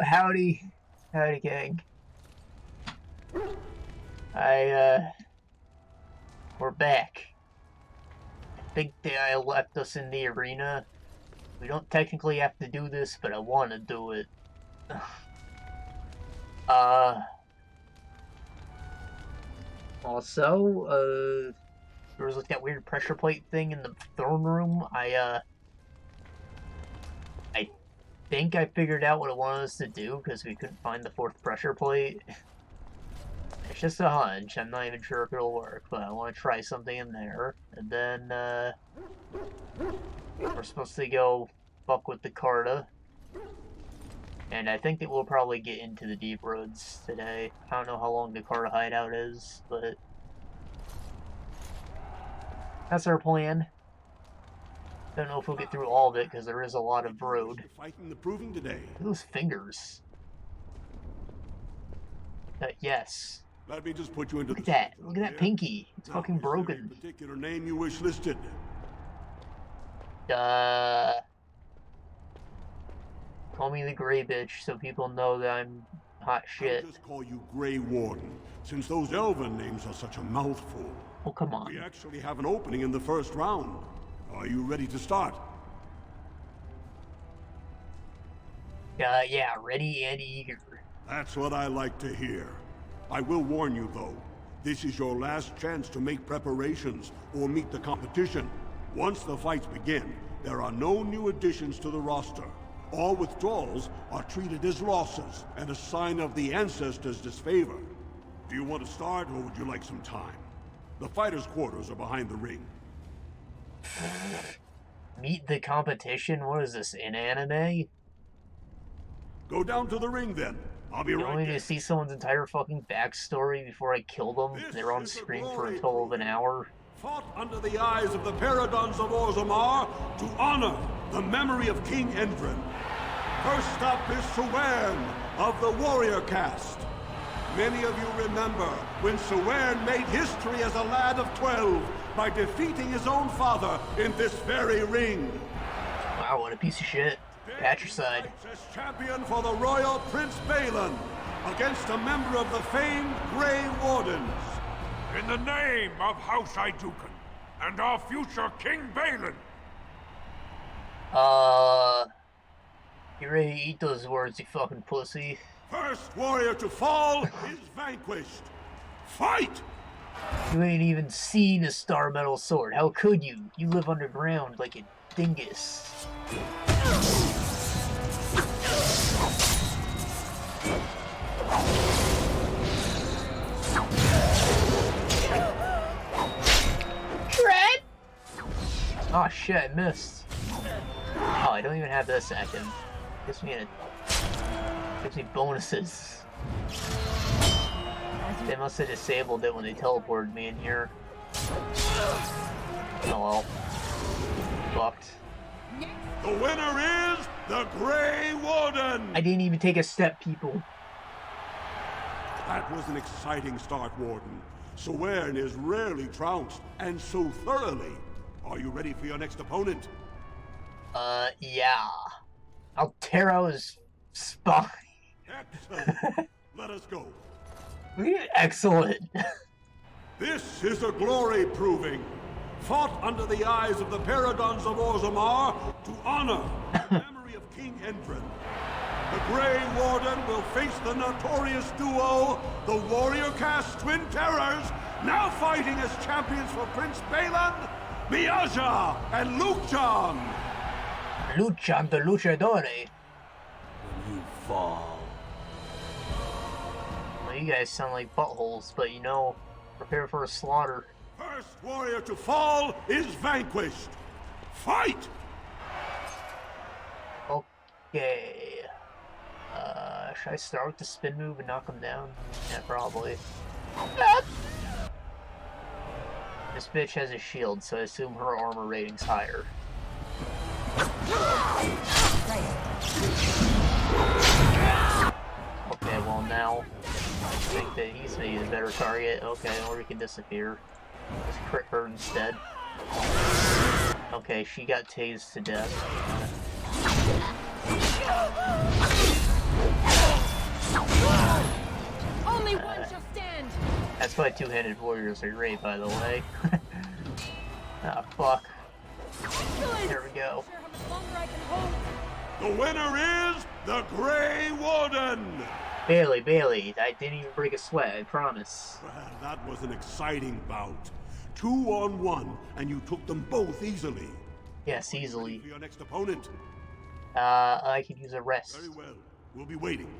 Howdy, howdy, gang. We're back. I think they left us in the arena. We don't technically have to do this, but I want to do it. Also, there was like that weird pressure plate thing in the throne room. I think I figured out what it wanted us to do because we couldn't find the fourth pressure plate. It's just a hunch. I'm not even sure if it'll work, but I want to try something in there. And then, we're supposed to go fuck with the Carta. And I think that we'll probably get into the deep roads today. I don't know how long the Carta hideout is, but that's our plan. Don't know if we'll get through all of it because there is a lot of road. Fighting the proving today. Look at those fingers. Yes. Let me just put you into Look at that. Look at that pinky. It's fucking broken. Particular name you wish listed? Call me the Gray Bitch so people know that I'm hot shit. I'll just call you Grey Warden, since those elven names are such a mouthful. Oh, come on. We actually have an opening in the first round. Are you ready to start? Yeah, ready and eager. That's what I like to hear. I will warn you, though. This is your last chance to make preparations or meet the competition. Once the fights begin, there are no new additions to the roster. All withdrawals are treated as losses and a sign of the ancestors' disfavor. Do you want to start, or would you like some time? The fighters' quarters are behind the ring. Meet the competition? What is this, in anime? Go down to the ring, then. I'll be right there. You want me to see someone's entire fucking backstory before I kill them? They're on screen for a total of an hour. Fought under the eyes of the Paradons of Orzammar to honor the memory of King Oghren. First up is Sewern of the Warrior Caste. Many of you remember when Sewern made history as a lad of 12 by defeating his own father in this very ring. Wow, what a piece of shit. Patricide. As champion for the Royal Prince Balin against a member of the famed Grey Wardens. In the name of House Hydukin and our future King Balin. You ready to eat those words, you fucking pussy? First warrior to fall is vanquished. Fight! You ain't even seen a Star Metal sword. How could you? You live underground like a dingus. Shred! Oh shit, I missed. Oh, I don't even have this active. Gives me bonuses. They must have disabled it when they teleported me in here. Oh well. Fucked. The winner is the Grey Warden! I didn't even take a step, people. That was an exciting start, Warden. Sewern is rarely trounced, and so thoroughly. Are you ready for your next opponent? Yeah. I'll tear out his spine. Excellent. Let us go. Excellent. This is a glory proving. Fought under the eyes of the Paradons of Orzammar to honor the memory of King Oghren. The Grey Warden will face the notorious duo, the Warrior Caste Twin Terrors, now fighting as champions for Prince Balin, Miaja and Luchon. Luchan the Luchadore. When you fall. Well, you guys sound like buttholes, but you know, prepare for a slaughter. First warrior to fall is vanquished. Fight! Okay. Should I start with the spin move and knock him down? Yeah, probably. This bitch has a shield, so I assume her armor rating's higher. Okay, well now, I think that he's maybe the better target. Okay, or he can disappear. Just crit her instead. Okay, she got tased to death. That's why two-handed warriors are great, by the way. Ah, fuck. There we go. The winner is the Grey Warden! Bailey, I didn't even break a sweat, I promise. Well, that was an exciting bout. 2-on-1, and you took them both easily. Yes, easily. For your next opponent. I could use a rest. Very well. We'll be waiting.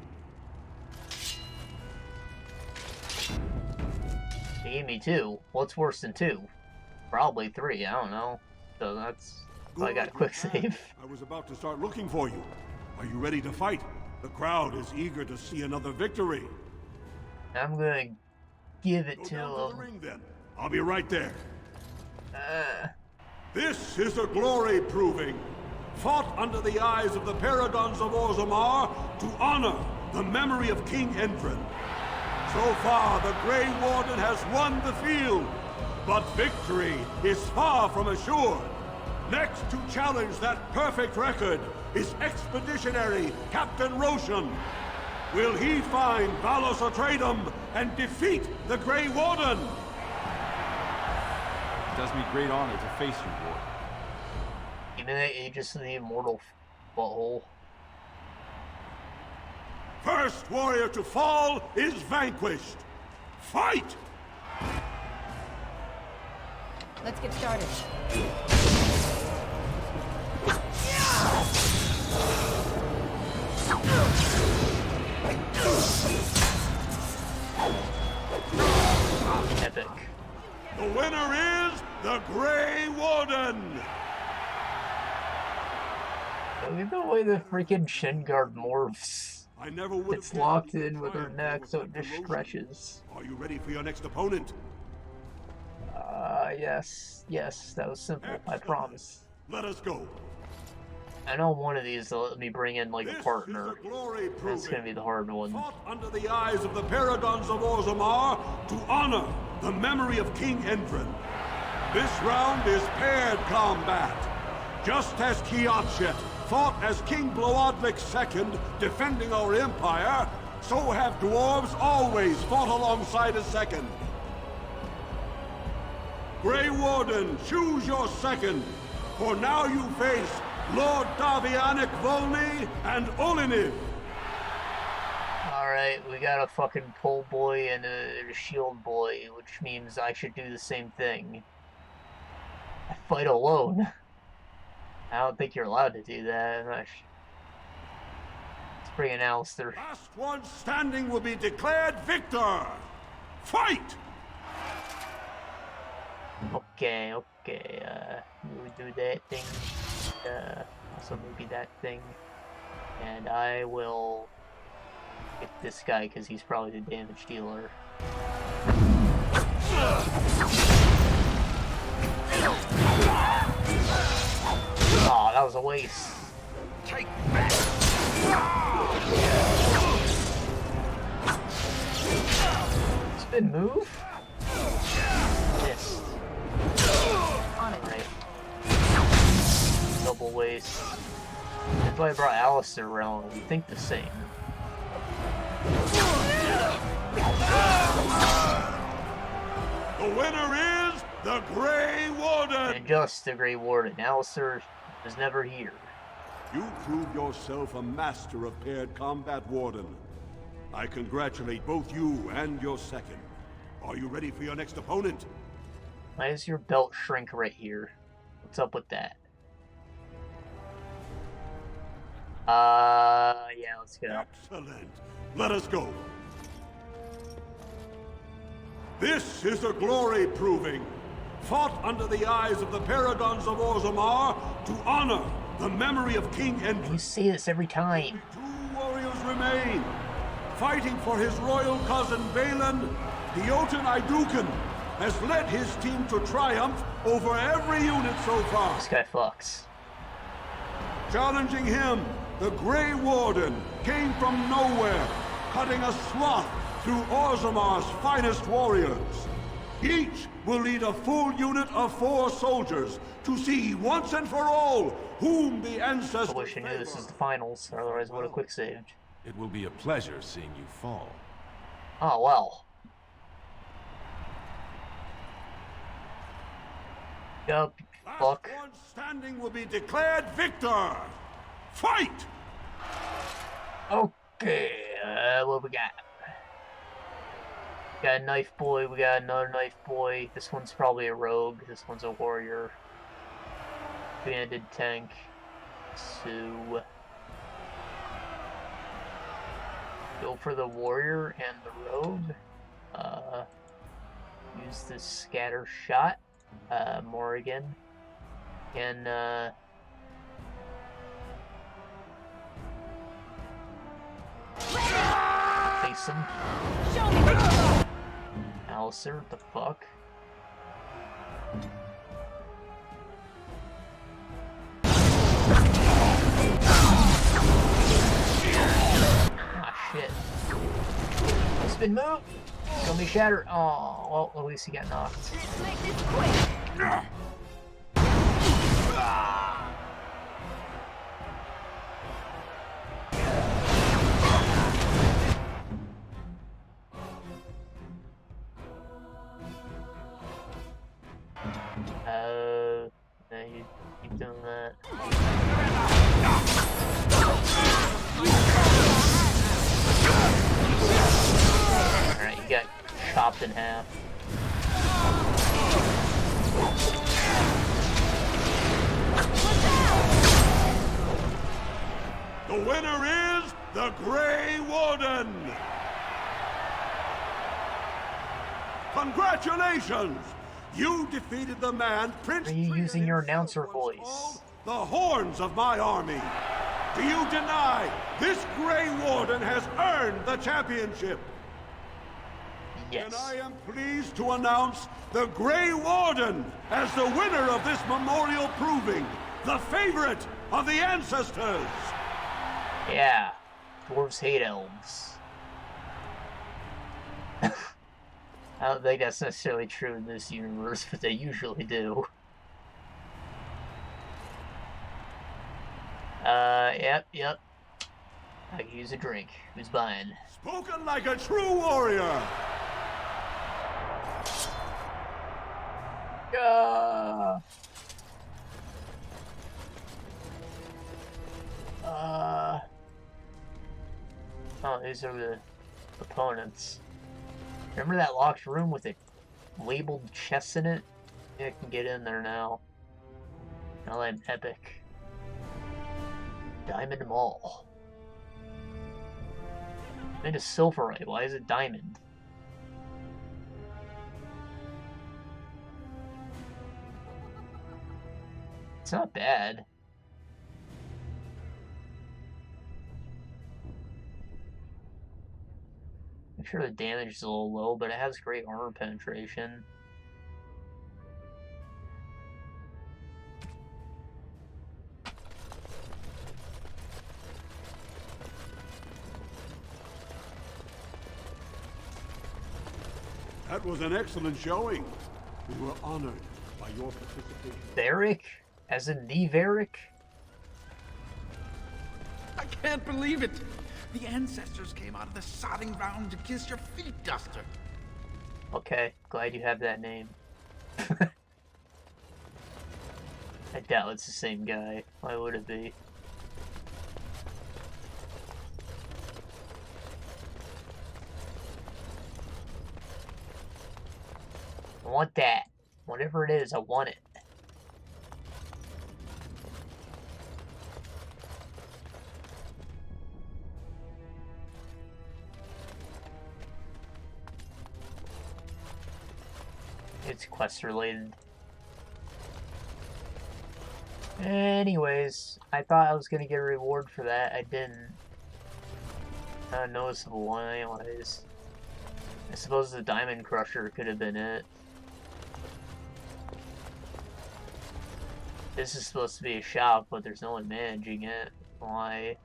They gave me 2. What's worse than 2? Probably 3, I don't know. So that's... I got a quick save. I was about to start looking for you. Are you ready to fight? The crowd is eager to see another victory. I'm gonna give it Go to down to the him. ring then. I'll be right there. This is a glory proving. Fought under the eyes of the Paragons of Orzammar to honor the memory of King Oghren. So far, the Grey Warden has won the field, but victory is far from assured. Next to challenge that perfect record is Expeditionary Captain Roshan. Will he find Valos Atreides and defeat the Grey Warden? It does me great honor to face you, Ward. Give me the Aegis of the Immortal butthole. First warrior to fall is vanquished. Fight! Let's get started. Epic. The winner is the Grey Warden! Look at the way the freaking shin guard morphs. I never would It's have locked guessed in with her triumph neck, over so it Captain just Roshan. stretches. Are you ready for your next opponent? Yes, that was simple, I Excellent. promise. Let us go. I know one of these will let me bring in, like, This a partner. is a glory That's proving. gonna be the hard one. Fought under the eyes of the Paragons of Orzammar to honor the memory of King Oghren. This round is paired combat. Just as Kiatshet fought as King Bloodlik II, defending our empire, so have dwarves always fought alongside a second. Grey Warden, choose your second, for now you face Lord Davianic Volney and Oliniv. Alright, we got a fucking pole boy and a shield boy, which means I should do the same thing. I fight alone. I don't think you're allowed to do that. Let's bring in Alistair. Last one standing will be declared victor. Fight! Okay, we'll do that thing. Also maybe that thing. And I will get this guy because he's probably the damage dealer. Oh, that was a waste. Take that! Spin move? Missed. Alright. Double waste. That's why I brought Alistair around. We think the same. The winner is the Grey Warden! And just the Grey Warden. Alistair was never here. You prove yourself a master of paired combat, Warden. I congratulate both you and your second. Are you ready for your next opponent? Why does your belt shrink right here? What's up with that? Yeah, let's go. Excellent. Let us go. This is a glory proving. Fought under the eyes of the Paragons of Orzammar to honor the memory of King You Oghren. say this every time. 2 warriors remain. Fighting for his royal cousin Balin, the Jotun Iduken has led his team to triumph over every unit so far. This guy fucks. Challenging him, the Grey Warden came from nowhere, cutting a swath through Orzammar's finest warriors. Each will lead a full unit of 4 soldiers to see once and for all whom the ancestors I wish I knew this favor. is the finals, otherwise I would have quick saved. It will be a pleasure seeing you fall. Oh well. Yup, Last fuck. one standing will be declared victor. Fight! Okay, what we got? We got a knife boy, we got another knife boy. This one's probably a rogue, this one's a warrior. Two-handed tank. So go for the warrior and the rogue. Use the scatter shot. Morrigan. And face him. Show me what you got. Alistair, what the fuck? Ah, shit. Spin move! Show me shatter. Oh, well, at least he got knocked. Let's make this quick. Yeah, you keep doing that. Alright, you got chopped in half. The winner is the Grey Warden! Congratulations! You defeated the man Prince Are you Trian using your himself announcer once voice? called the horns of my army. Do you deny this Grey Warden has earned the championship? Yes. And I am pleased to announce the Grey Warden as the winner of this memorial proving, the favorite of the ancestors. Yeah. Dwarves hate elves. I don't think that's necessarily true in this universe, but they usually do. Yep. I can use a drink. Who's buying? Spoken like a true warrior. Oh, these are the opponents. Remember that locked room with the labeled chests in it? Yeah, I can get in there now. Now I'm epic. Diamond Mall. Made of silverite. Why is it diamond? It's not bad. I'm sure the damage is a little low, but it has great armor penetration. That was an excellent showing. We were honored by your participation. Varric? As in the Varric? I can't believe it! The ancestors came out of the sodding ground to kiss your feet, Duster. Okay, glad you have that name. I doubt it's the same guy. Why would it be? I want that. Whatever it is, I want it. It's quest related. Anyways, I thought I was gonna get a reward for that. I didn't. Not a noticeable one, anyways. I suppose the Diamond Crusher could have been it. This is supposed to be a shop, but there's no one managing it. Why?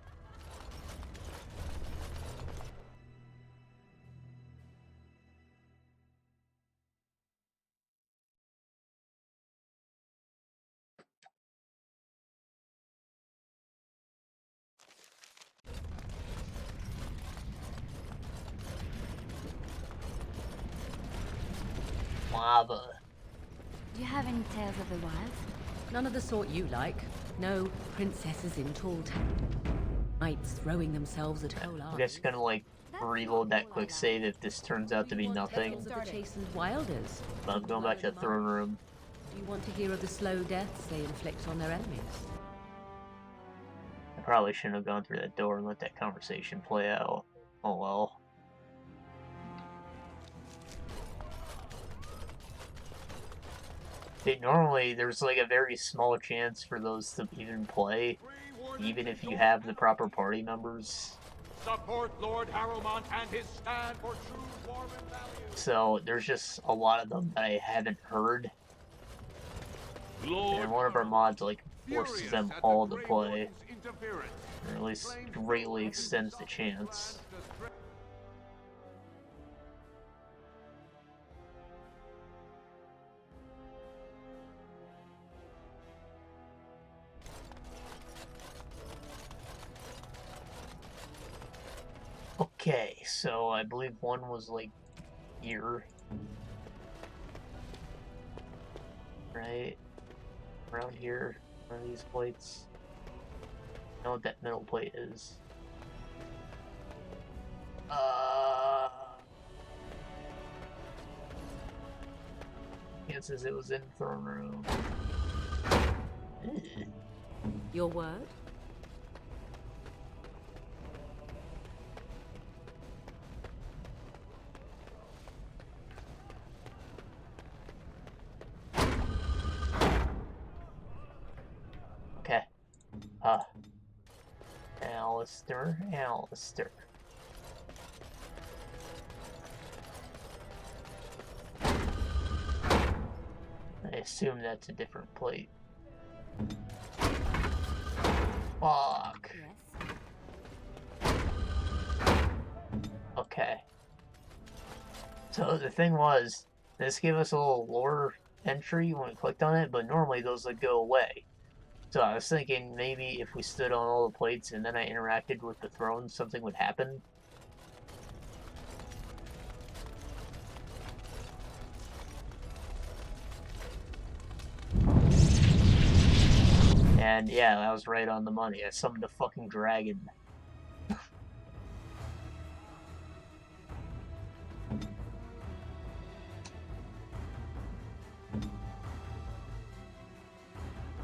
Lava. Do you have any tales of the wilds? None of the sort you like. No princesses in tall knights throwing themselves at whole I'm armies. just gonna like reload that quick save if this turns out to be nothing. Tales of the chastened wilders. But I'm going back to the throne room. Do you want to hear of the slow deaths they inflict on their enemies? I probably shouldn't have gone through that door and let that conversation play out. Oh well. Normally, there's like a very small chance for those to even play, even if you have the proper party members. Support Lord Harrowmont and his stand for true Dwarven values. So there's just a lot of them that I haven't heard. And one of our mods like forces them all to play, or at least greatly extends the chance. Okay, so I believe one was like here. Right? Around here, one of these plates. I know what that middle plate is. Chances it was in the throne room. Your word? Okay. Alistair. I assume that's a different plate. Fuck. Yes. Okay. So the thing was, this gave us a little lore entry when we clicked on it, but normally those would go away. So I was thinking maybe if we stood on all the plates and then I interacted with the throne, something would happen. And yeah, I was right on the money. I summoned a fucking dragon.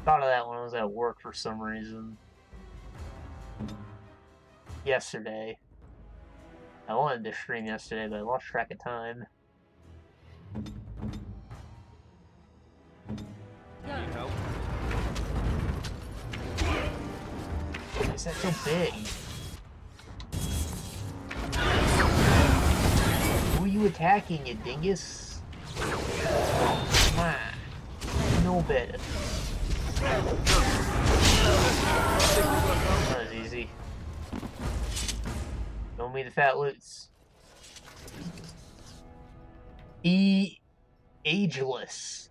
Thought of that when I was at work for some reason. Yesterday. I wanted to stream yesterday, but I lost track of time. Need help? Why is that so big? Who are you attacking, you dingus? Come on. No better. That was easy. Show me the fat loots. Ageless.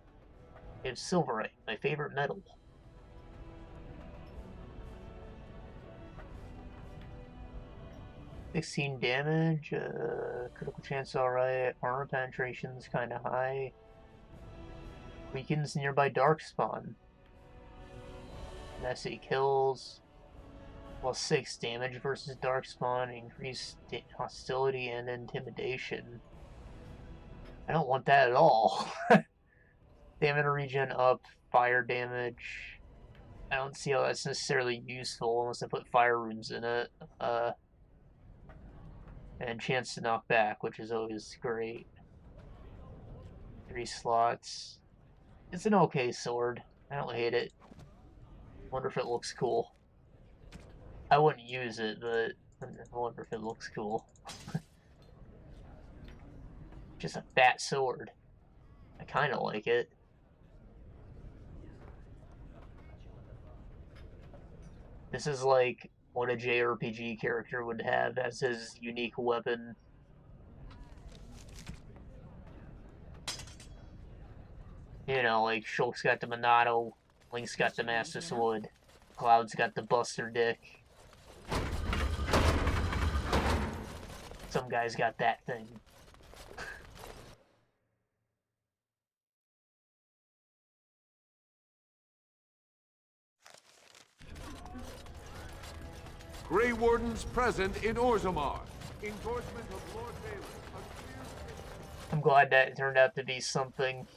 It's silverite, my favorite metal. $16 damage, critical chance alright, armor penetration's kinda high. Weakens nearby darkspawn. Messy kills. Plus 6 damage versus darkspawn, increased hostility and intimidation. I don't want that at all. Stamina regen up, fire damage. I don't see how that's necessarily useful unless I put fire runes in it. And chance to knock back, which is always great. 3 slots. It's an okay sword. I don't hate it. Wonder if it looks cool. I wouldn't use it, but I wonder if it looks cool. Just a fat sword. I kind of like it. This is like what a JRPG character would have as his unique weapon. You know, like Shulk's got the Monado, Link's got the Master Sword, Cloud's got the Buster Dick. Some guy's got that thing. Grey Wardens present in Orzammar. Endorsement of Lord Balin. I'm glad that turned out to be something.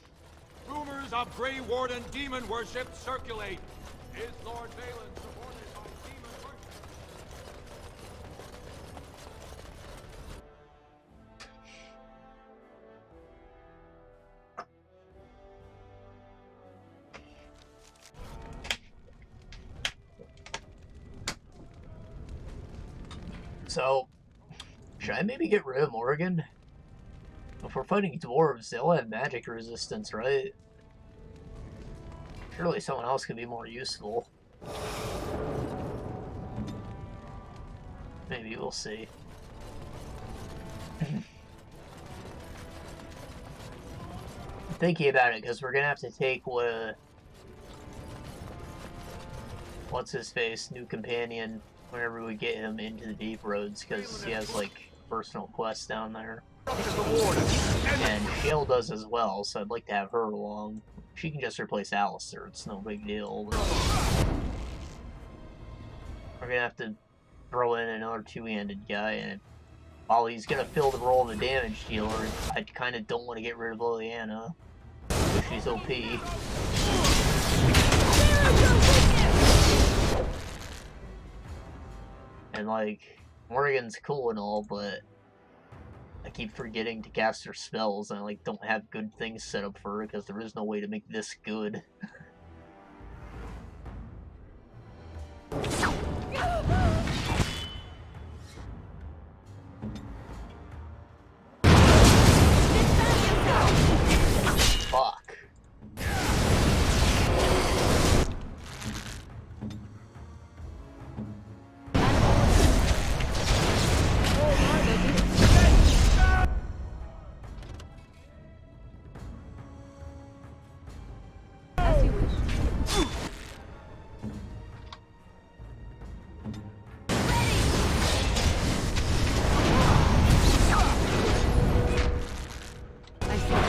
Rumors of Grey Warden demon worship circulate. Is Lord Balin supported by demon worship? So, should I maybe get rid of Morgan? If we're fighting dwarves, they'll have magic resistance, right? Surely someone else could be more useful. Maybe we'll see. Thinking about it, because we're gonna have to take what's his face, new companion, whenever we get him into the deep roads, because he has like personal quests down there. And Shale does as well, so I'd like to have her along. She can just replace Alistair, it's no big deal. We're gonna have to throw in another two-handed guy, and while he's gonna fill the role of a damage dealer, I kinda don't want to get rid of Liliana. She's OP. And like, Morgan's cool and all, but I keep forgetting to cast her spells, and I like don't have good things set up for her because there is no way to make this good. Fuck. As you wish. I see.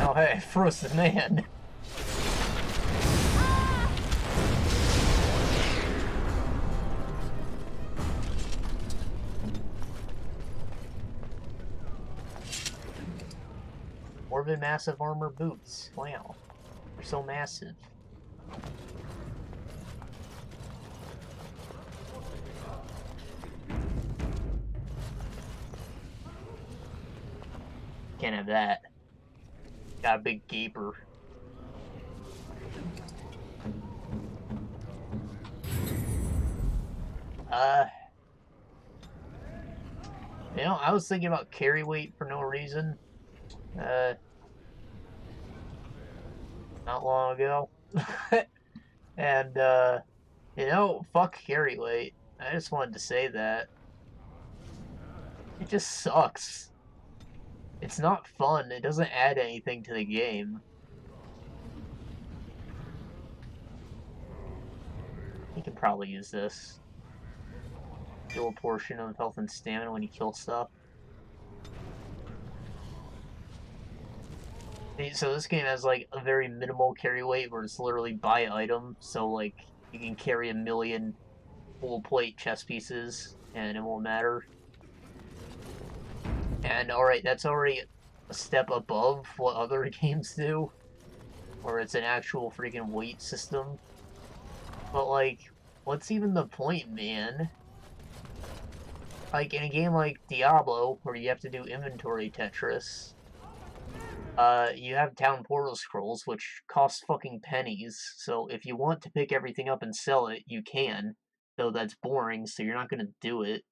Oh hey, frozen man. Dwarven massive armor boots. Wow. They're so massive. Can't have that. Got a big gaper. You know, I was thinking about carry weight for no reason. Not long ago. And, you know, fuck carry weight. I just wanted to say that. It just sucks. It's not fun. It doesn't add anything to the game. You can probably use this. Heal a portion of health and stamina when you kill stuff. So this game has like a very minimal carry weight where it's literally by item. So like you can carry 1,000,000 full plate chess pieces and it won't matter. And alright, that's already a step above what other games do, where it's an actual freaking weight system. But like, what's even the point, man? Like, in a game like Diablo, where you have to do inventory Tetris, you have town portal scrolls, which cost fucking pennies, so if you want to pick everything up and sell it, you can, though that's boring, so you're not gonna do it.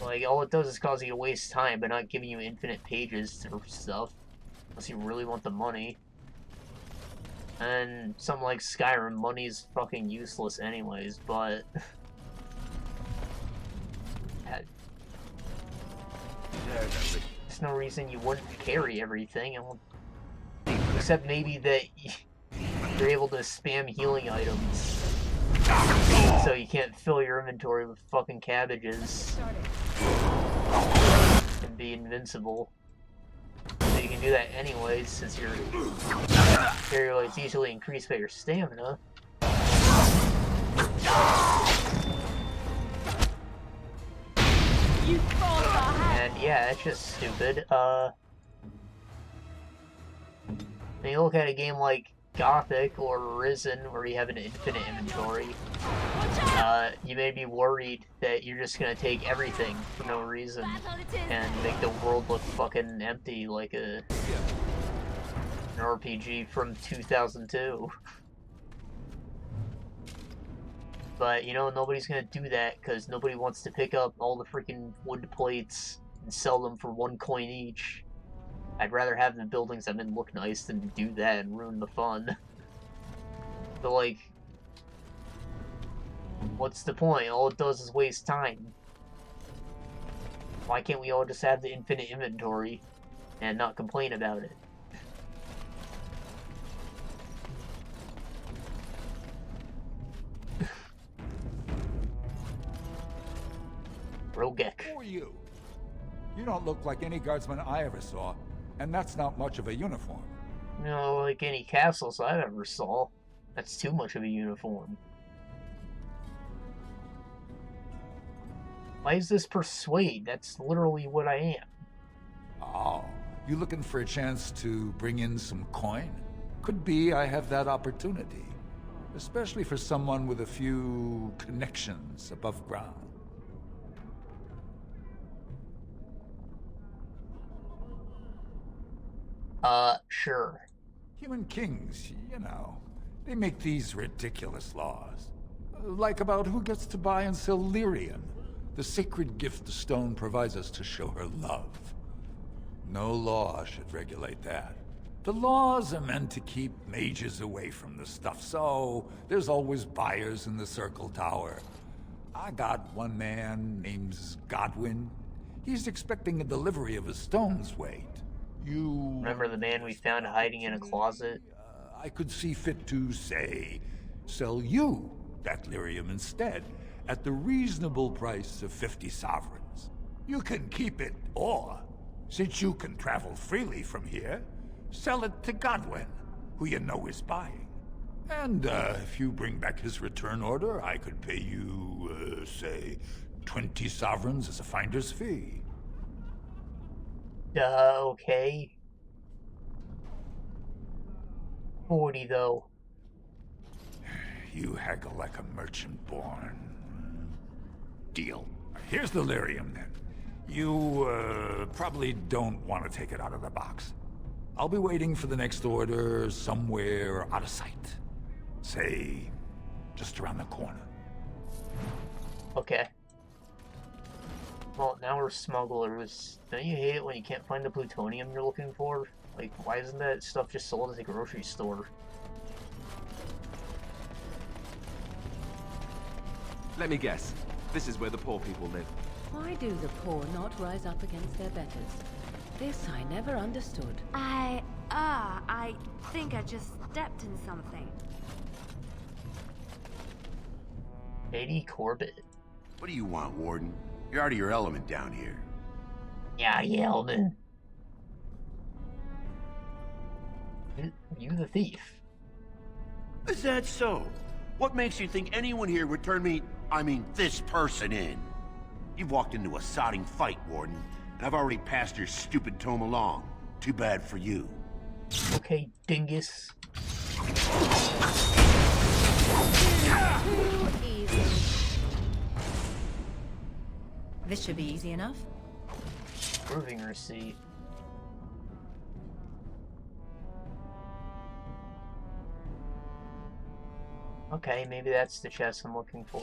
Like, all it does is cause you to waste time, but not giving you infinite pages or stuff, unless you really want the money. And something like Skyrim, money's fucking useless anyways, but... There's no reason you wouldn't carry everything, except maybe that you're able to spam healing items, so you can't fill your inventory with fucking cabbages and be invincible. do that anyways, since your area is easily increased by your stamina. And yeah, it's just stupid. When you look at a game like Gothic or Risen, where you have an infinite inventory, you may be worried that you're just gonna take everything for no reason and make the world look fucking empty like an RPG from 2002. But, you know, nobody's gonna do that because nobody wants to pick up all the freaking wood plates and sell them for 1 coin each. I'd rather have the buildings I'm in look nice than do that and ruin the fun. So, like, what's the point? All it does is waste time. Why can't we all just have the infinite inventory and not complain about it? Rogek. Who are you? You don't look like any guardsman I ever saw, and that's not much of a uniform. No, like any castles I've ever saw. That's too much of a uniform. Why is this Persuade? That's literally what I am. Oh, you looking for a chance to bring in some coin? Could be I have that opportunity. Especially for someone with a few connections above ground. Sure. Human kings, you know, they make these ridiculous laws. Like about who gets to buy and sell lyrium, the sacred gift the stone provides us to show her love. No law should regulate that. The laws are meant to keep mages away from the stuff, so there's always buyers in the Circle Tower. I got one man named Godwin. He's expecting a delivery of a stone's weight. You... Remember the man we found hiding in a closet? I could see fit to, say, sell you that lyrium instead, at the reasonable price of 50 sovereigns. You can keep it, or, since you can travel freely from here, sell it to Godwin, who you know is buying. And, if you bring back his return order, I could pay you, say, 20 sovereigns as a finder's fee. Okay. 40, though. You haggle like a merchant born. Deal. Here's the lyrium, then. You, probably don't want to take it out of the box. I'll be waiting for the next order somewhere out of sight. Say, just around the corner. Okay. Well, now we're smugglers. Don't you hate it when you can't find the plutonium you're looking for? Like, why isn't that stuff just sold at the grocery store? Let me guess. This is where the poor people live. Why do the poor not rise up against their betters? This I never understood. I think I just stepped in something. Lady Corbett. What do you want, Warden? You're out of your element down here. Yeah, Yeldon. You the thief. Is that so? What makes you think anyone here would turn me, this person in? You've walked into a sodding fight, Warden, and I've already passed your stupid tome along. Too bad for you. Okay, dingus. Too easy. This should be easy enough. Proving receipt. Okay, maybe that's the chest I'm looking for.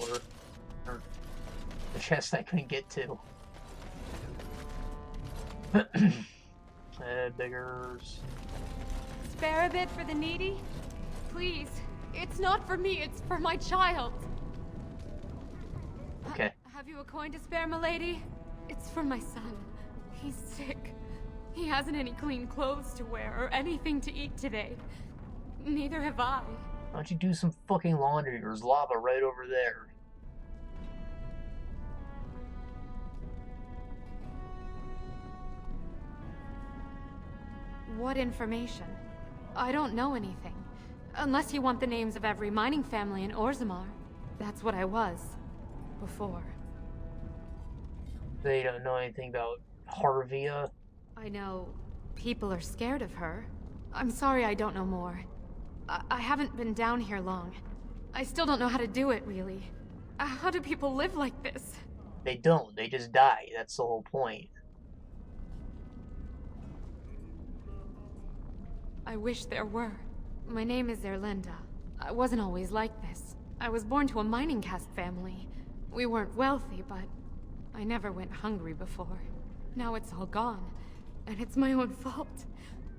Or the chest I couldn't get to. Beggars. Spare a bit for the needy? Please. It's not for me, it's for my child. Okay. Have you a coin to spare, milady? It's for my son. He's sick. He hasn't any clean clothes to wear or anything to eat today. Neither have I. Why don't you do some fucking laundry? There's lava right over there. What information? I don't know anything. Unless you want the names of every mining family in Orzammar. That's what I was. Before. They don't know anything about Jarvia. I know people are scared of her. I'm sorry I don't know more. I haven't been down here long. I still don't know how to do it, really. How do people live like this? They don't. They just die. That's the whole point. I wish there were. My name is Erlinda. I wasn't always like this. I was born to a mining caste family. We weren't wealthy, but I never went hungry before. Now it's all gone, and it's my own fault.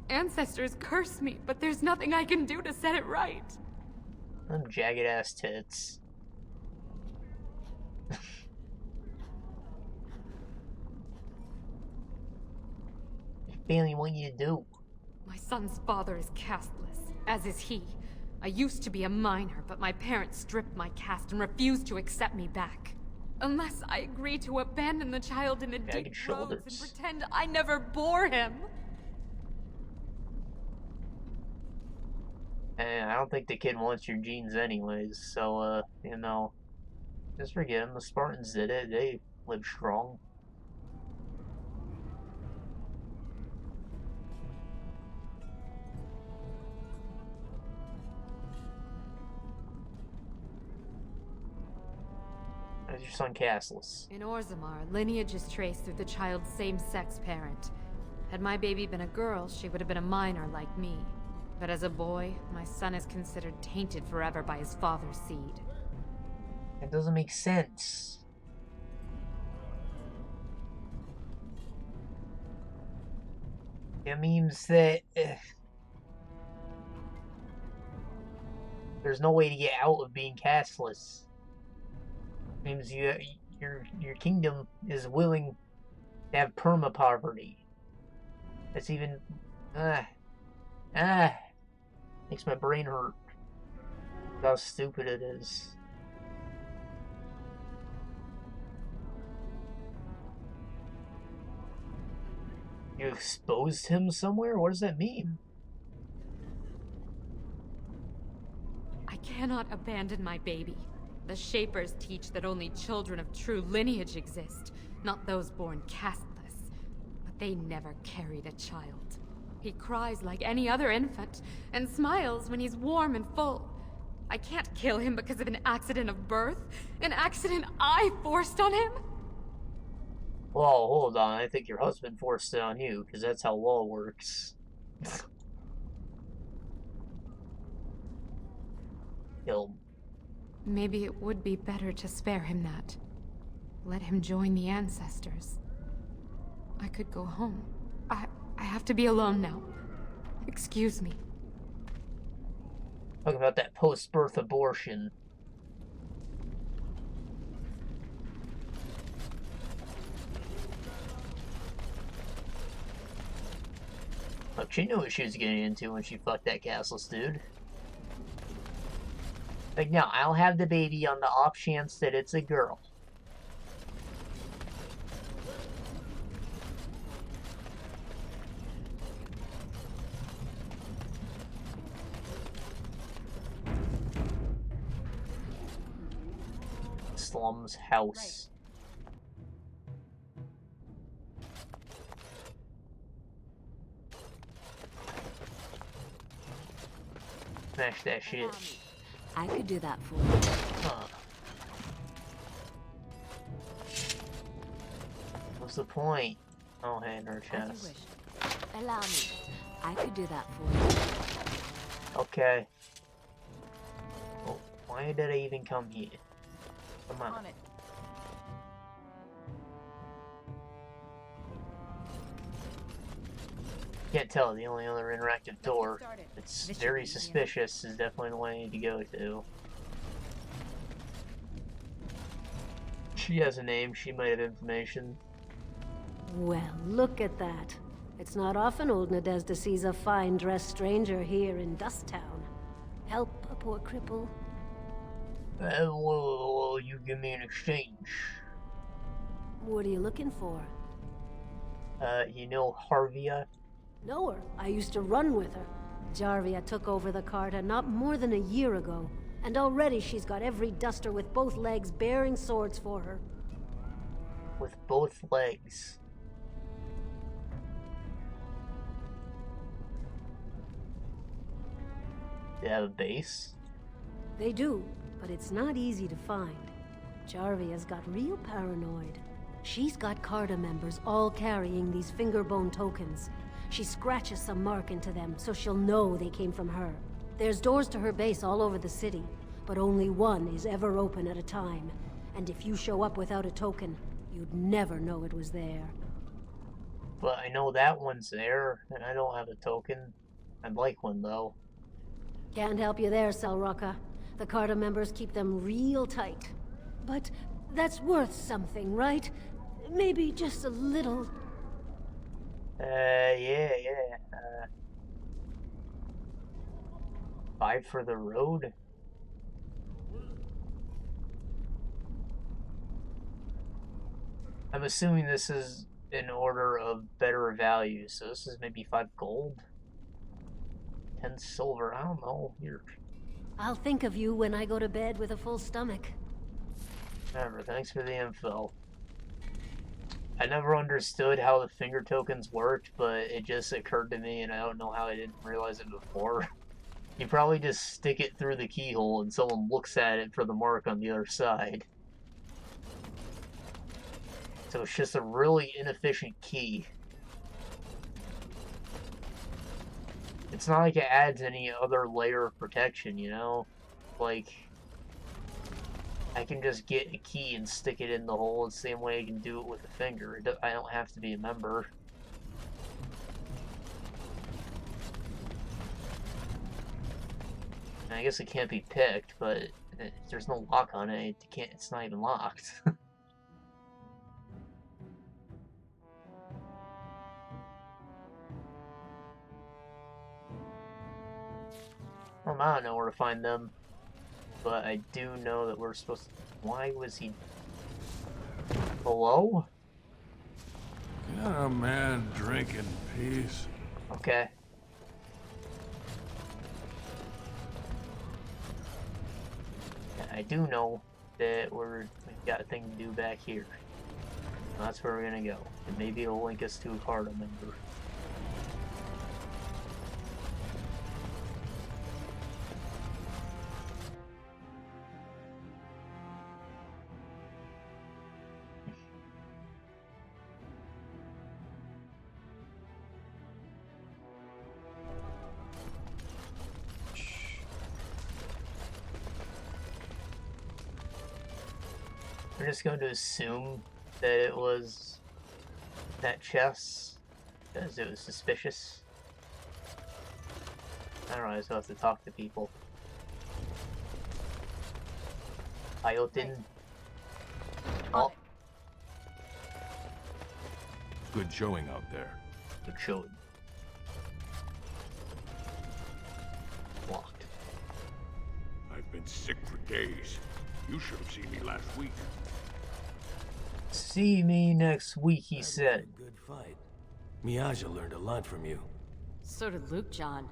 Ancestors curse me, but there's nothing I can do to set it right. Them jagged-ass tits. Your family want you to do. My son's father is casteless, as is he. I used to be a miner, but my parents stripped my caste and refused to accept me back. Unless I agree to abandon the child in the deep roads and pretend I never bore him. I don't think the kid wants your genes anyways, so, you know, just forget him. The Spartans did it. They lived strong. How's your son castless? In Orzammar, lineage is traced through the child's same-sex parent. Had my baby been a girl, she would have been a minor like me. But as a boy, my son is considered tainted forever by his father's seed. That doesn't make sense. It means that there's no way to get out of being castless. It means your kingdom is willing to have perma poverty. That's even makes my brain hurt. How stupid it is. You exposed him somewhere? What does that mean? I cannot abandon my baby. The Shapers teach that only children of true lineage exist, not those born casteless. But they never carried a child. He cries like any other infant, and smiles when he's warm and full. I can't kill him because of an accident of birth, an accident I forced on him. Well, hold on, I think your husband forced it on you, because that's how law works. Kill him. Maybe it would be better to spare him that. Let him join the ancestors. I could go home. I have to be alone now. Excuse me. Talk about that post-birth abortion. Oh, she knew what she was getting into when she fucked that castless dude. Like, no, I'll have the baby on the off chance that it's a girl. Slum's house. Smash that shit. I could do that for you. Huh. What's the point? Oh, hand her chest. Allow me. I could do that for you. Okay. Well, why did I even come here? Come on. Can't tell. The only other interactive door that's very suspicious is definitely the one I need to go to. She has a name. She might have information. Well, look at that. It's not often old Nadezhda sees a fine-dressed stranger here in Dust Town. Help a poor cripple. Well, you give me an exchange. What are you looking for? You know Jarvia? Know her. I used to run with her. Jarvia took over the Carta not more than a year ago, and already she's got every duster with both legs bearing swords for her. With both legs. They have a base? They do, but it's not easy to find. Jarvia's got real paranoid. She's got Carta members all carrying these fingerbone tokens. She scratches some mark into them so she'll know they came from her. There's doors to her base all over the city, but only one is ever open at a time. And if you show up without a token, you'd never know it was there. But I know that one's there, and I don't have a token. I'd like one, though. Can't help you there, Selrocka. The Carta members keep them real tight. But that's worth something, right? Maybe just a little... Yeah. 5 for the road? I'm assuming this is in order of better value, so this is maybe 5 gold? 10 silver, I don't know. Here. I'll think of you when I go to bed with a full stomach. Whatever, thanks for the info. I never understood how the finger tokens worked, but it just occurred to me, and I don't know how I didn't realize it before. You probably just stick it through the keyhole and someone looks at it for the mark on the other side. So it's just a really inefficient key. It's not like it adds any other layer of protection, you know? Like, I can just get a key and stick it in the hole the same way I can do it with a finger. I don't have to be a member. And I guess it can't be picked, but if there's no lock on it, it's not even locked. I don't know where to find them, but I do know that we're supposed to... Why was he... Hello? Can a man drink in peace? Okay. I do know that we've got a thing to do back here. That's where we're gonna go. And maybe it'll link us to a Carta member. We're just going to assume that it was that chest, because it was suspicious. I don't know, I still have to talk to people. Iotin. Oh. Good showing out there. Good showing. Locked. I've been sick for days. You should have seen me last week. See me next week, he said. Good fight. Miaja learned a lot from you. So did Luke John.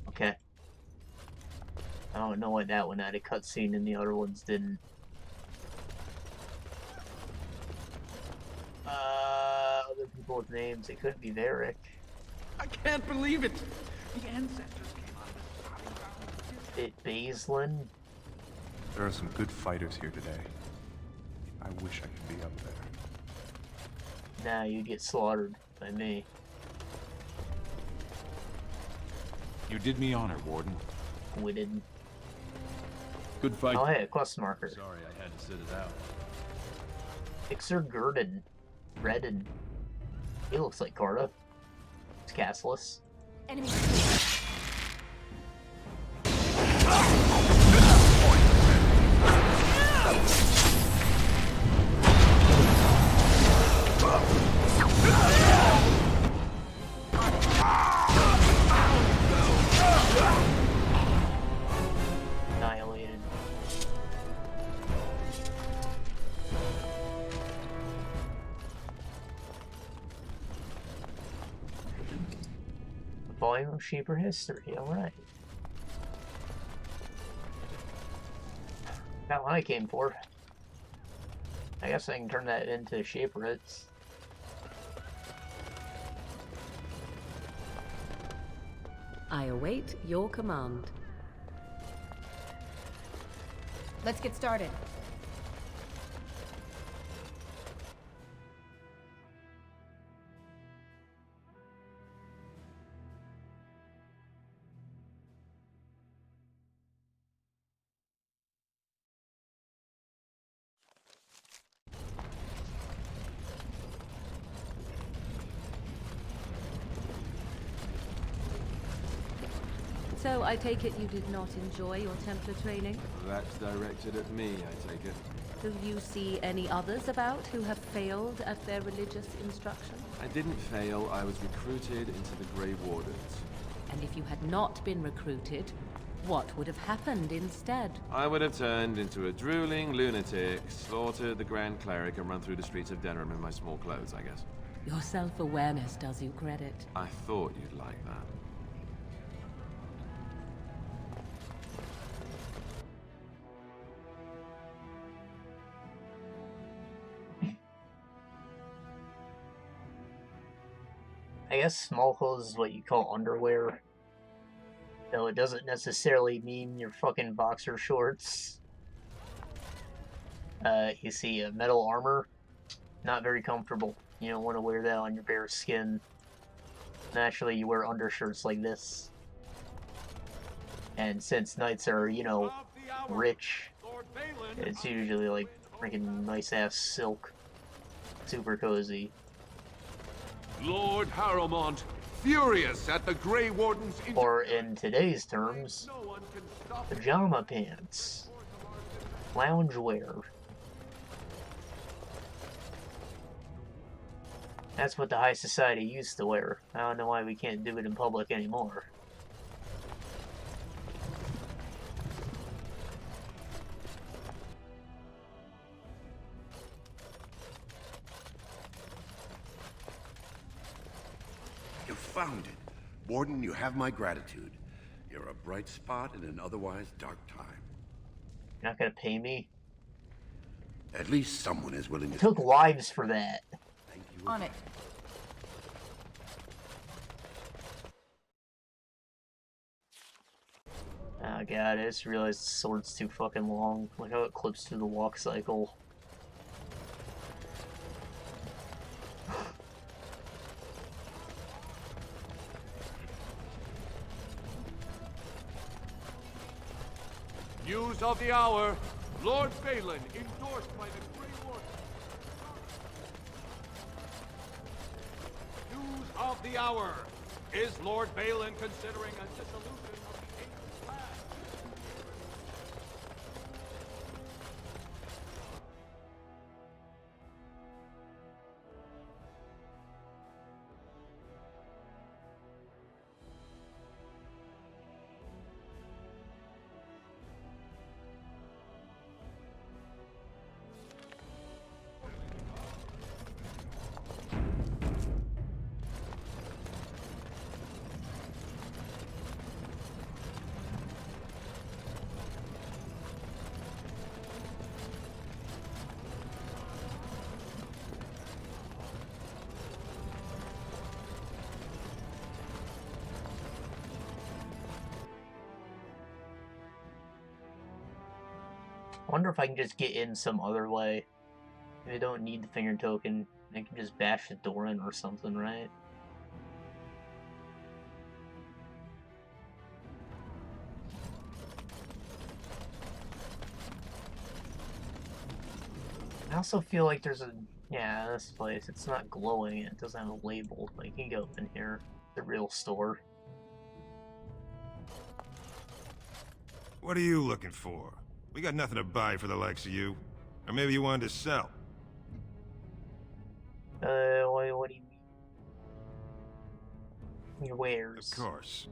Okay. I don't know why that one had a cutscene and the other ones didn't. Other people with names. It couldn't be Varric. I can't believe it! The ancestors came out of the It Baislin? There are some good fighters here today. I wish I could be up there. Nah, you'd get slaughtered by me. You did me honor, Warden. We didn't. Good fight. Oh, hey, a quest marker. Sorry, I had to sit it out. Fixer Gurdon. Redden. He looks like Carta. It's castless. Enemy. Annihilated. volume of Shaper history, alright. Got what I came for. I guess I can turn that into Shaperits. I await your command. Let's get started. So I take it you did not enjoy your Templar training? That's directed at me, I take it. Do you see any others about who have failed at their religious instruction? I didn't fail, I was recruited into the Grey Wardens. And if you had not been recruited, what would have happened instead? I would have turned into a drooling lunatic, slaughtered the Grand Cleric, and run through the streets of Denham in my small clothes, I guess. Your self-awareness does you credit. I thought you'd like that. I guess small clothes is what you call underwear. Though it doesn't necessarily mean your fucking boxer shorts. You see, metal armor, not very comfortable. You don't want to wear that on your bare skin. Naturally, you wear undershirts like this. And since knights are, you know, rich, it's usually like freaking nice-ass silk. Super cozy. Lord Harrowmont, furious at the Grey Warden's... Or in today's terms, pajama pants. Loungewear. That's what the high society used to wear. I don't know why we can't do it in public anymore. You found it. Warden, you have my gratitude. You're a bright spot in an otherwise dark time. You're not gonna pay me? At least someone is willing to... Took lives for that. Thank you. On it. Oh god, I just realized the sword's too fucking long. Look how it clips through the walk cycle. News of the hour. Lord Balin, endorsed by the Grey Warden. News of the hour. Is Lord Balin considering a dissolution of the ancient class? I wonder if I can just get in some other way. Maybe I don't need the finger token. I can just bash the door in or something, right? I also feel like there's a... Yeah, this place, it's not glowing. It doesn't have a label. Like, you can go in here. The real store. What are you looking for? We got nothing to buy for the likes of you. Or maybe you wanted to sell. What do you mean? Your wares. Of course.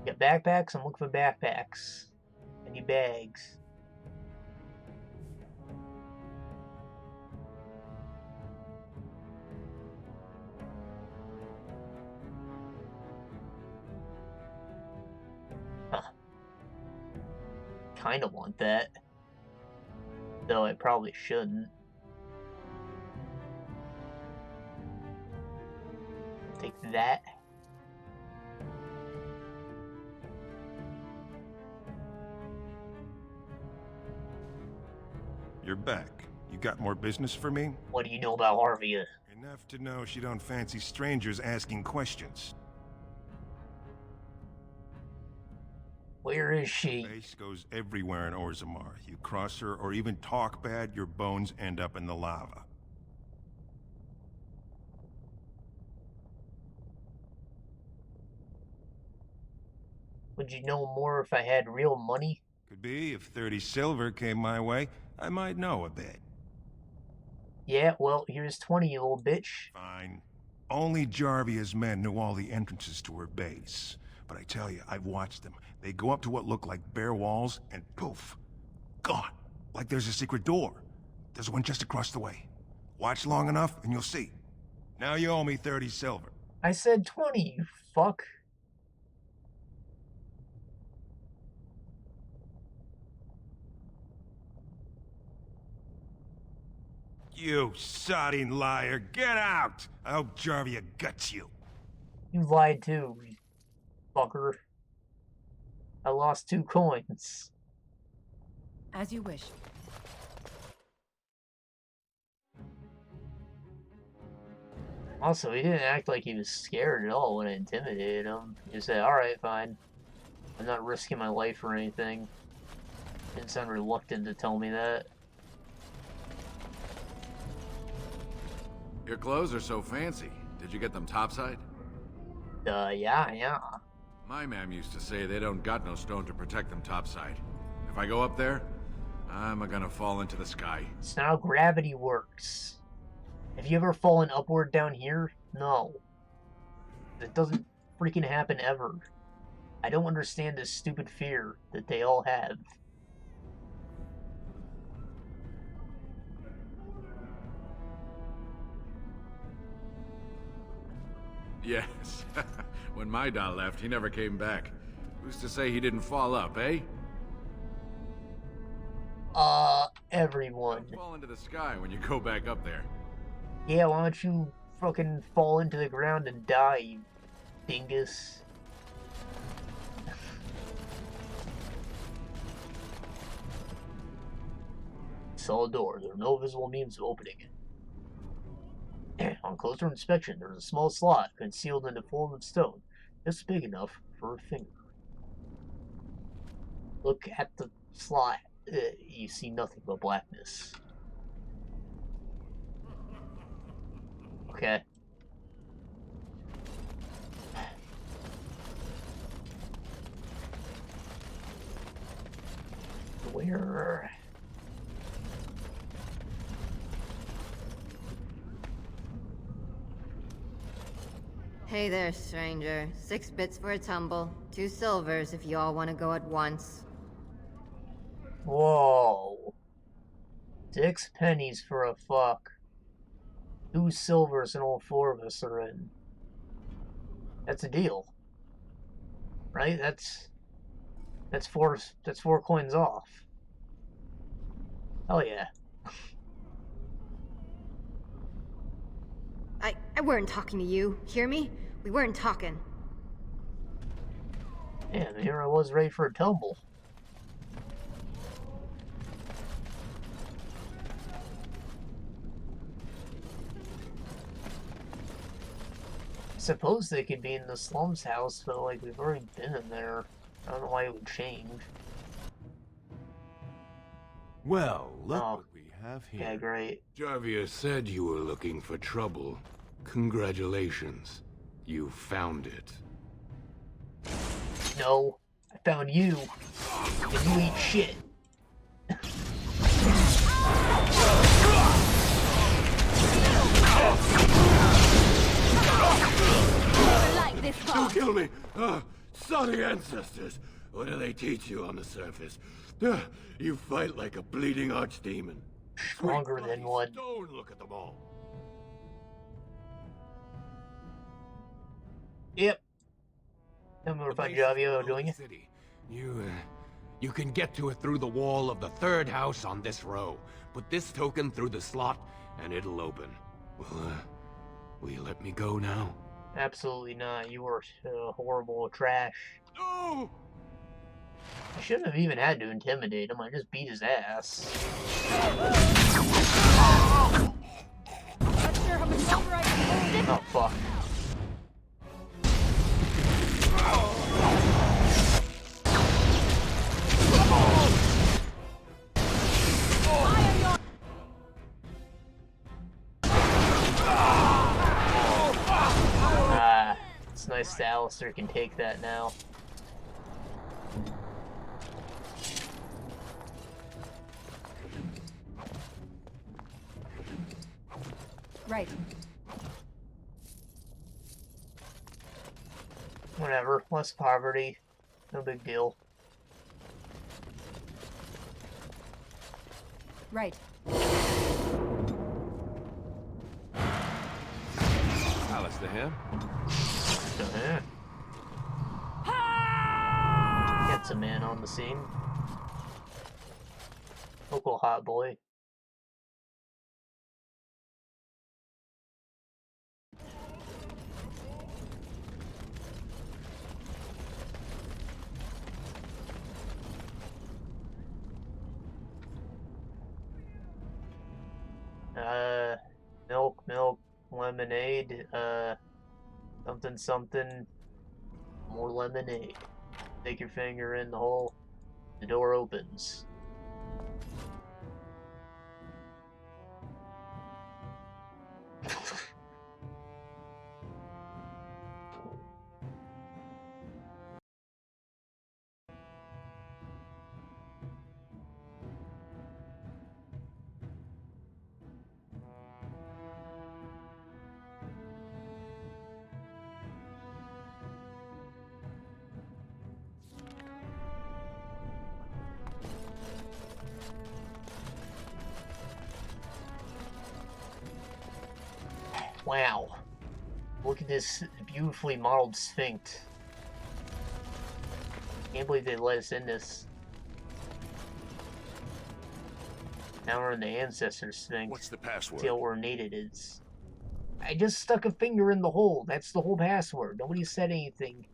You got backpacks? I'm looking for backpacks. I need bags. kind of want that. Though I probably shouldn't. Take that. You're back. You got more business for me? What do you know about Jarvia? Enough to know she don't fancy strangers asking questions. Where is she? Base goes everywhere in Orzammar. You cross her or even talk bad, your bones end up in the lava. Would you know more if I had real money? Could be. If 30 silver came my way, I might know a bit. Yeah, well, here's 20, you little bitch. Fine. Only Jarvia's men knew all the entrances to her base. But I tell you, I've watched them. They go up to what look like bare walls, and poof! Gone. Like there's a secret door. There's one just across the way. Watch long enough, and you'll see. Now you owe me 30 silver. I said 20, you fuck. You sodding liar, get out! I hope Jarvia guts you. You lied too, you fucker. I lost 2 coins. As you wish. Also, he didn't act like he was scared at all when I intimidated him. He just said, alright, fine. I'm not risking my life or anything. Didn't sound reluctant to tell me that. Your clothes are so fancy. Did you get them topside? Yeah. My mam used to say they don't got no stone to protect them topside. If I go up there, I'm gonna fall into the sky. It's not how gravity works. Have you ever fallen upward down here? No. It doesn't freaking happen ever. I don't understand this stupid fear that they all have. Yes. When my doll left, he never came back. Who's to say he didn't fall up, eh? Everyone. Don't fall into the sky when you go back up there. Yeah, why don't you fucking fall into the ground and die, you dingus? Solid door. There are no visible means of opening it. On closer inspection, there is a small slot concealed in the form of stone, just big enough for a finger. Look at the slot. You see nothing but blackness. Okay. Where? Hey there, stranger. 6 bits for a tumble. 2 silvers if you all want to go at once. Whoa. 6 pennies for a fuck. 2 silvers and all 4 of us are in. That's a deal. Right? That's 4 coins off. Hell yeah. I weren't talking to you. Hear me? We weren't talking. And here I was ready for a tumble. Suppose they could be in the slums house, but like we've already been in there. I don't know why it would change. Well, look what we have here. Yeah, great. Jarvia said you were looking for trouble. Congratulations. You found it. No, I found you. And you eat shit. Don't kill me! Sorry, ancestors. What do they teach you on the surface? You fight like a bleeding archdemon. Stronger than one. Don't look at them all. Yep. Tell me what about Jarvia doing it. You You can get to it through the wall of the third house on this row. Put this token through the slot, and it'll open. Will you let me go now? Absolutely not. You are horrible trash. No! I shouldn't have even had to intimidate him. I just beat his ass. Not sure how much longer I can hold it. Oh, fuck. It's nice that Alistair can take that now. Right. Whatever, less poverty. No big deal. Right. Alistair here. Gets a man on the scene. Local hot boy. Milk, lemonade, something, more lemonade. Take your finger in the hole, the door opens. Wow. Look at this beautifully modeled sphinx. Can't believe they let us in this. Now we're in the Ancestor Sphinx. What's the password? See how ornate it is. I just stuck a finger in the hole. That's the whole password. Nobody said anything.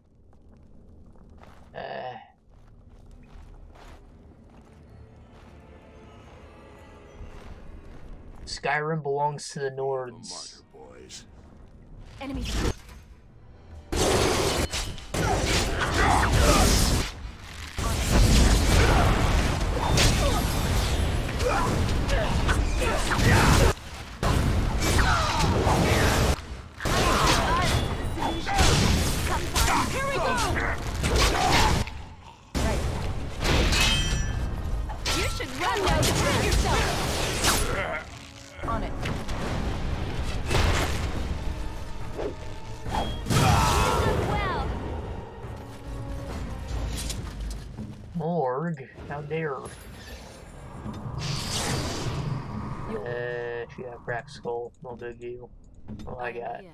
Skyrim belongs to the Nords. Boys. Enemies. You should run now to free yourself! On it. Well. Morg, how dare. She got a cracked skull, no big deal. What I got?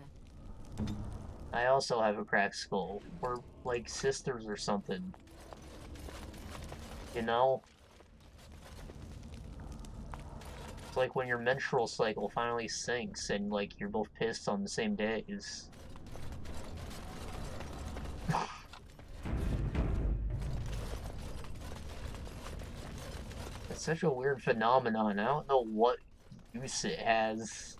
I also have a cracked skull. We're like sisters or something. You know? It's like when your menstrual cycle finally syncs and like you're both pissed on the same days. It's such a weird phenomenon. I don't know what use it has.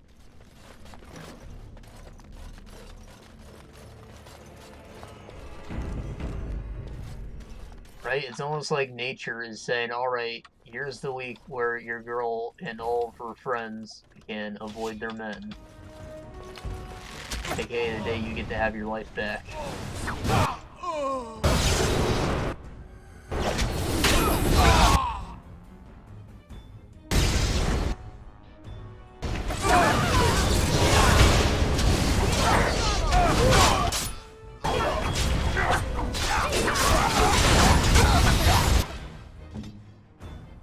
Right? It's almost like nature is saying, alright, here's the week where your girl and all of her friends can avoid their men. AKA the day you get to have your life back.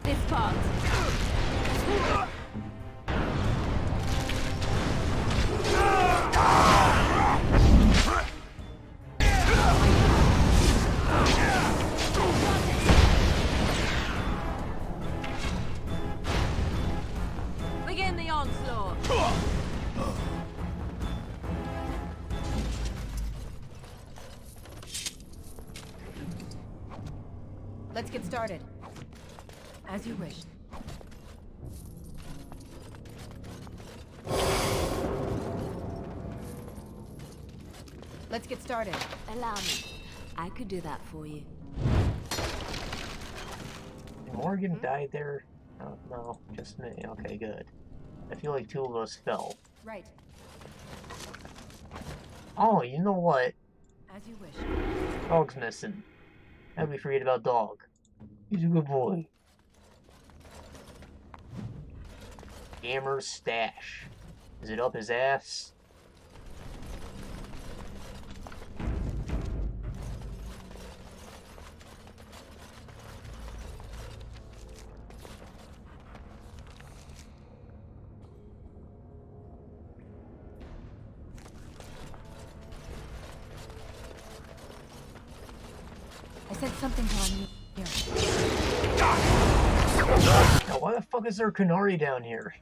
This part. Let's get started. As you wish. Let's get started. Allow me. I could do that for you. Did Morgan died there? Oh, no, just me. Okay, good. I feel like two of us fell. Right. Oh, you know what? As you wish. Dog's missing. How did we forget about Dog? He's a good boy. Gamer's stash. Is it up his ass? I said something on you here. Now, why the fuck is there a canary down here?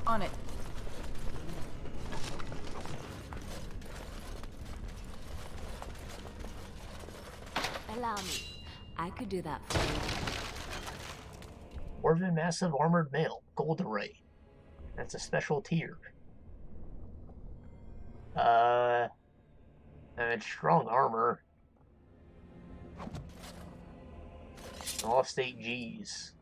On it. Allow me. I could do that for you. Dwarven Massive Armored Mail. Gold Array. That's a special tier. It's strong armor. Lost 8 Gs.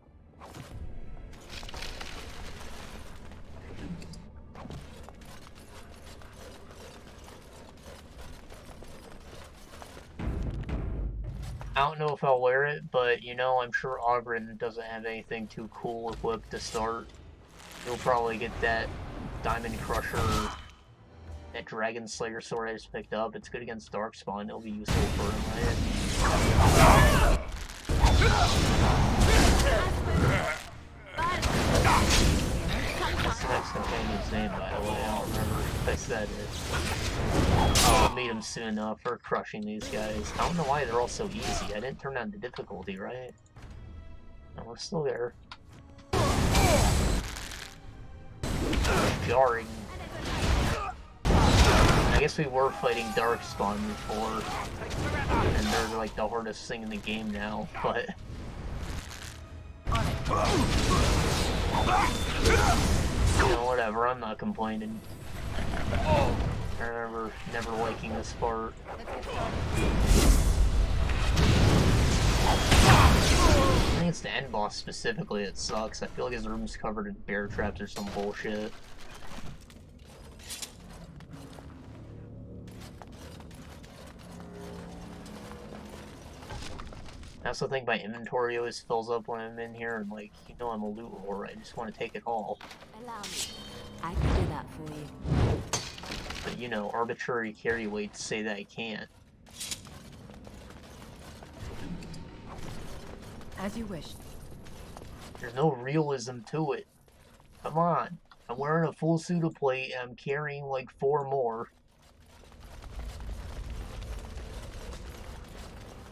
I don't know if I'll wear it, but you know, I'm sure Oghren doesn't have anything too cool equipped to start. You'll probably get that Diamond Crusher, that Dragon Slayer sword I just picked up. It's good against Darkspawn. It'll be useful for him, right? What's the next companion's name, by the way? I don't remember if I said it. I'll meet him soon enough for crushing these guys. I don't know why they're all so easy. I didn't turn down the difficulty, right? No, we're still there. Jarring. I guess we were fighting Darkspawn before, and they're like the hardest thing in the game now, but... You know, whatever, I'm not complaining. I remember never liking this part. I think it's the end boss specifically that sucks. I feel like his room's covered in bear traps or some bullshit. I also think my inventory always fills up when I'm in here, and like, you know I'm a loot whore, I just want to take it all. Allow me. I can do that for you. But you know, arbitrary carry weights say that I can't. As you wish. There's no realism to it. Come on. I'm wearing a full suit of plate and I'm carrying like 4 more.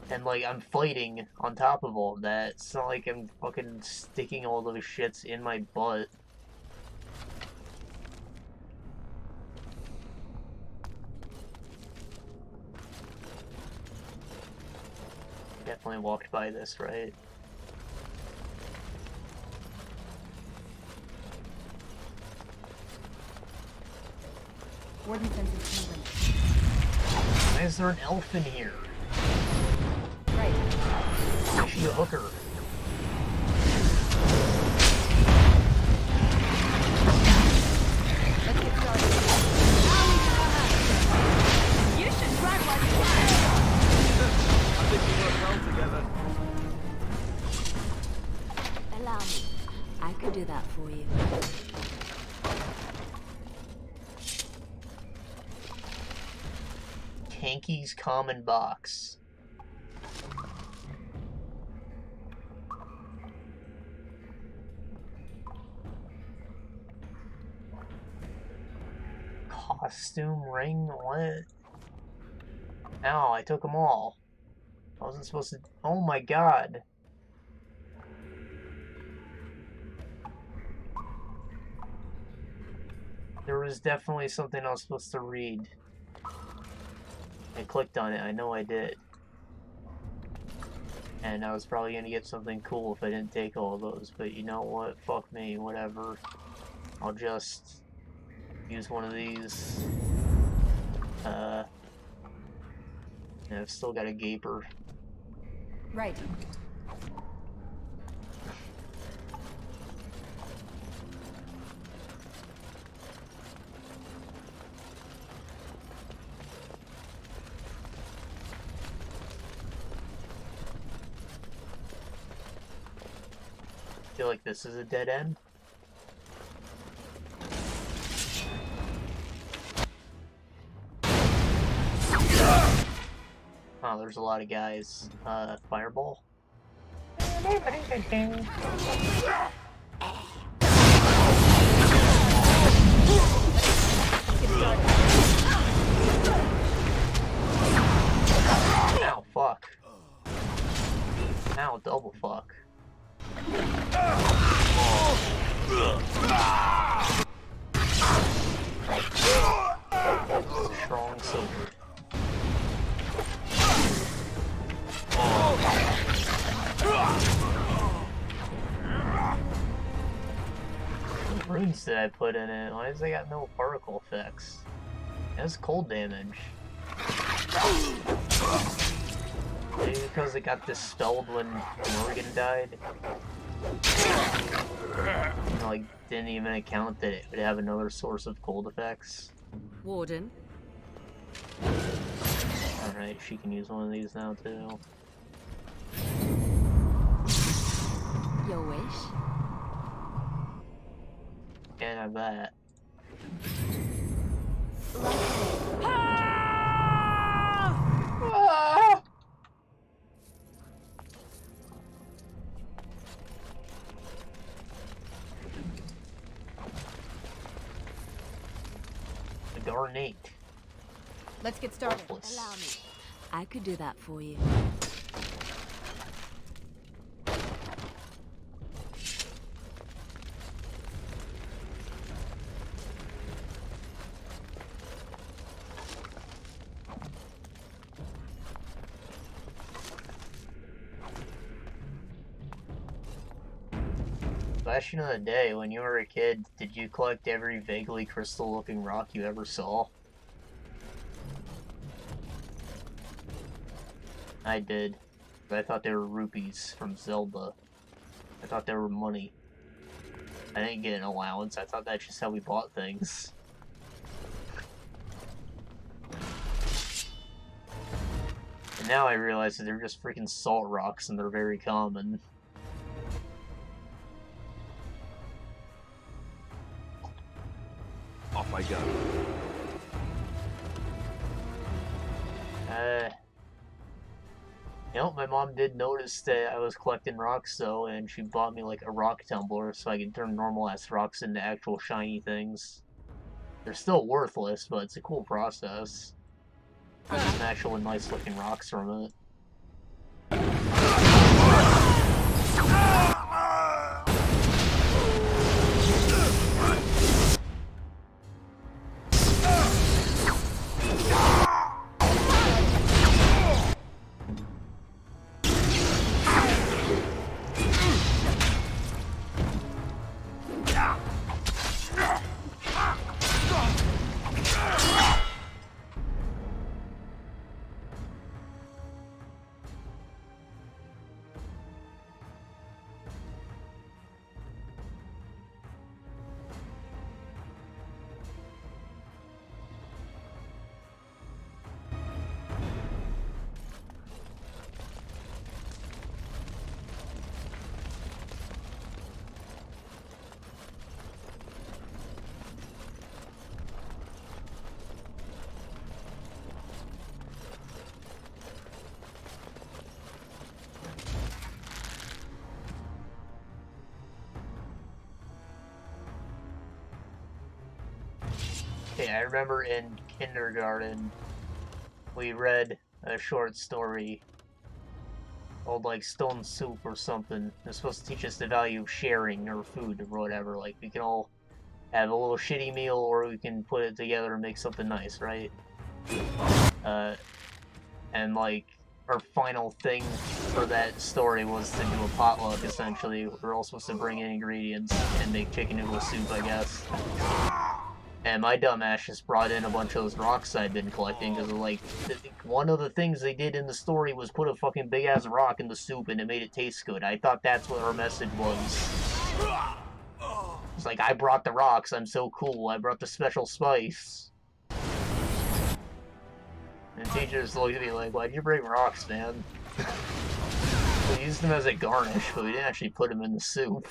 And like, I'm fighting on top of all of that. It's not like I'm fucking sticking all those shits in my butt. Definitely walked by this, right? Warden senses movement. Why is there an elf in here? Right. Is she a hooker? Let's get started. You should run while you can. I think we work well together. Allow me. I could do that for you. Hanky's Common Box. Costume ring? What? No, I took them all. I wasn't supposed to... Oh my god. There was definitely something I was supposed to read. I clicked on it, I know I did. And I was probably gonna get something cool if I didn't take all those, but you know what? Fuck me, whatever. I'll just use one of these. And I've still got a gaper. Right. I feel like this is a dead end. Oh, there's a lot of guys. Fireball? Ow, fuck. Ow, double fuck. Strong silver. What runes did I put in it? Why does it got no particle effects? It has cold damage. Maybe because it got dispelled when Morgan died? Like, didn't even account that it would have another source of cold effects. Warden. Alright, she can use one of these now too. Your wish? Can't have that. Ah! Garnate. Let's get started. Hopeless. Allow me. I could do that for you. Question of the day, when you were a kid, did you collect every vaguely crystal-looking rock you ever saw? I did. But I thought they were rupees from Zelda. I thought they were money. I didn't get an allowance, I thought that's just how we bought things. And now I realize that they're just freaking salt rocks and they're very common. Off I go. You know, my mom did notice that I was collecting rocks though, and she bought me like a rock tumbler so I can turn normal-ass rocks into actual shiny things. They're still worthless, but it's a cool process. There's some actual nice-looking rocks from it. Okay, I remember in kindergarten, we read a short story called like stone soup or something. It's supposed to teach us the value of sharing our food or whatever. Like we can all have a little shitty meal, or we can put it together and make something nice, right? And like our final thing for that story was to do a potluck. Essentially, we're all supposed to bring in ingredients and make chicken noodle soup, I guess. And my dumbass just brought in a bunch of those rocks I'd been collecting, because like, one of the things they did in the story was put a fucking big-ass rock in the soup and it made it taste good. I thought that's what our message was. It's like, I brought the rocks, I'm so cool, I brought the special spice. And teachers looked at me like, why'd you bring rocks, man? We used them as a garnish, but we didn't actually put them in the soup.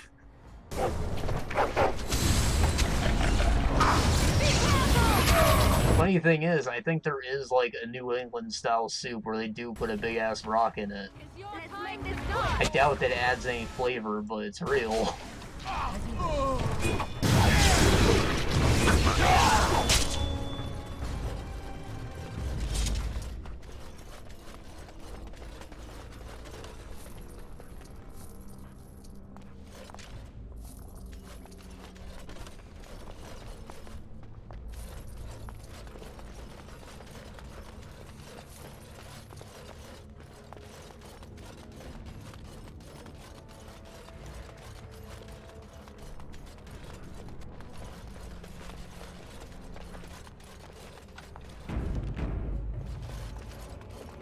Funny thing is, I think there is like a New England style soup where they do put a big ass rock in it. I doubt that it adds any flavor, but it's real.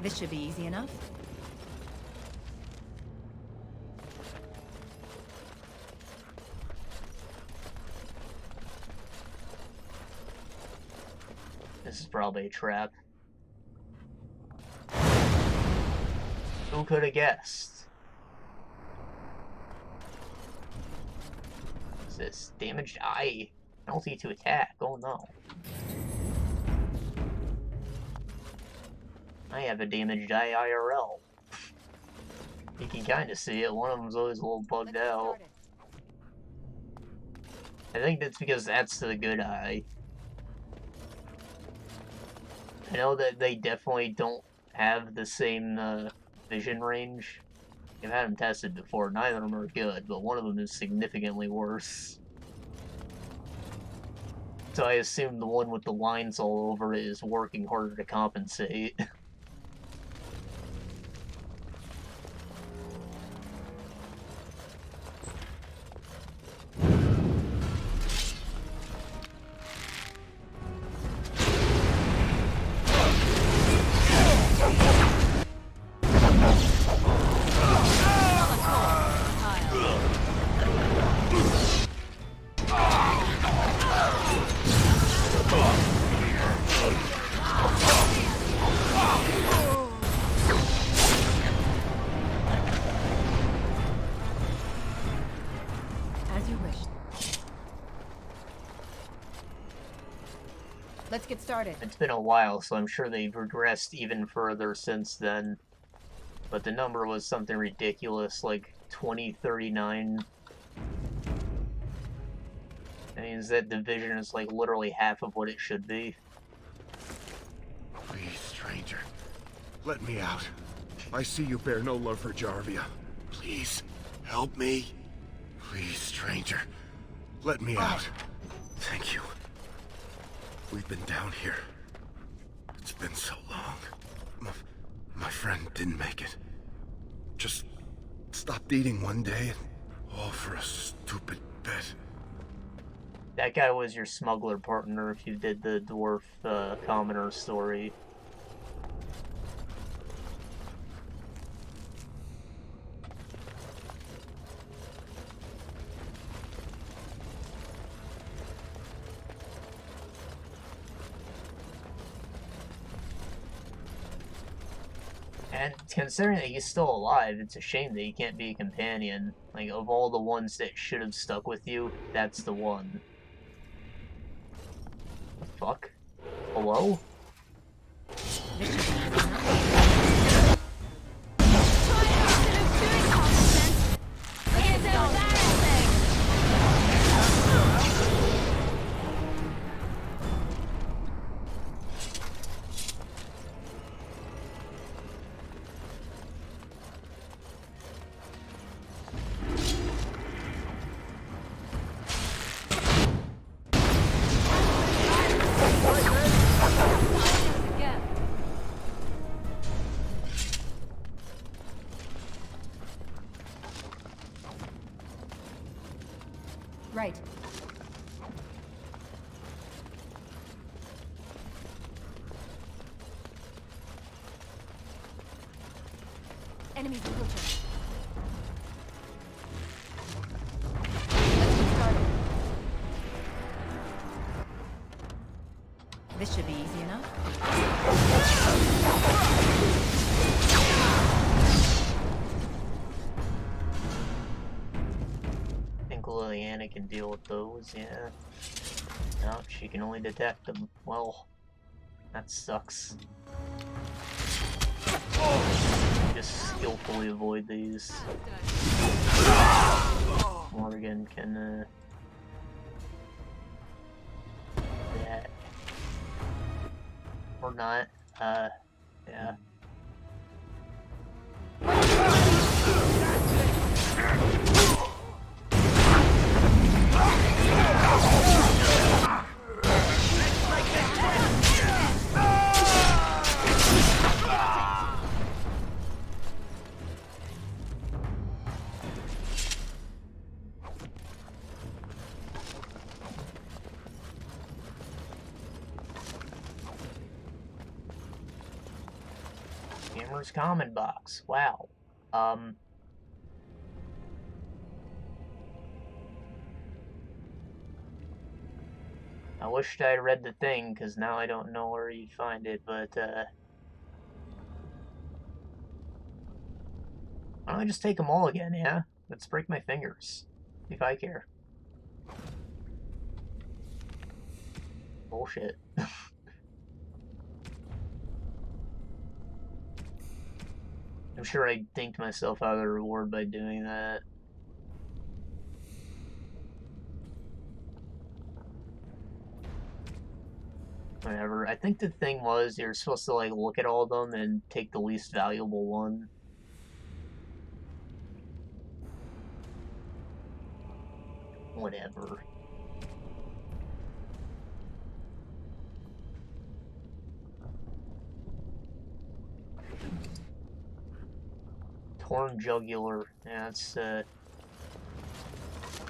This should be easy enough. This is probably a trap. Who could have guessed? What's this? Damaged eye. Penalty to attack. Oh no. I have a damaged eye IRL. You can kind of see it. One of them's always a little bugged out. I think that's because that's the good eye. I know that they definitely don't have the same vision range. I've had them tested before. Neither of them are good, but one of them is significantly worse. So I assume the one with the lines all over it is working harder to compensate. Let's get started. It's been a while, so I'm sure they've regressed even further since then. But the number was something ridiculous, like 2039. That means that division is like literally half of what it should be. Please, stranger. Let me out. I see you bear no love for Jarvia. Please, help me. Please, stranger. Let me out. Thank you. We've been down here. It's been so long. My friend didn't make it. Just stopped eating one day, and all for a stupid bet. That guy was your smuggler partner if you did the dwarf commoner story. And considering that he's still alive, it's a shame that he can't be a companion. Like, of all the ones that should have stuck with you, that's the one. The fuck? Hello? Enemies approaching. This should be easy enough. I think Liliana can deal with those, yeah. No, she can only detect them. Well, that sucks. Just skillfully avoid these. Morgan can, yeah. Or not. Yeah. Gamer's Common Box. Wow. I wished I'd read the thing, because now I don't know where you'd find it, but, why don't I just take them all again, yeah? Let's break my fingers. See if I care. Bullshit. I'm sure I dinked myself out of the reward by doing that. Whatever. I think the thing was you're supposed to like look at all of them and take the least valuable one. Whatever. Torn jugular. Yeah, that's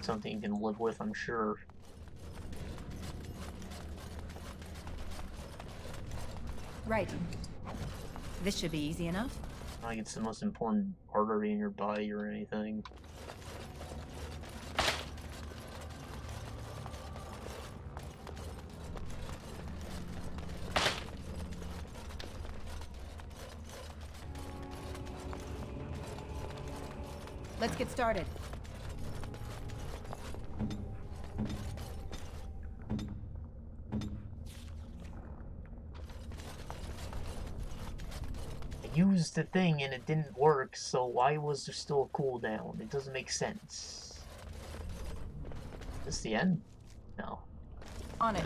something you can live with, I'm sure. Right. This should be easy enough. Not like it's the most important artery in your body or anything. Let's get started. I used the thing and it didn't work, so why was there still a cooldown? It doesn't make sense. Is this the end? No. On it.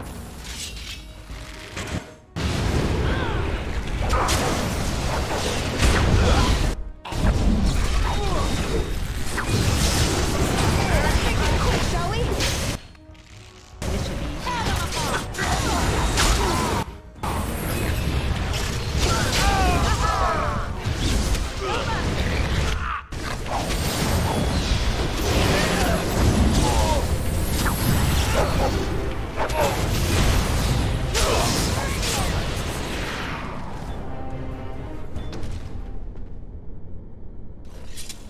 Shall we? This should be easy.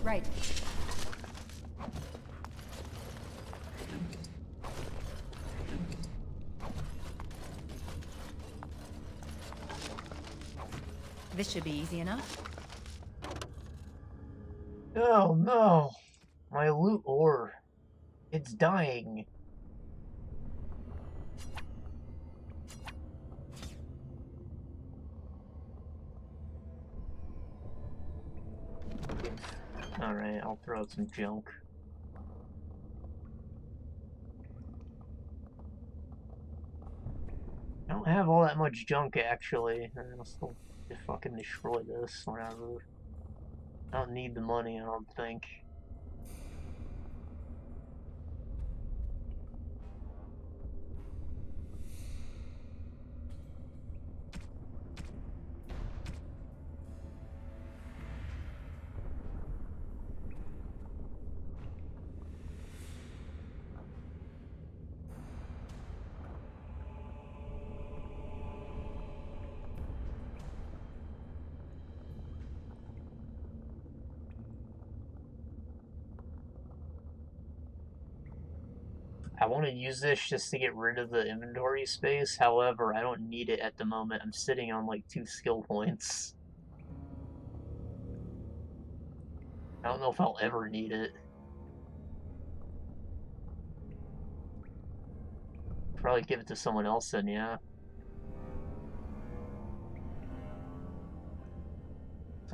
Right. This should be easy enough. Oh no! My loot ore. It's dying. Alright, I'll throw out some junk. I don't have all that much junk, actually. I'll still just fucking destroy this, whatever. I don't need the money, I don't think. I want to use this just to get rid of the inventory space, however, I don't need it at the moment. I'm sitting on like 2 skill points. I don't know if I'll ever need it. Probably give it to someone else then, yeah.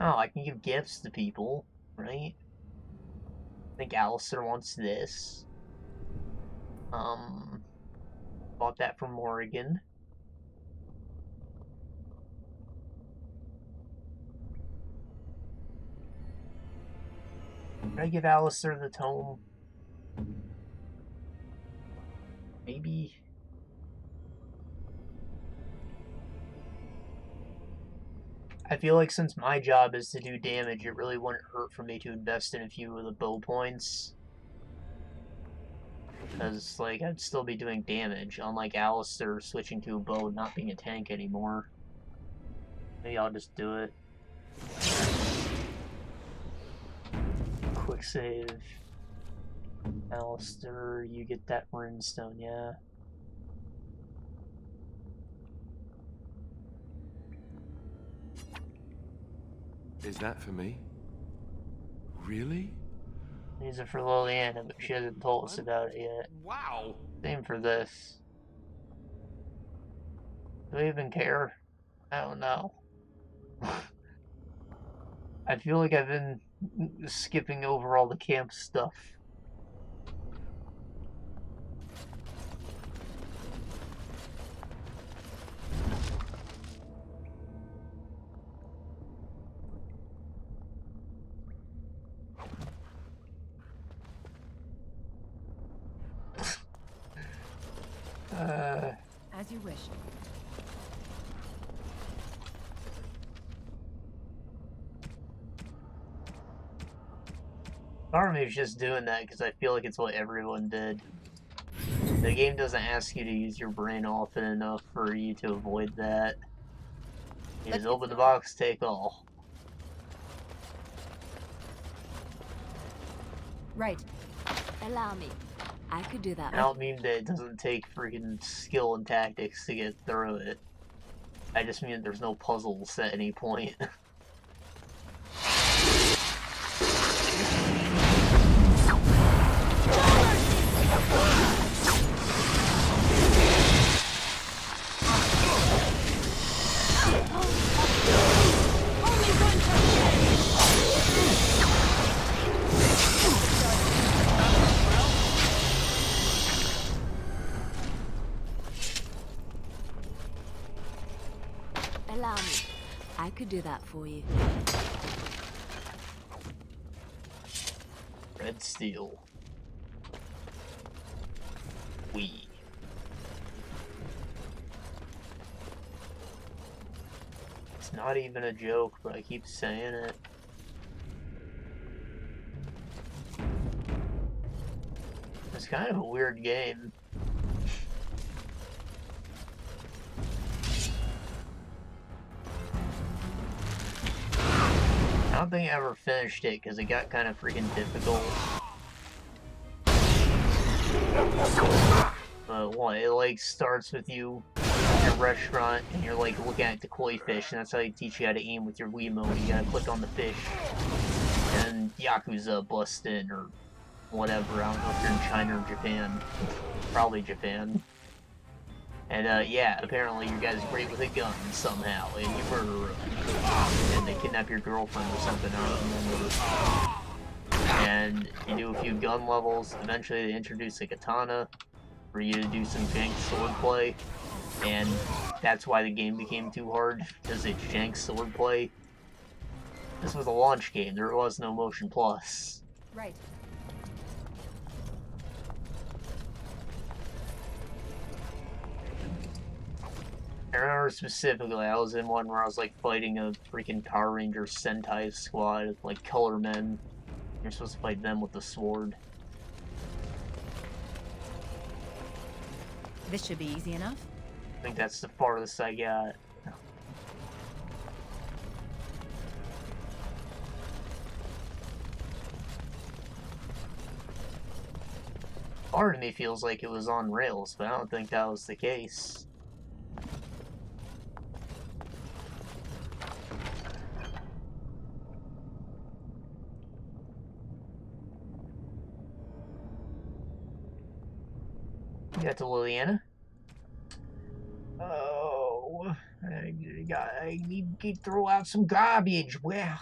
Oh, I can give gifts to people, right? I think Alistair wants this. Bought that from Morrigan. Did I give Alistair the tome? Maybe. I feel like since my job is to do damage, it really wouldn't hurt for me to invest in a few of the bow points. Because, like, I'd still be doing damage, unlike Alistair switching to a bow and not being a tank anymore. Maybe I'll just do it. Quick save. Alistair, you get that runestone, yeah. Is that for me? Really? These are for Liliana, but she hasn't told us about it yet. Wow! Same for this. Do I even care? I don't know. I feel like I've been skipping over all the camp stuff. As you wish. Part of me is just doing that because I feel like it's what everyone did. The game doesn't ask you to use your brain often enough for you to avoid that. You just open the box, take all. Right. Allow me. I could do that. I don't mean that it doesn't take freaking skill and tactics to get through it. I just mean that there's no puzzles at any point. Allow me. I could do that for you. Red steel. We. It's not even a joke, but I keep saying it. It's kind of a weird game. I don't think I ever finished it because it got kind of freaking difficult. But what, it like starts with you in a restaurant and you're like looking at the koi fish, and that's how they teach you how to aim with your Wiimote. You gotta click on the fish, and Yakuza bust in or whatever. I don't know if you're in China or Japan. Probably Japan. And yeah, apparently you guys are great with a gun somehow, and you murder them. And they kidnap your girlfriend or something, I don't remember. And you do a few gun levels. Eventually they introduce a katana for you to do some jank swordplay. And that's why the game became too hard, because it's jank swordplay. This was a launch game, there was no Motion Plus. Right. I remember specifically, I was in one where I was like fighting a freaking Power Ranger Sentai squad, like color men. You're supposed to fight them with the sword. This should be easy enough. I think that's the farthest I got. Part of me feels like it was on rails, but I don't think that was the case. You got to Liliana? Oh, I need to throw out some garbage. Well,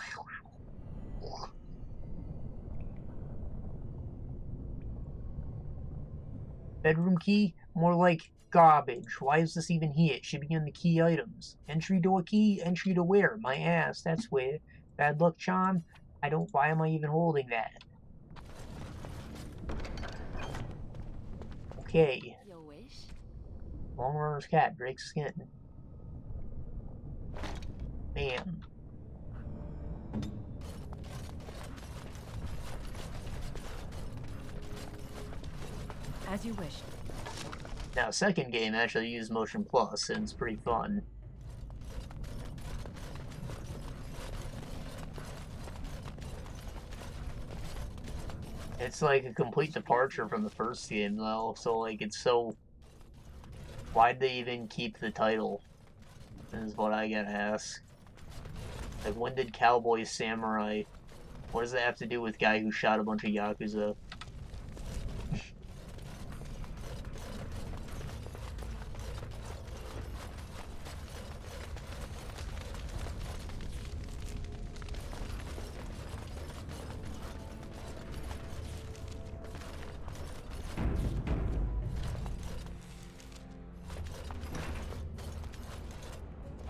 bedroom key? More like garbage. Why is this even here? It should be on the key items. Entry door key? Entry to where? My ass, that's where. Bad luck charm? Why am I even holding that? Okay. Your wish? Long runner's cat, Drake's skin. Bam. As you wish. Now, second game actually used Motion Plus, and it's pretty fun. It's like a complete departure from the first game, though, so, like, it's so... Why'd they even keep the title? Is what I gotta ask. Like, when did Cowboy Samurai... What does that have to do with guy who shot a bunch of Yakuza?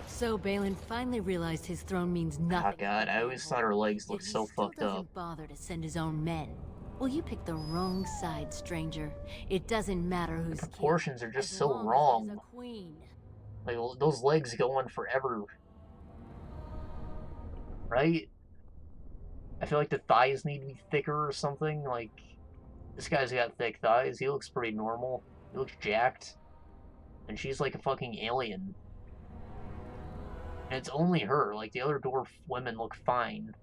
So Balin finally realized his throne means nothing. Oh god, I always thought her legs looked so fucked up. Doesn't bother to send his own men. Well, you picked the wrong side, stranger. It doesn't matter who's The proportions are just so wrong. Like, those legs go on forever. Right? I feel like the thighs need to be thicker or something. Like, this guy's got thick thighs. He looks pretty normal. He looks jacked. And she's like a fucking alien. And it's only her. Like, the other dwarf women look fine.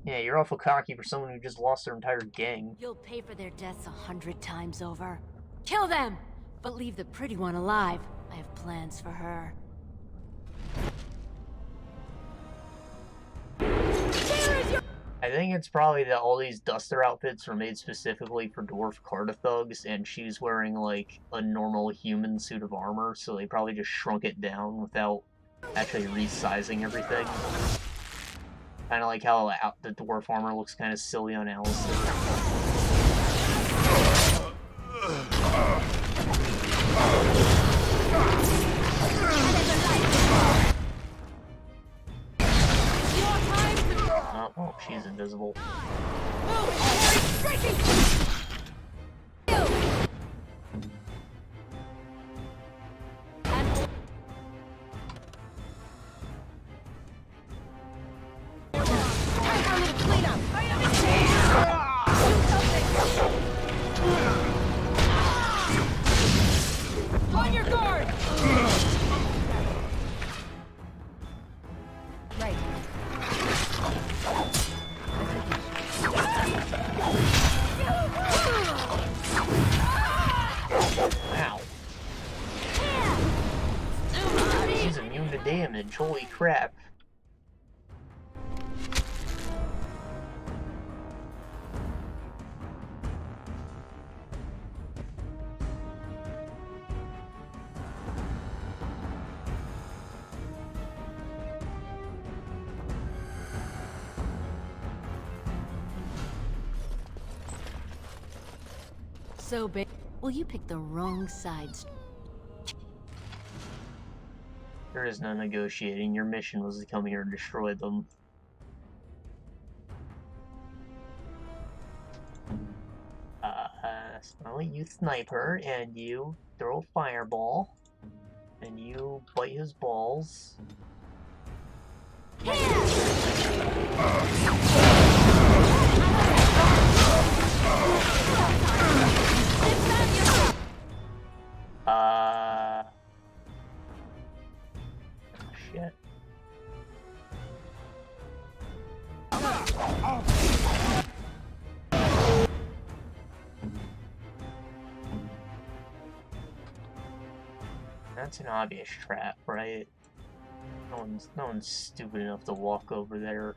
Yeah, you're awful cocky for someone who just lost their entire gang. You'll pay for their deaths 100 times over. Kill them! But leave the pretty one alive. I have plans for her. I think it's probably that all these duster outfits were made specifically for dwarf Carta thugs, and she's wearing, like, a normal human suit of armor, so they probably just shrunk it down without actually resizing everything. Kind of like how the dwarf armor looks kind of silly on Alistair. Oh, she's invisible. On your guard! Right. Wow. She's immune to damage, holy crap. So, well, you picked the wrong sides. There is no negotiating. Your mission was to come here and destroy them. So you snipe her, and you throw a fireball, and you bite his balls. Shit. That's an obvious trap, right? No one's stupid enough to walk over there.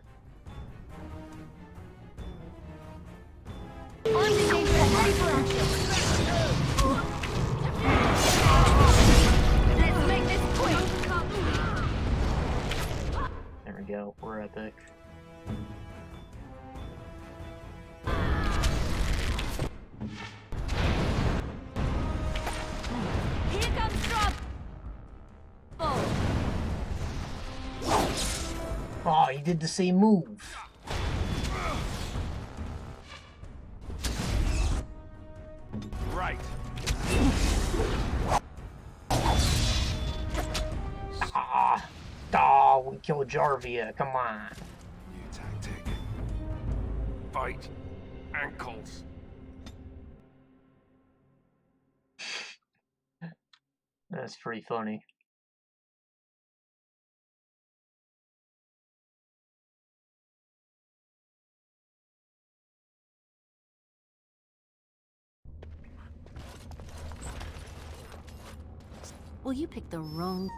Let's make this quick. There we go. We're epic. Here comes trouble. Oh, he did the same move. Right. We killed Jarvia. Come on. New tactic. Fight ankles. That's pretty funny. Well, you picked the wrong...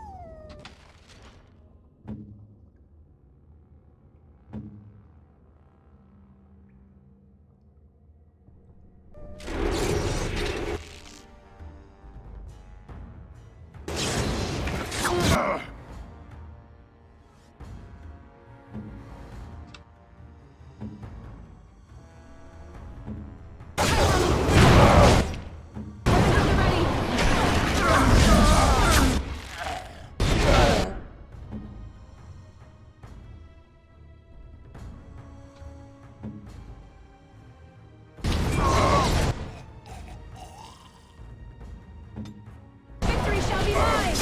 Victory shall be mine.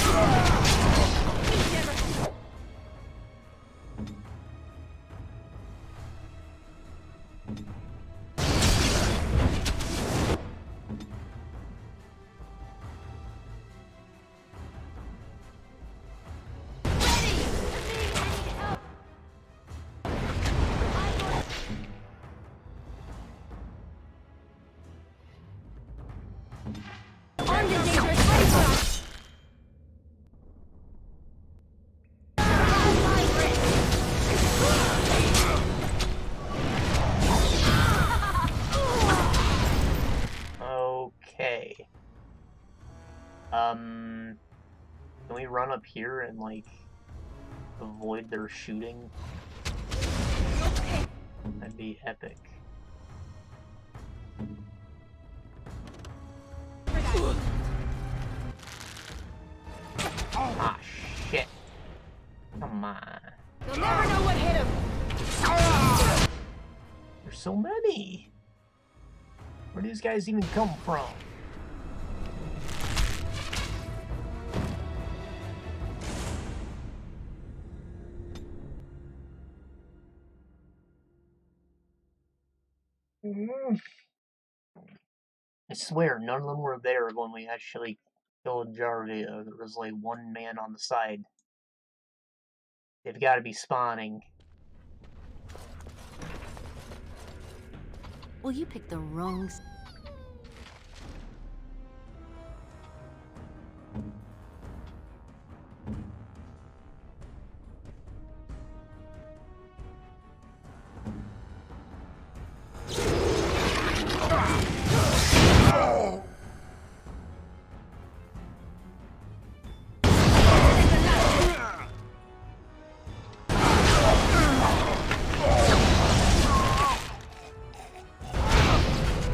On the dangerous playground. Okay. Can we run up here and, like, avoid their shooting? That'd be epic. Ah, shit. Come on. You'll never know what hit him. There's so many. Where do these guys even come from? I swear, none of them were there when we actually killed Jarvia. There was like one man on the side. They've got to be spawning. Well, you picked the wrong...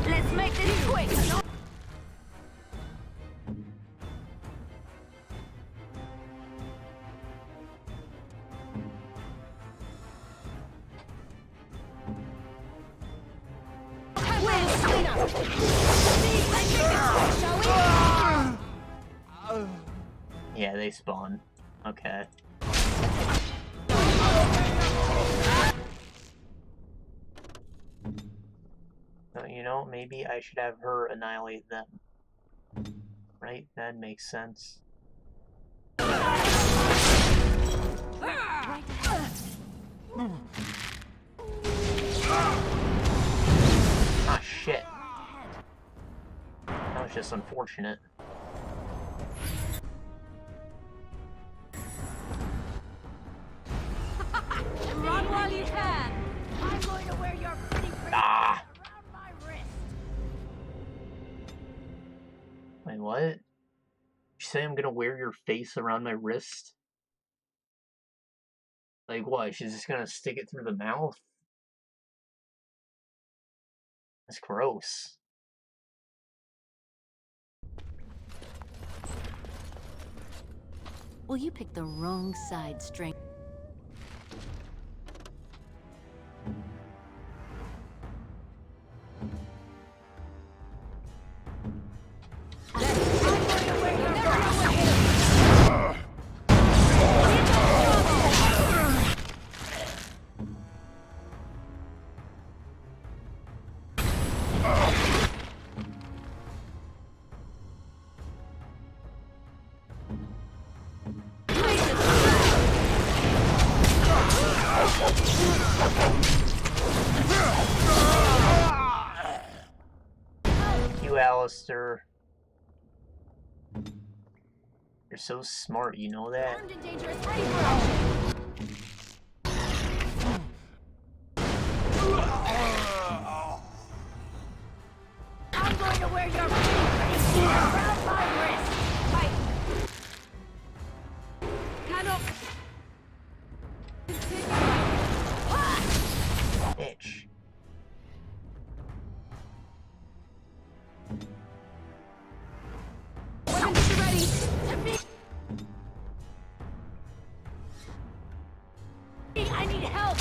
Let's make this quick. Yeah, they spawn. Okay. So, you know, maybe I should have her annihilate them. Right? That makes sense. Ah, shit. That was just unfortunate. Wait, what? You say I'm gonna wear your face around my wrist? Like what? She's just gonna stick it through the mouth? That's gross. Well, you picked the wrong side, stranger. You, Alistair. You're so smart, you know that? Armed and dangerous, ready for action. I'm going to wear your face around my wrist. Fight. Cannot. Bitch. Weapons ready. To me. I need help.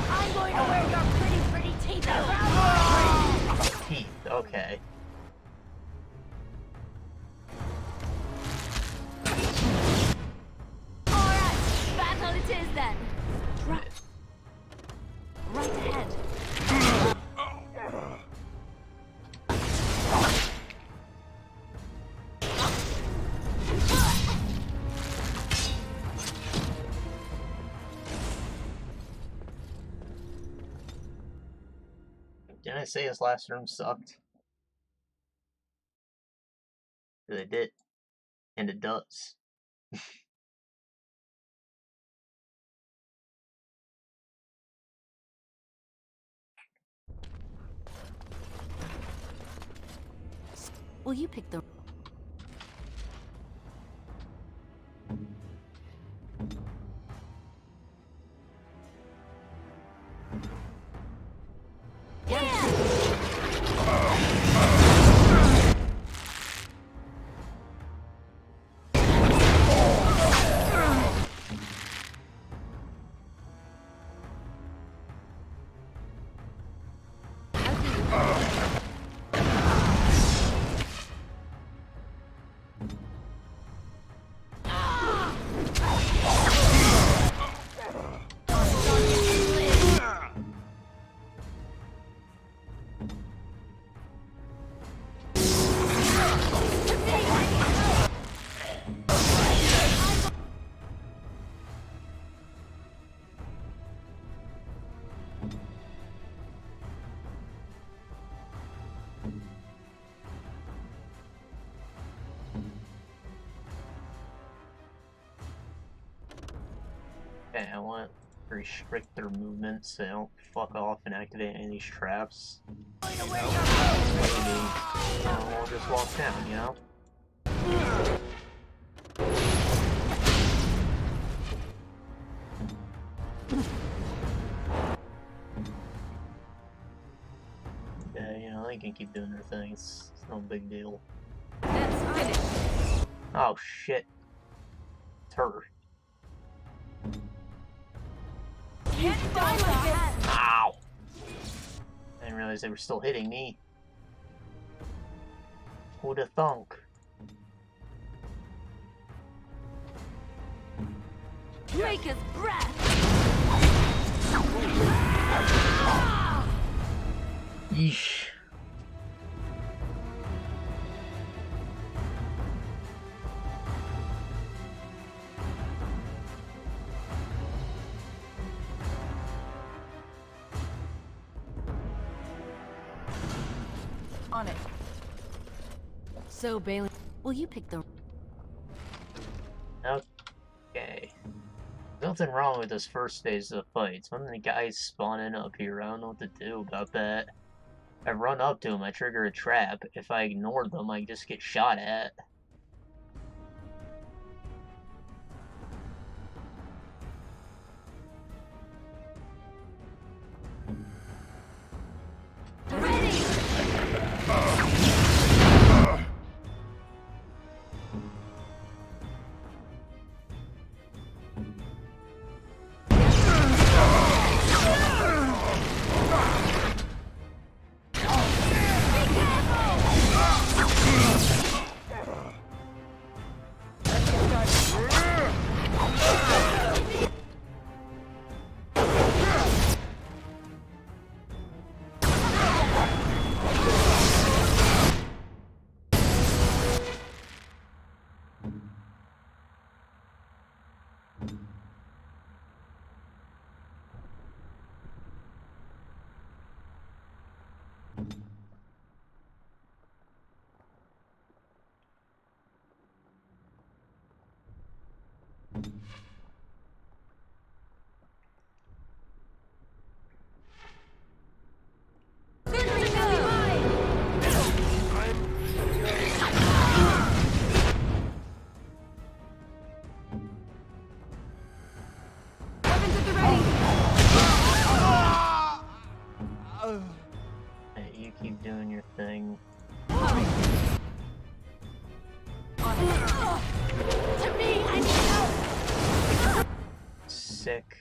I'm going to wear your pretty teeth around my wrist. Teeth, okay. Alright, battle it is then. Drop. Right ahead. Didn't I say his last room sucked? It did. And it does. Well, you picked the... Okay, I want to restrict their movement so they don't fuck off and activate any of these traps. Maybe, we'll just walk down, you know? Yeah, you know, they can keep doing their thing. It's no big deal. Oh shit. It's her. Ow! I didn't realize they were still hitting me. Who'da thunk? Drake's breath. Yeesh. On it. So, Bailey, will you pick the... Okay. Nothing wrong with this first phase of the fights. When the guys spawning up here, I don't know what to do about that. I run up to him, I trigger a trap. If I ignore them, I just get shot at. You keep doing your thing. To me, I need help! Sick.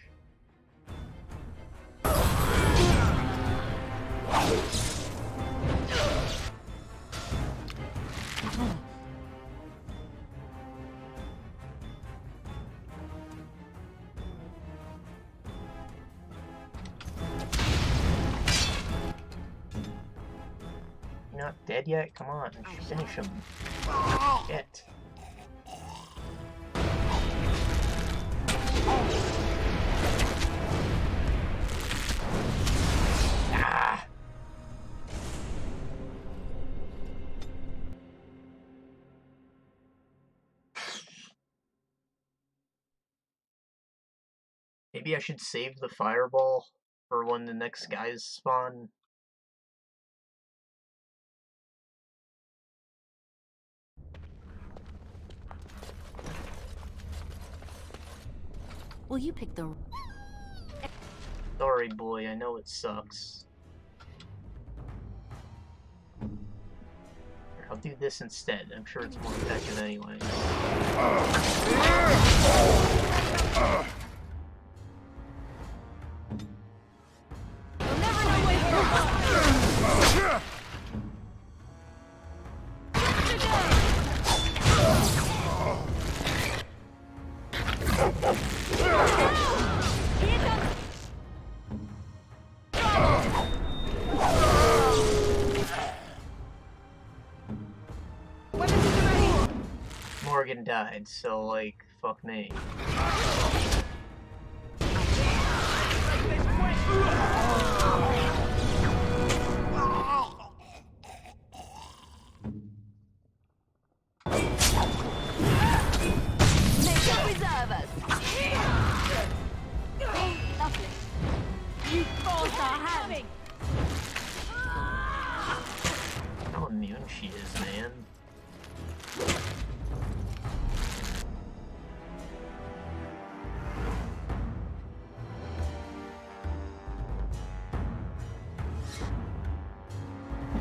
You're not dead yet? Come on, finish him. Shit. Ah! Maybe I should save the fireball for when the next guys spawn. Will you pick the... Sorry, boy, I know it sucks. Here, I'll do this instead. I'm sure it's more effective anyway. Morgan died, so like, fuck me. How immune she is, man.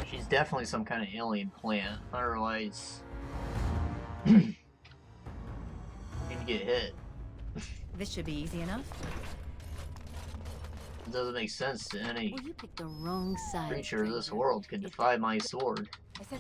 She's definitely some kind of alien plant, otherwise you'd get hit. This should be easy enough. It doesn't make sense to any Well, you picked the wrong side. creature of this world could defy my sword. I said...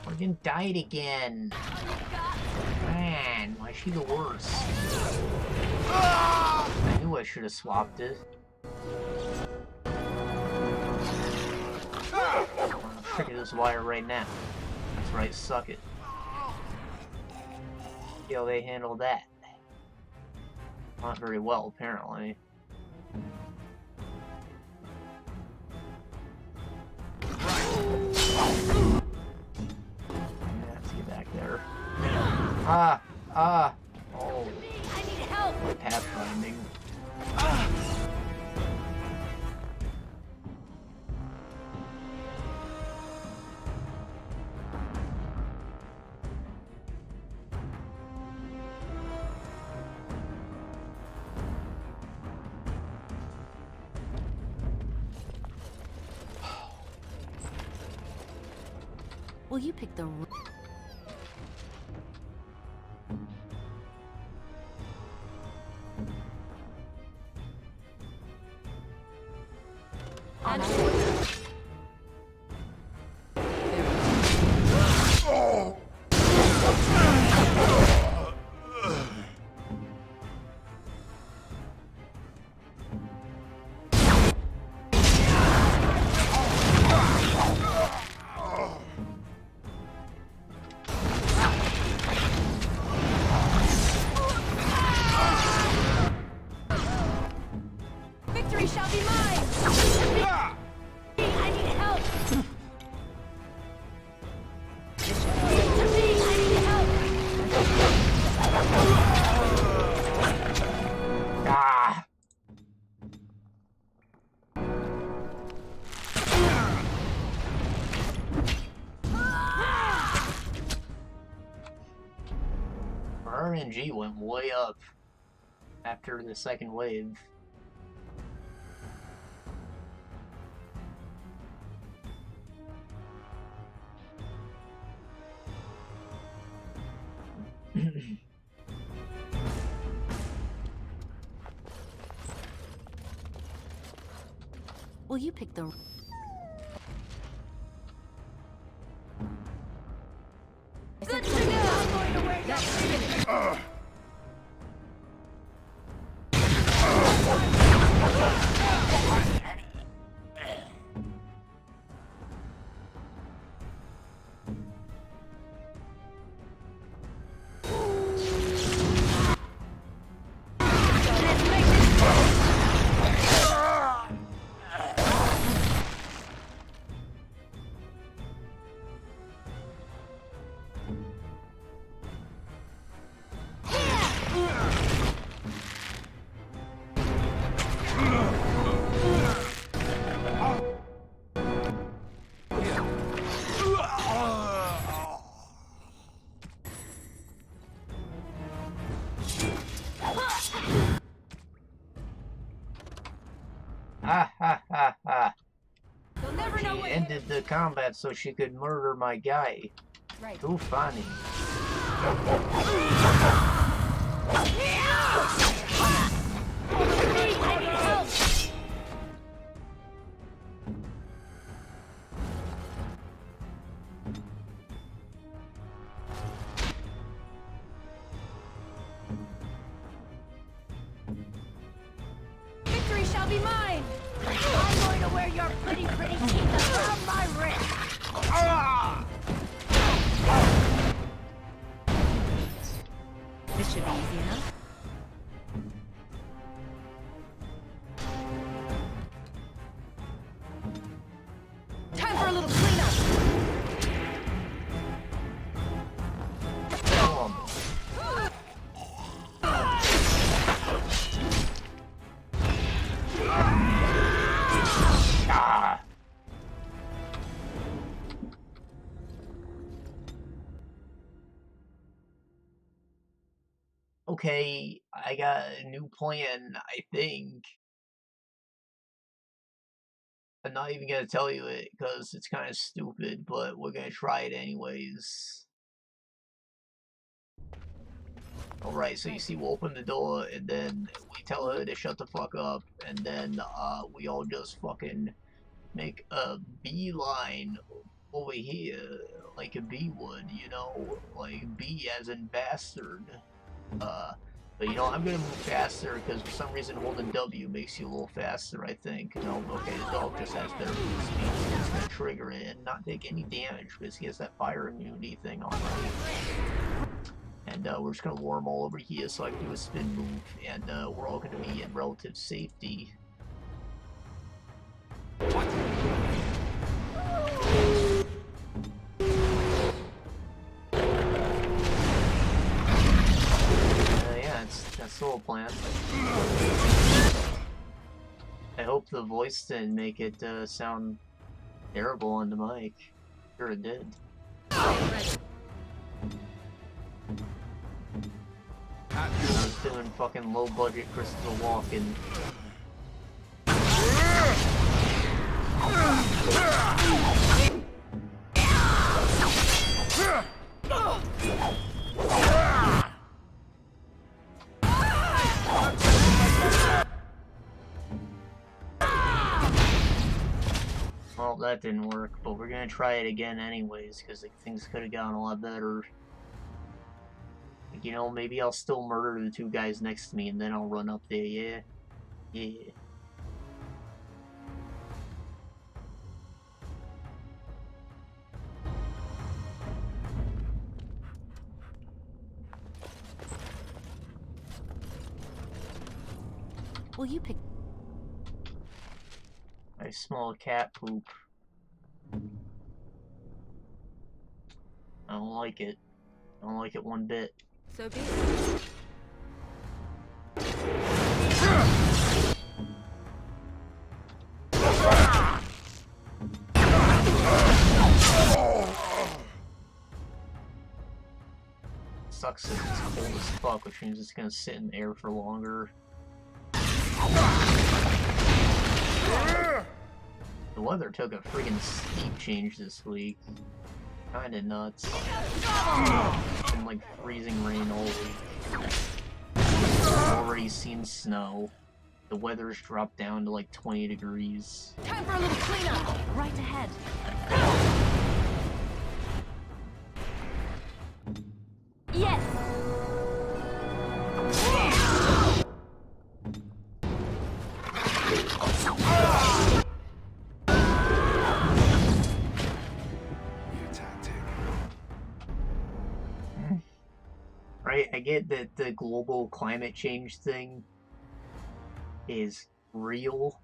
Morgan died again. Man, why is she the worst? I knew I should have swapped it. Trigger this wire right now. That's right, suck it. See how they handle that. Not very well, apparently. Yeah, let's get back there. Ah! Ah! Oh. I need help! Pathfinding. Will you pick the... Victory shall be mine! I need help! Victory! I need help! Ah! Our RNG went way up after the second wave. Will you pick the... Good to go! I'm going to wear your... Ha ha ha ha. You'll never know She what... ended the combat so she could murder my guy. Right. Too funny. I need help! Victory shall be mine! I'm going to wear your pretty teeth around my wrist! This should be easy enough. Time for a little cleanup! Ah. Okay, I got a new plan, I think. I'm not even gonna tell you it because it's kind of stupid, but we're gonna try it anyways. Alright, so you see, we'll open the door and then we tell her to shut the fuck up, and then we all just fucking make a beeline over here like a bee would, you know, like bee as in bastard. But you know, I'm gonna move faster because for some reason holding W makes you a little faster, I think. No, okay, the dog just has better move speed, so he's gonna trigger it and not take any damage because he has that fire immunity thing already. And we're just gonna lure him all over here so I can do a spin move, and we're all gonna be in relative safety. That's the whole plan. I hope the voice didn't make it sound terrible on the mic. Sure it did. I was doing fucking low budget Christopher Walken. Well, that didn't work, but we're gonna try it again anyways, because like, things could have gone a lot better. Like, you know, maybe I'll still murder the two guys next to me, and then I'll run up there, yeah? Yeah. Will you pick... I smell cat poop. I don't like it. I don't like it one bit. So be it. Sucks that it's cold as fuck, which means it's gonna sit in the air for longer. The weather took a friggin' steep change this week. Kinda nuts. And like freezing rain all week. I've already seen snow. The weather's dropped down to like 20 degrees. Time for a little cleanup. Right ahead. Yes. Right, I get that the global climate change thing is real,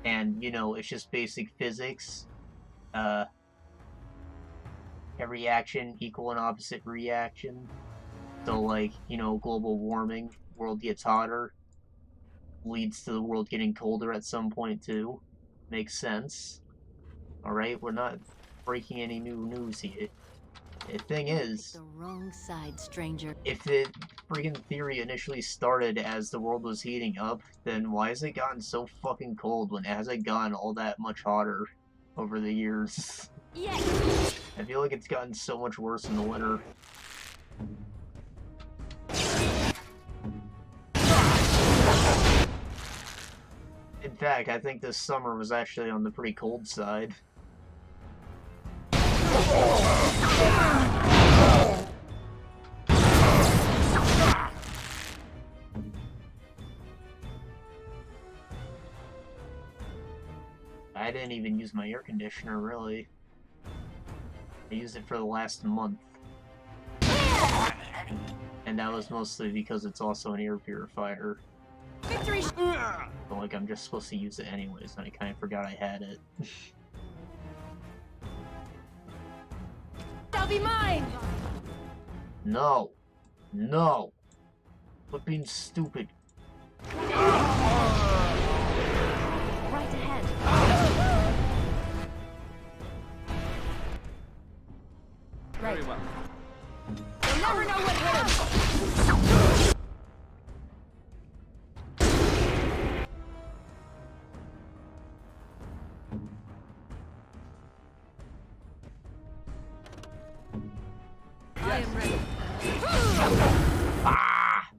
and, you know, it's just basic physics. Every action equal and opposite reaction. So, like, you know, global warming, world gets hotter, leads to the world getting colder at some point, too. Makes sense. Alright, we're not breaking any new news here. The thing is, The wrong side, stranger. if the freaking theory initially started as the world was heating up, then why has it gotten so fucking cold when it hasn't gotten all that much hotter over the years? Yes. I feel like it's gotten so much worse in the winter. In fact, I think this summer was actually on the pretty cold side. I didn't even use my air conditioner, really. I used it for the last month. And that was mostly because it's also an air purifier. Victory. But like, I'm just supposed to use it anyways, and I kind of forgot I had it. That'll be mine. No! No! Quit being stupid. Right ahead. Very well. You'll never know what hit him. I am ready. Ah!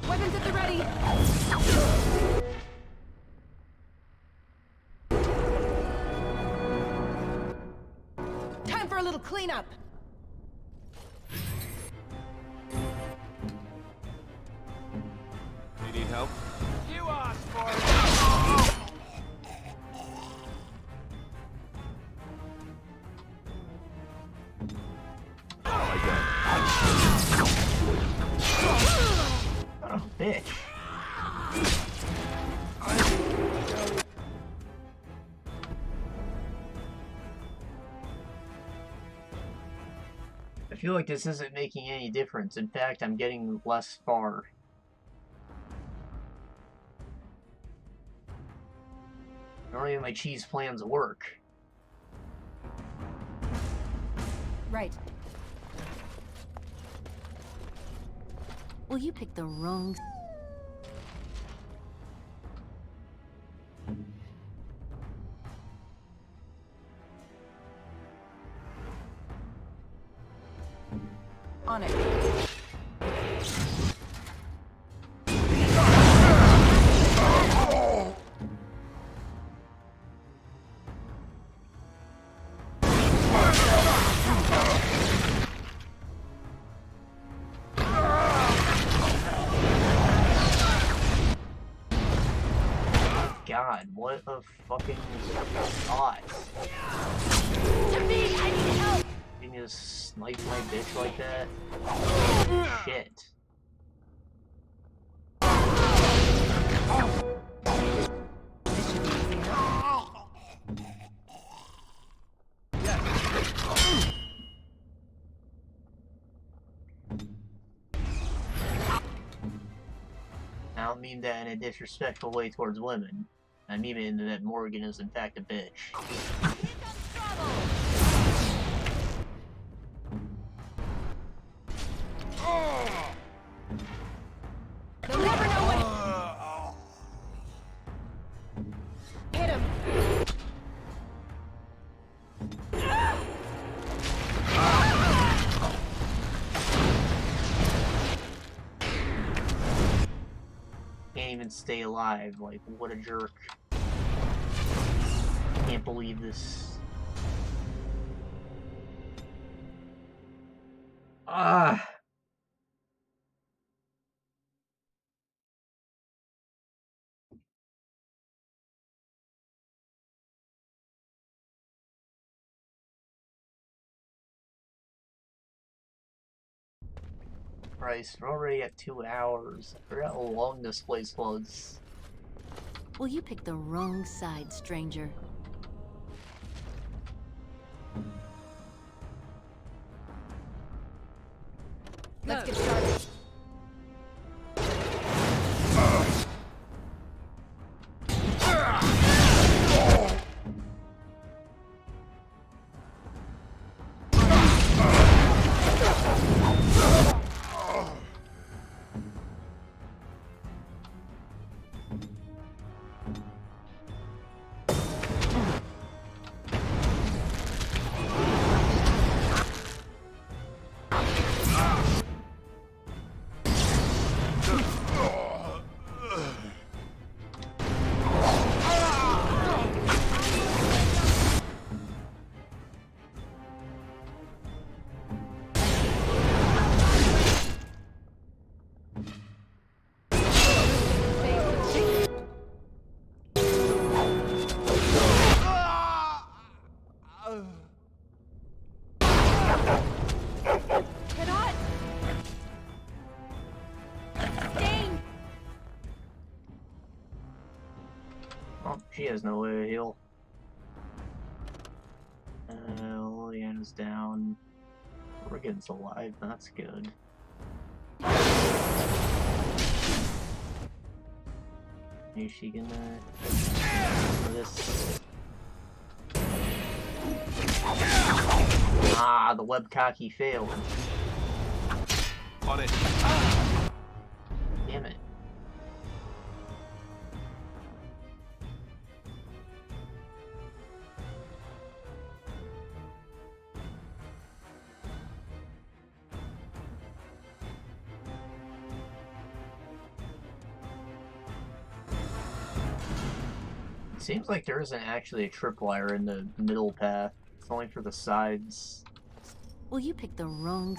Weapons at the ready. little cleanup. You need help? You asked for it! Oh, bitch. I feel like this isn't making any difference. In fact, I'm getting less far. None of my cheese plans work. Right. Well, you picked the wrong... On it. God, what a fucking thought. To me, I need help! You can just snipe my bitch like that? Shit. I don't mean that in a disrespectful way towards women. I mean it in that Morgan is in fact a bitch. They'll never know when hit him. Can't even stay alive, like, what a jerk. Can't believe this. Ah! Christ, we're already at 2 hours. I forgot how long this place was. Well, you picked the wrong side, stranger. Let's get started. Oh, she has no way to heal. Liliana's down. Riggins alive, that's good. Is she gonna... this? Ah, the web cocky failed. On it. Damn it. Seems like there isn't actually a tripwire in the middle path. It's only for the sides. Well, you picked the wrong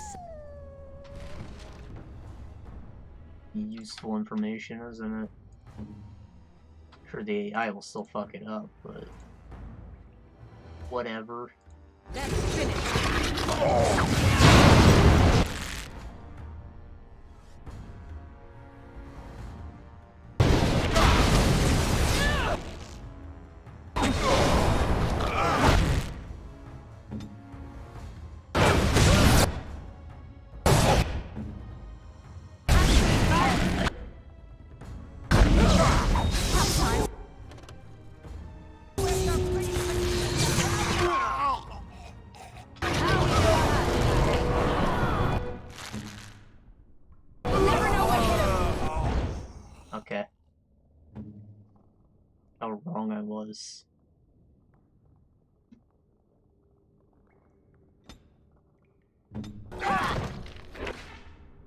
Useful information, isn't it? Sure, the AI will still fuck it up, but whatever. That's finished. Okay. How wrong I was.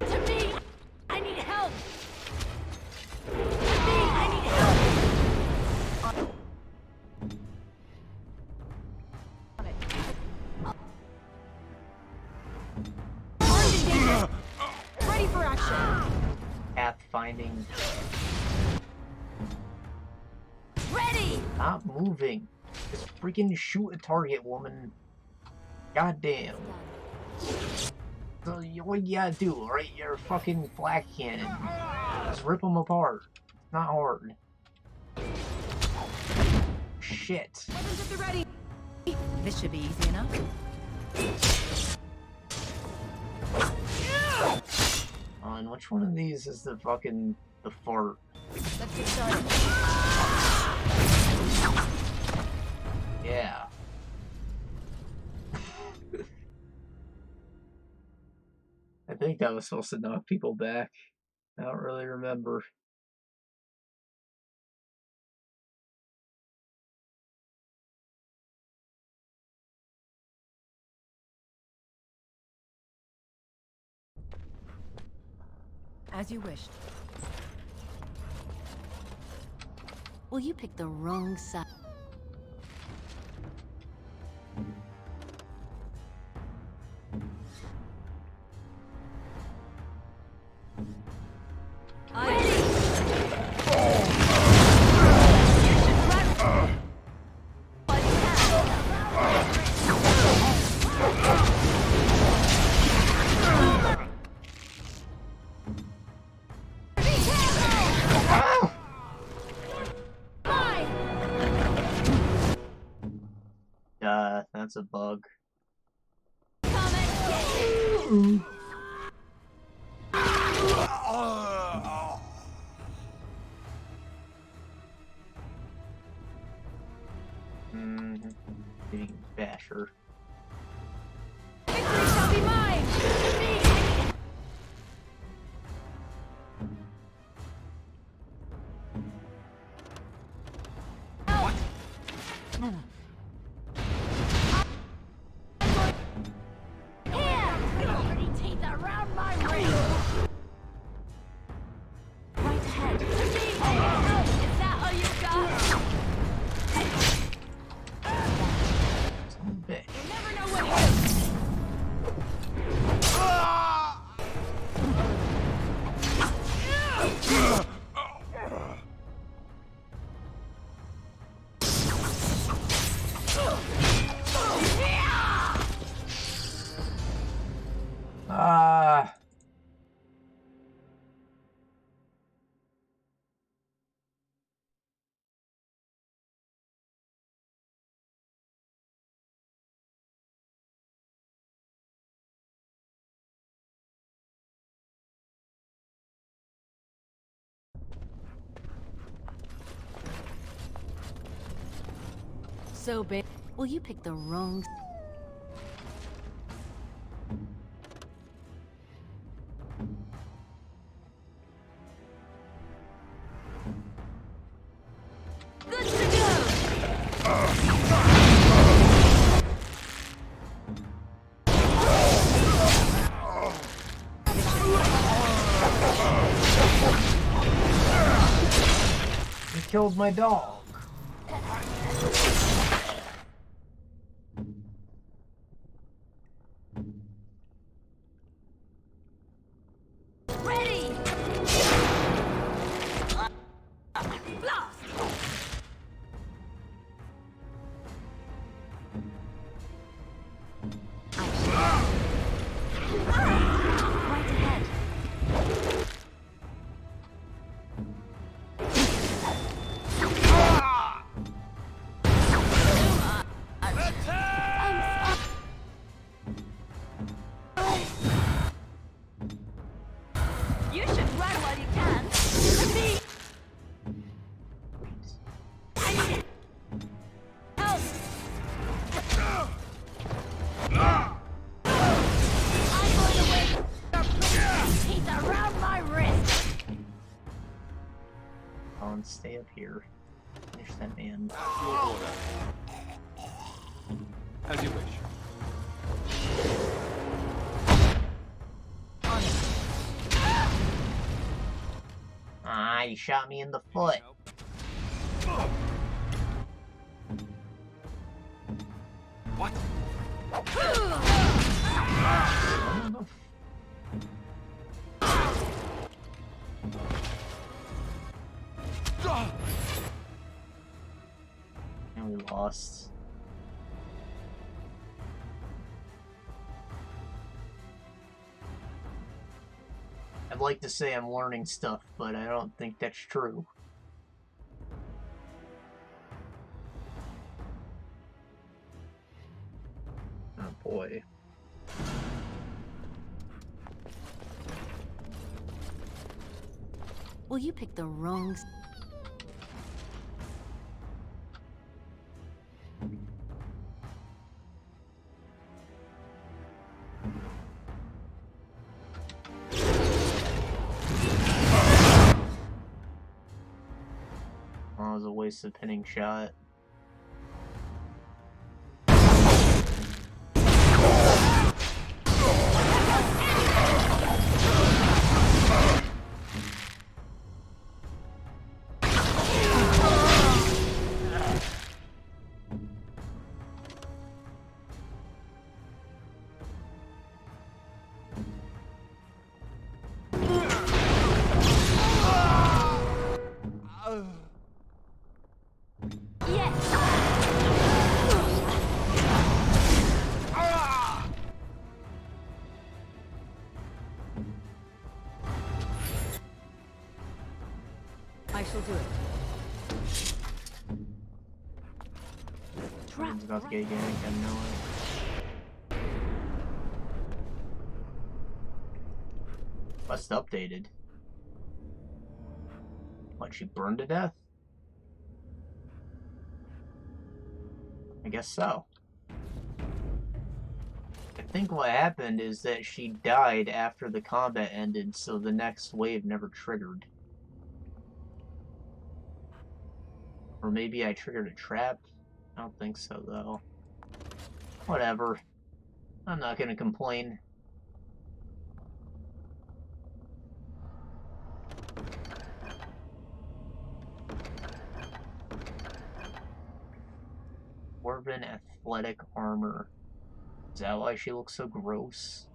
To me, I need help. To me, I need help. Ready for action. Pathfinding. Ready. Not moving. Just freaking shoot a target, woman. Goddamn. So what you gotta do, right? Your fucking flak cannon. Just rip them apart. It's not hard. Shit. Weapons at the ready. This should be easy enough. And which one of these is the fucking the fart? Let's get started. Yeah. I think that was supposed to knock people back. I don't really remember. As you wished. Well, you picked the wrong side. That's a bug. Big basher. Victory shall be mine. So big. Well, you picked the wrong. Good to go. You killed my dog. Help! I'm going to wave your pretty teeth around my wrist! On, stay up here. Finish that man. Your order. As you wish. Ah, you shot me in the foot. What? And we lost. I'd like to say I'm learning stuff, but I don't think that's true. Oh boy. Well, you picked the wrong... That was a wasted pinning shot. I shall do it. Someone's about to get yanked, I know it. Must updated. What, she burned to death? I guess so. I think what happened is that she died after the combat ended, so the next wave never triggered. Or maybe I triggered a trap? I don't think so, though. Whatever. I'm not gonna complain. Dwarven athletic armor. Is that why she looks so gross?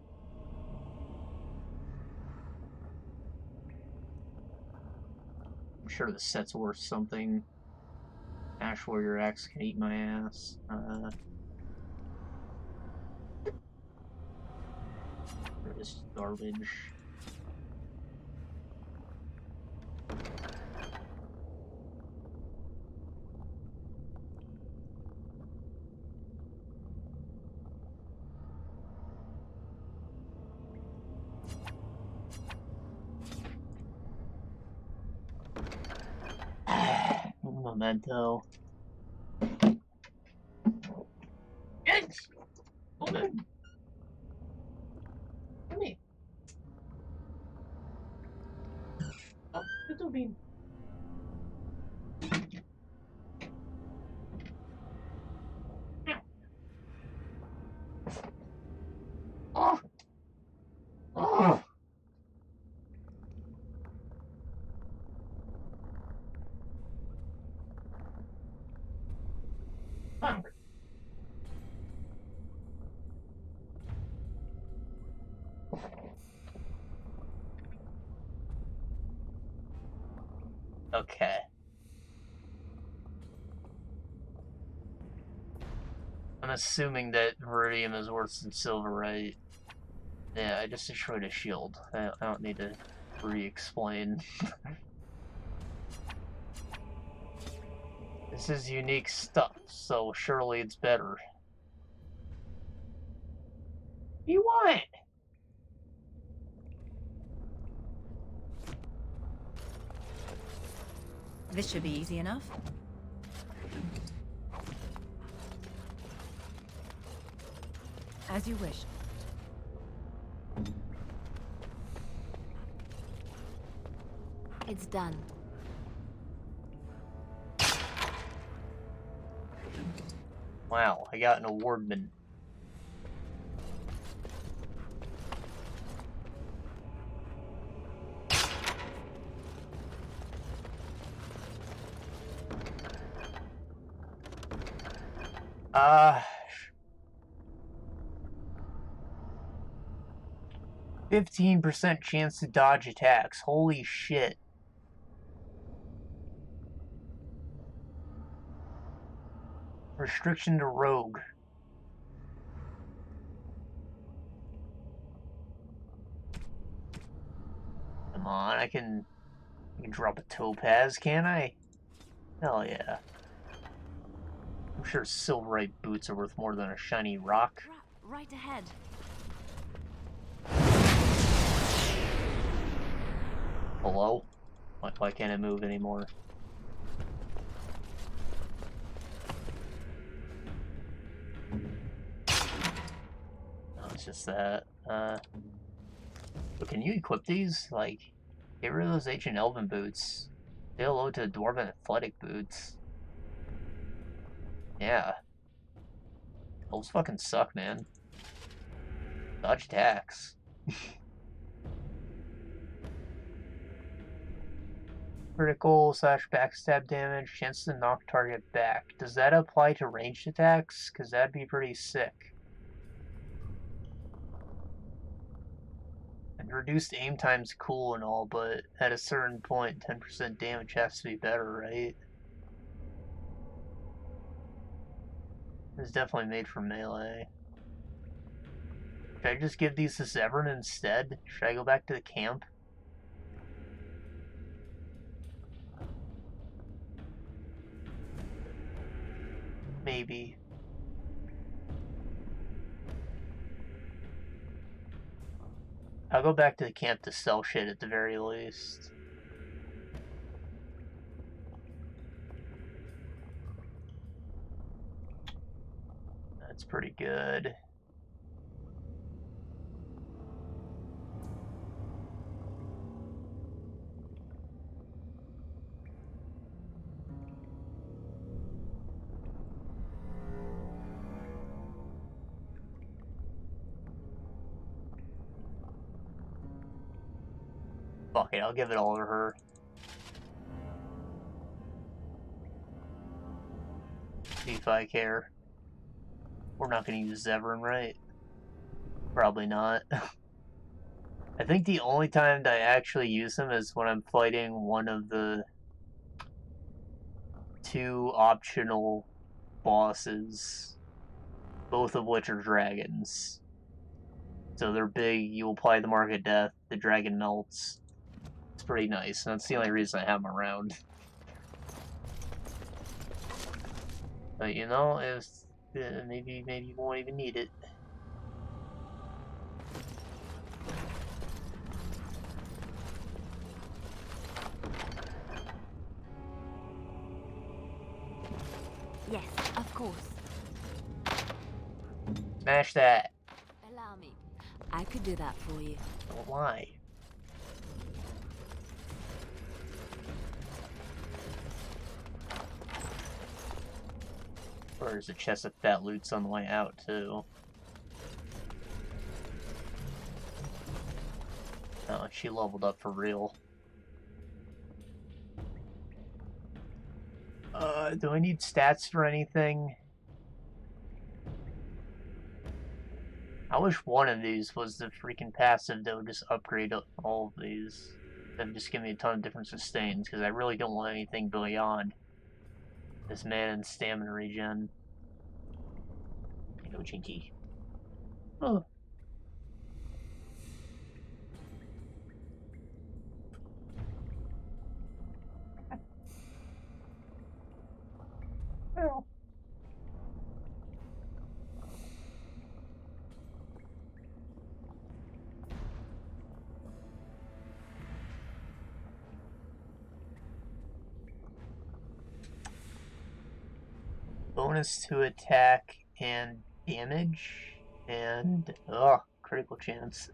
I'm sure the set's worth something. Ash Warrior X can eat my ass. For this garbage. Memento. Yes! Hold on. Come here. Oh, little bean. Oh! Oh! Fuck. Okay. I'm assuming that Iridium is worse than silver, right? Yeah, I just destroyed a shield. I don't need to re-explain. This is unique stuff, so surely it's better. What do you want? This should be easy enough. As you wish. It's done. Wow, I got an awardman. Uh, 15% chance to dodge attacks. Holy shit. Restriction to rogue. Come on, I can drop a topaz, can't I? Hell yeah. I'm sure silverite boots are worth more than a shiny rock. Right ahead. Hello? Why can't I move anymore? No, it's just that. But can you equip these? Like, get rid of those ancient elven boots. Say hello to the dwarven athletic boots. Yeah. Elves fucking suck, man. Dodge attacks. Critical / backstab damage, chance to knock target back. Does that apply to ranged attacks? Because that'd be pretty sick. And reduced aim time's cool and all, but at a certain point, 10% damage has to be better, right? It's definitely made for melee. Should I just give these to Severn instead? Should I go back to the camp? Maybe. I'll go back to the camp to sell shit at the very least. That's pretty good. Fuck it, I'll give it all to her. See if I care. We're not gonna use Zevran, right? Probably not. I think the only time that I actually use him is when I'm fighting one of the 2 optional bosses, both of which are dragons. So they're big, you apply the Mark of Death, the dragon melts. It's pretty nice, and that's the only reason I have him around. But you know, if maybe you won't even need it. Yes, of course. Smash that. Allow me. I could do that for you. Well, why? Or there's a chest of fat loots on the way out, too. Oh, she leveled up for real. Do I need stats for anything? I wish one of these was the freaking passive that would just upgrade all of these. Then just give me a ton of different sustains, because I really don't want anything beyond this mana and stamina regen. You know, Chinky. Oh. Oh. Bonus to attack and damage. And, oh, critical chance.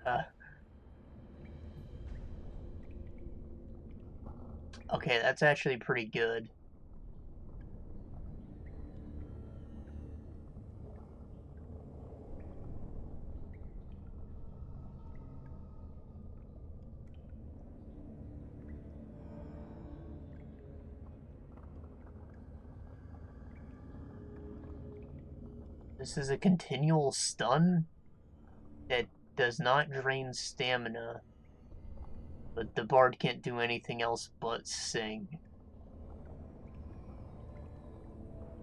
Okay, that's actually pretty good. This is a continual stun that does not drain stamina, but the bard can't do anything else but sing.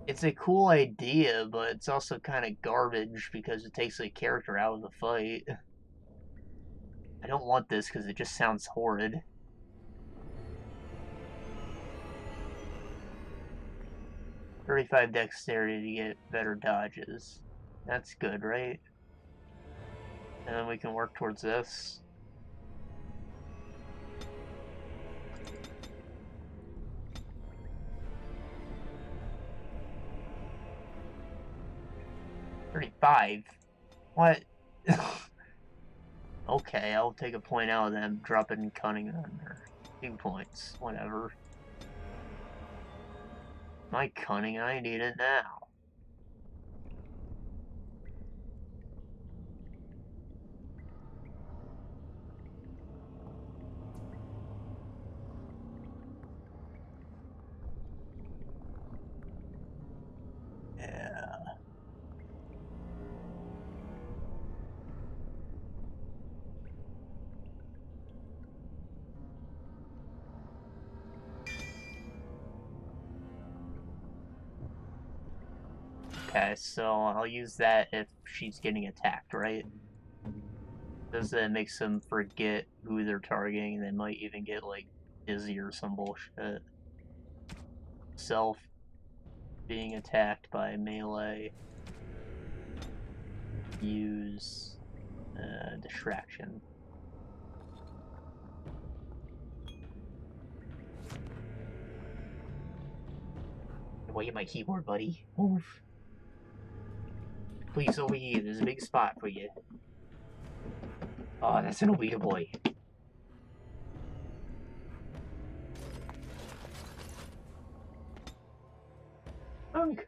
It's a cool idea, but it's also kind of garbage because it takes a character out of the fight. I don't want this because it just sounds horrid. 35 dexterity to get better dodges. That's good, right? And then we can work towards this. $35? What? Okay, I'll take a point out of them, drop it in cunning on her. 2 points, whatever. My cunning, I need it now. Yeah. Okay, so I'll use that if she's getting attacked, right? Does that makes them forget who they're targeting, they might even get, like, dizzy or some bullshit. Self being attacked by melee. Use distraction. Away my keyboard, buddy. Move. Please, over here. There's a big spot for you. Oh, that's an over here, boy. Unk.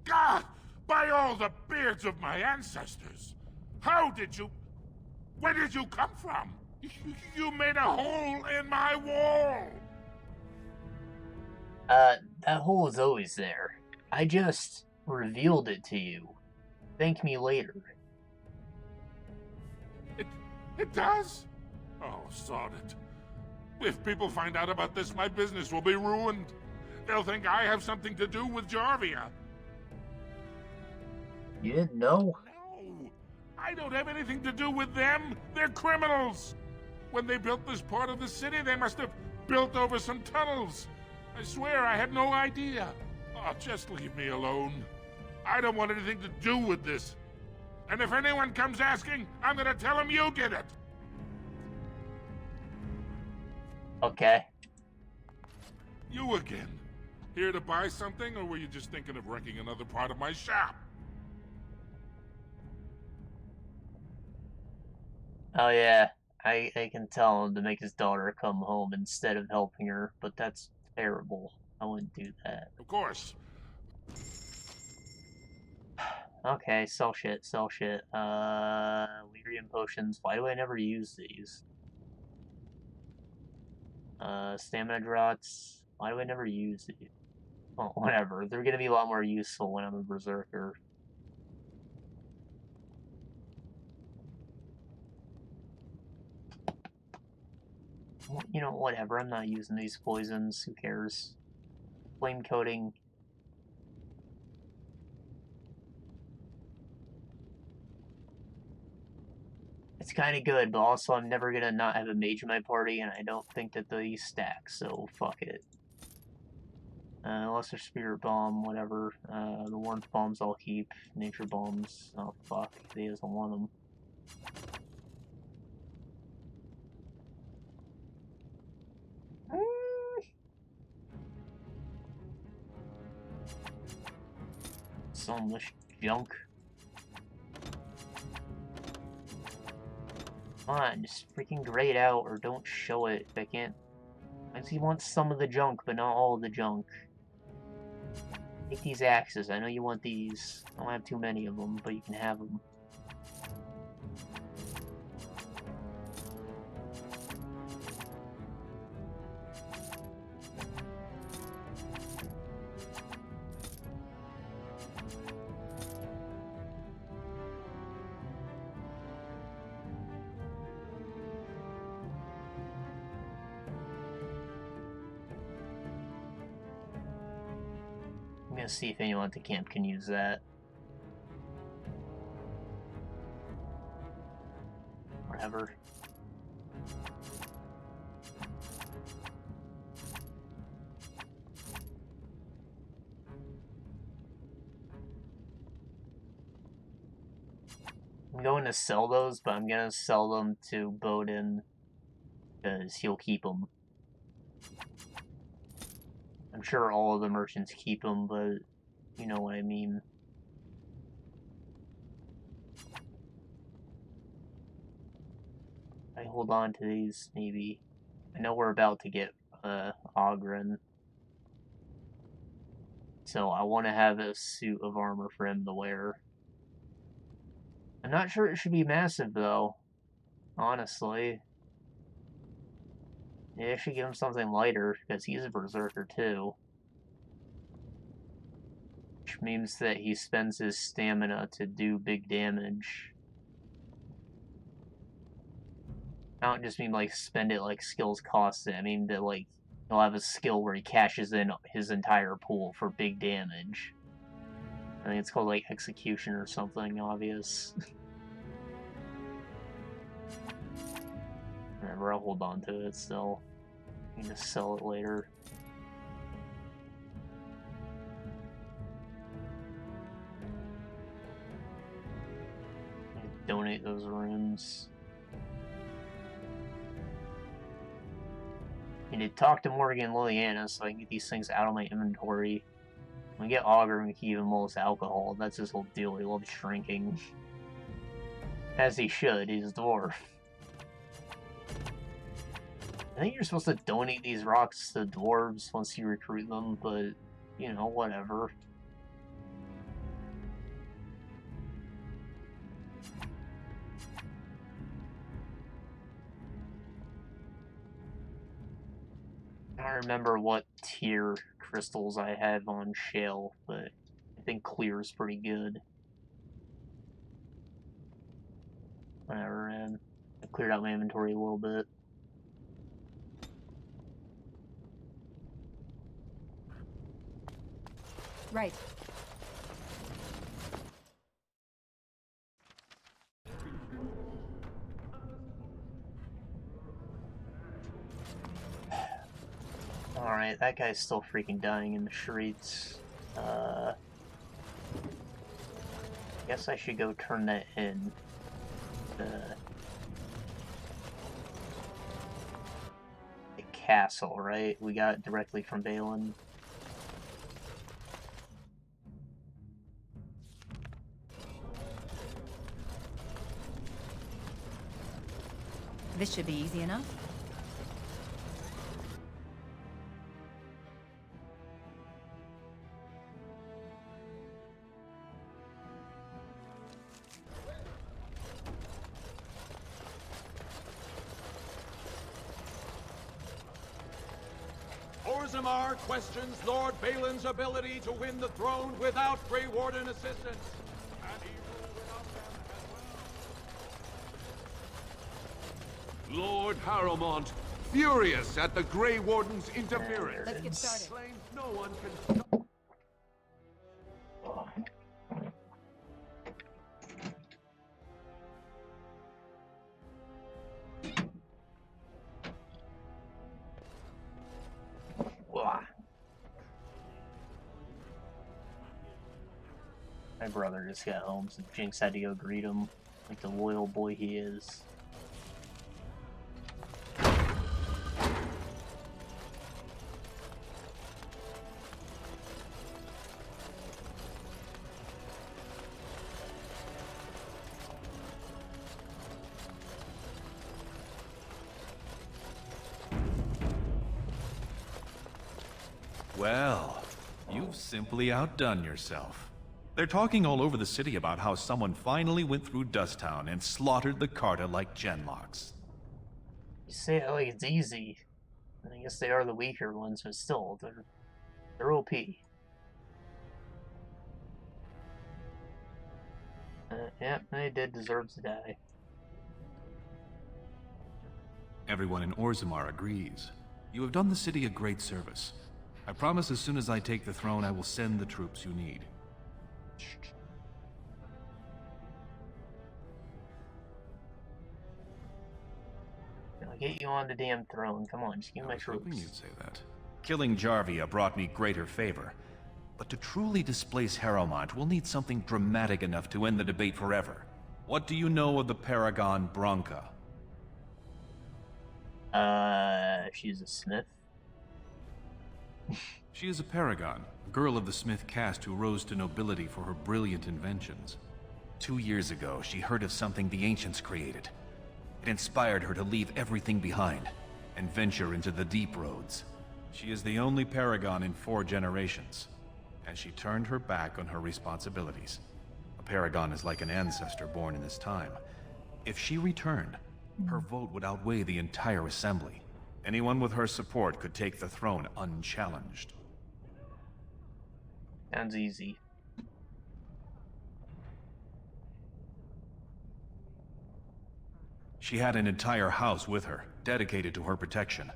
God! By all the beards of my ancestors! How did you... Where did you come from? You made a hole in my wall! That hole is always there. I just revealed it to you. Thank me later. It does? Oh, sod it. If people find out about this, my business will be ruined. They'll think I have something to do with Jarvia. You didn't know? No, I don't have anything to do with them. They're criminals. When they built this part of the city, they must have built over some tunnels. I swear I had no idea. Oh, just leave me alone. I don't want anything to do with this. And if anyone comes asking, I'm gonna tell them you did it. Okay. You again. Here to buy something, or were you just thinking of wrecking another part of my shop? Oh yeah, I can tell him to make his daughter come home instead of helping her, but that's terrible. I wouldn't do that. Of course. Okay, sell shit, sell shit. Lyrium potions. Why do I never use these? Stamina draughts. Why do I never use these? Well, whatever. They're gonna be a lot more useful when I'm a berserker. Well, you know, whatever. I'm not using these poisons. Who cares? Flame coating. It's kind of good, but also I'm never gonna not have a mage in my party, and I don't think that these stack, so fuck it. Lesser Spirit Bomb, whatever. The Warmth Bombs I'll keep. Nature Bombs, oh fuck, he doesn't want them. selling this junk. Come on, just freaking grade out or don't show it if I can't. I see you want some of the junk, but not all of the junk. Take these axes. I know you want these. I don't have too many of them, but you can have them. I'm gonna see if anyone at the camp can use that. Whatever. I'm going to sell those, but I'm gonna sell them to Bowden because he'll keep them. I'm sure all of the merchants keep them, but you know what I mean. I hold on to these, maybe. I know we're about to get Oghren. So I want to have a suit of armor for him to wear. I'm not sure it should be massive, though. Honestly. Maybe I should give him something lighter, because he's a berserker, too. Which means that he spends his stamina to do big damage. I don't just mean, like, spend it like skills cost it. I mean that, like, he'll have a skill where he cashes in his entire pool for big damage. I think it's called, like, execution or something obvious. Whatever, I'll hold on to it still. I can just sell it later. Donate those rooms. I need to talk to Morgan and Liliana so I can get these things out of my inventory. When we get Oghren, we can give him all this alcohol. That's his whole deal. He loves drinking. As he should. He's a dwarf. I think you're supposed to donate these rocks to dwarves once you recruit them, but, you know, whatever. I don't remember what tier crystals I have on Shale, but I think clear is pretty good. Whatever, man. I cleared out my inventory a little bit. Right. Alright, that guy's still freaking dying in the streets. Guess I should go turn that in. The castle, right? We got it directly from Balin. This should be easy enough. Orzammar questions Lord Balin's ability to win the throne without Grey Warden assistance. And he ruled without them as well. Lord Harrowmont, furious at the Grey Warden's interference. Let's get started. Claims no one can stop. My brother just got home, so Jinx had to go greet him, like the loyal boy he is. Well, you've simply outdone yourself. They're talking all over the city about how someone finally went through Dusttown and slaughtered the Carta like genlocks. You say it like it's easy. I guess they are the weaker ones, but still, they're OP. Yeah, they did deserve to die. Everyone in Orzammar agrees. You have done the city a great service. I promise as soon as I take the throne, I will send the troops you need. I'll get you on the damn throne. Come on, just give me my troops. Hoping you'd say that. Killing Jarvia brought me greater favor. But to truly displace Harrowmont, we'll need something dramatic enough to end the debate forever. What do you know of the Paragon Branca? She's a smith. She is a paragon, a girl of the smith caste who rose to nobility for her brilliant inventions. 2 years ago, she heard of something the ancients created. It inspired her to leave everything behind and venture into the deep roads. She is the only paragon in 4 generations, and she turned her back on her responsibilities. A paragon is like an ancestor born in this time. If she returned, her vote would outweigh the entire assembly. Anyone with her support could take the throne unchallenged. Sounds easy. She had an entire house with her, dedicated to her protection.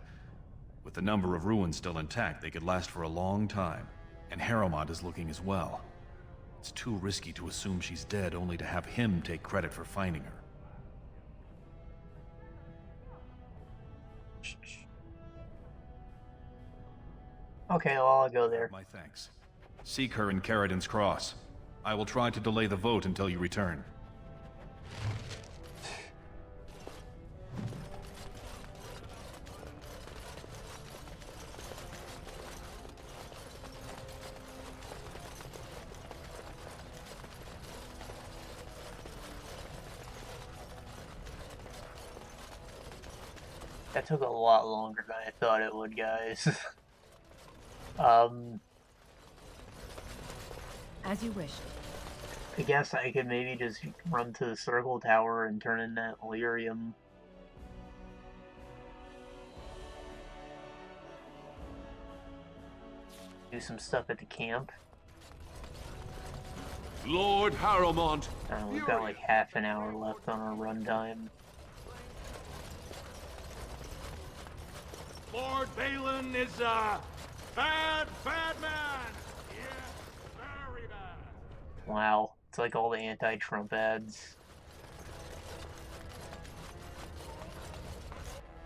With the number of ruins still intact, they could last for a long time. And Harrowmont is looking as well. It's too risky to assume she's dead only to have him take credit for finding her. Okay, well, I'll go there. My thanks. Seek her in Caridin's Cross. I will try to delay the vote until you return. That took a lot longer than I thought it would, guys. As you wish. I guess I could maybe just run to the circle tower and turn in that lyrium. Do some stuff at the camp. Lord Harrowmont! We've got like half an hour left on our runtime. Lord Balin is a bad man! Yeah, very bad. Wow, it's like all the anti-Trump ads.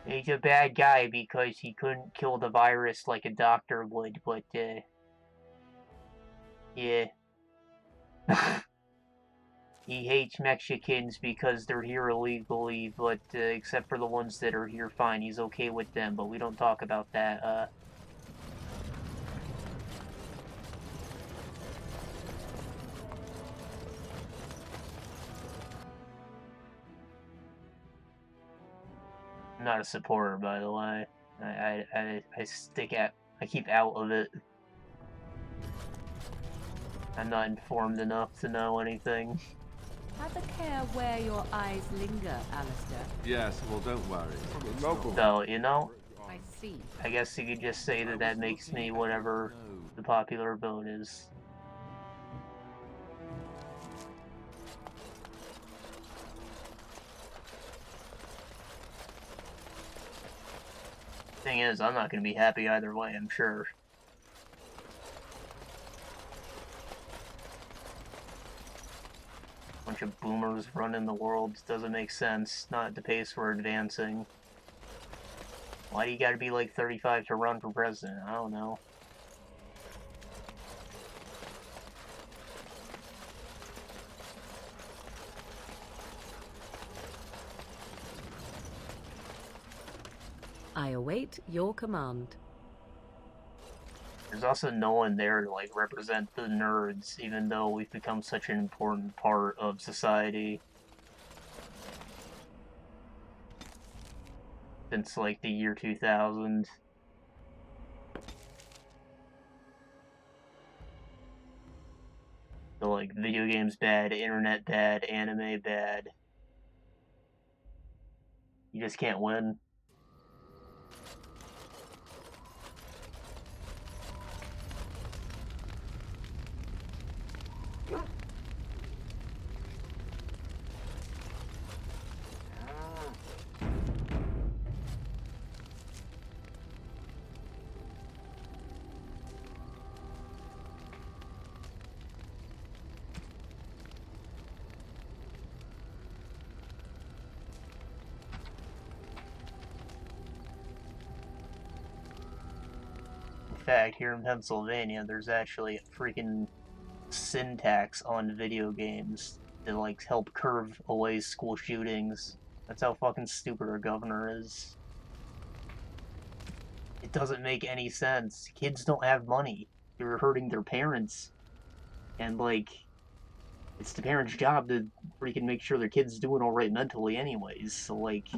He's a bad guy because he couldn't kill the virus like a doctor would, but, yeah. He hates Mexicans because they're here illegally, but, except for the ones that are here, fine, he's okay with them, but we don't talk about that, I'm not a supporter, by the way. I keep out of it. I'm not informed enough to know anything. Have a care where your eyes linger, Alistair. Yes, well, don't worry. So, you know, I see. I guess you could just say that that makes me whatever the popular vote is. Thing is, I'm not going to be happy either way, I'm sure. Bunch of boomers running the world doesn't make sense, not at the pace we're advancing. Why do you gotta be like 35 to run for president? I don't know. I await your command. There's also no one there to like represent the nerds, even though we've become such an important part of society. Since like the year 2000. like video games bad, internet bad, anime bad. You just can't win. In fact, here in Pennsylvania, there's actually a freaking sin tax on video games to like help curb away school shootings. That's how fucking stupid our governor is. It doesn't make any sense. Kids don't have money. They're hurting their parents. And like, it's the parents' job to freaking make sure their kid's doing alright mentally anyways. So like,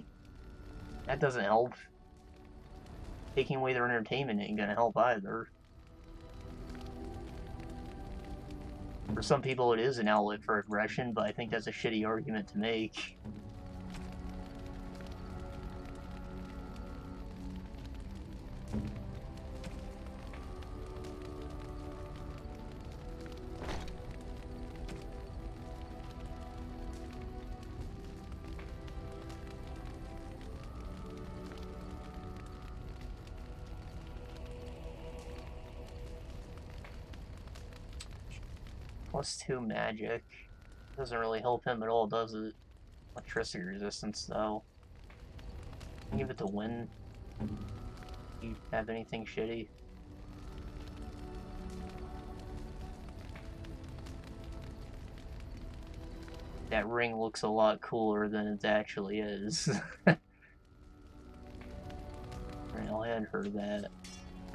that doesn't help. Taking away their entertainment ain't gonna help either. For some people it is an outlet for aggression, but I think that's a shitty argument to make. +2 magic. Doesn't really help him at all, does it? Electricity resistance, though. Give it to wind. Do you have anything shitty? That ring looks a lot cooler than it actually is. Right, I'll hand her that.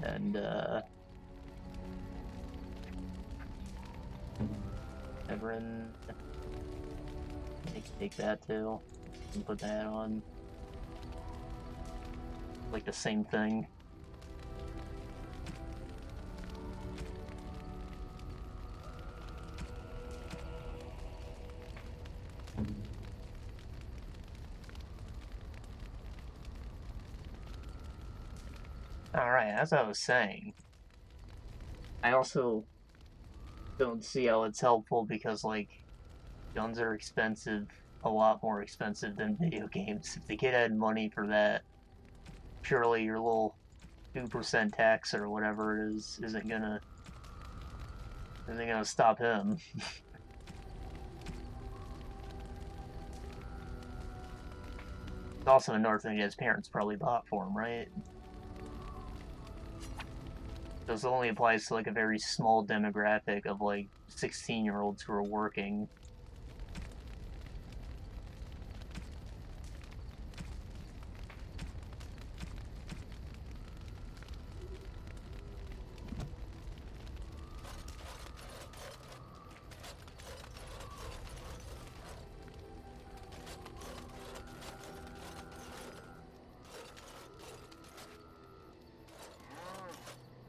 And, Oghren. Take that too. And put that on. Like the same thing. Alright, as I was saying, I also don't see how it's helpful because, like, guns are expensive, a lot more expensive than video games. If the kid had money for that, surely your little 2% tax or whatever it is isn't gonna stop him. It's also another thing that his parents probably bought for him, right? This only applies to like a very small demographic of like 16-year-olds who are working.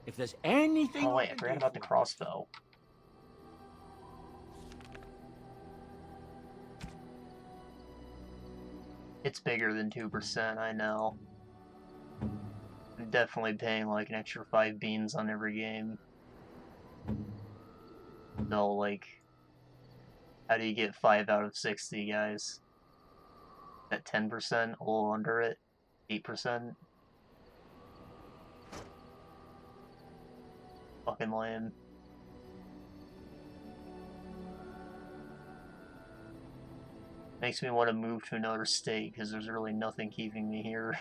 If there's anything... Oh wait, I forgot about the crossbow. It's bigger than 2%, I know. I'm definitely paying like an extra 5 beans on every game. So, like, how do you get 5 out of 60, guys? At 10%, a little under it? 8%? Fucking lame. Makes me want to move to another state, because there's really nothing keeping me here.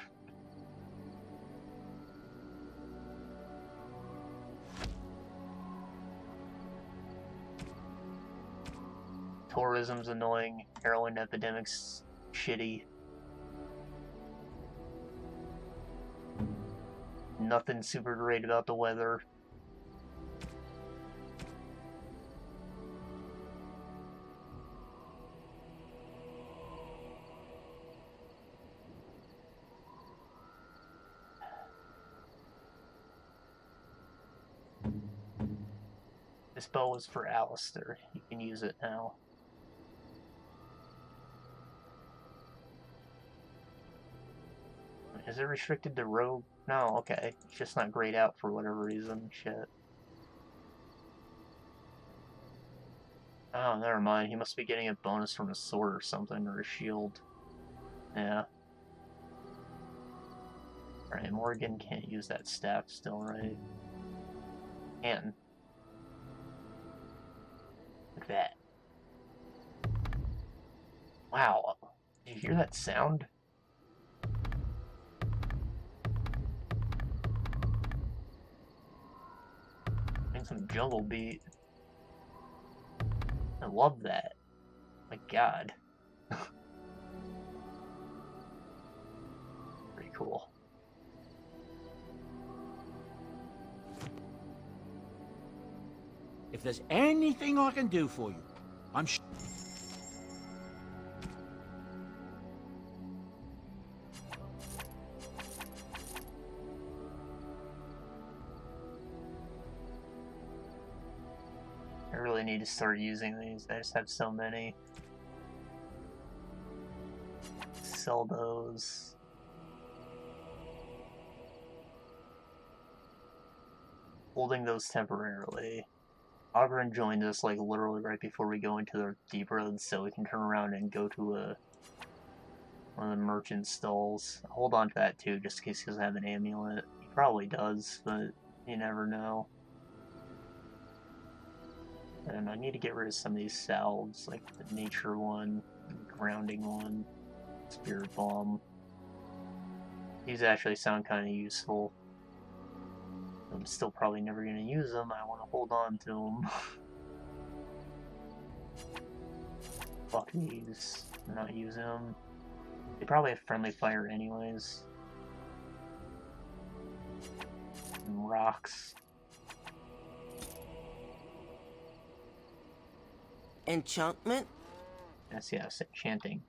Tourism's annoying, heroin epidemic's shitty. Nothing super great about the weather. This bow is for Alistair. You can use it now. Is it restricted to rogue? No, okay. It's just not grayed out for whatever reason. Shit. Oh, never mind. He must be getting a bonus from a sword or something, or a shield. Yeah. Alright, Morgan can't use that staff still, right? Can. Like that. Wow. Did you hear that sound? And some jungle beat. I love that. My god. Pretty cool. If there's anything I can do for you, I'm sure. I really need to start using these. I just have so many. Sell those. Holding those temporarily. Oghren joined us like literally right before we go into the deep roads, so we can turn around and go to one of the merchant stalls. I'll hold on to that too, just in case he doesn't have an amulet. He probably does, but you never know. And I need to get rid of some of these salves, like the nature one, the grounding one, spirit bomb. These actually sound kind of useful. I'm still probably never going to use them. I want to hold on to them. Fuck these. I'm not using them. They probably have friendly fire anyways. And rocks. Enchantment? Yes, enchanting.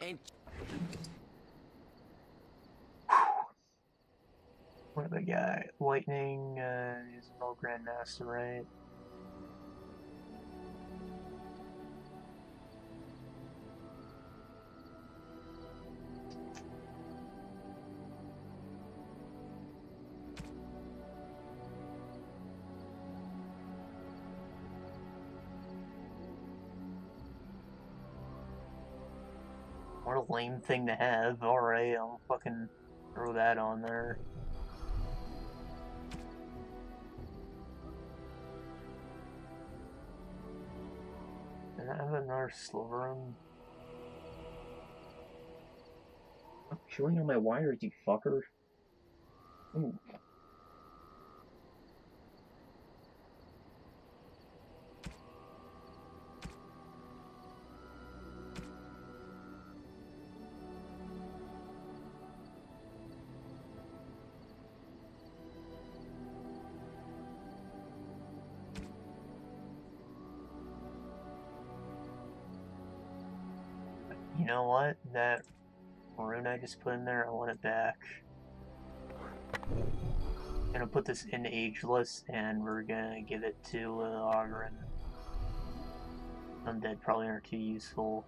What the guy? Lightning, is an old Grandmaster, right? What a lame thing to have. Alright, I'll fucking throw that on there. Did I have another sliver room? I'm chewing on my wires, you fucker. Ooh. You know what? That rune I just put in there, I want it back. I'm gonna put this in ageless, and we're gonna give it to Oghren. Undead probably aren't too useful.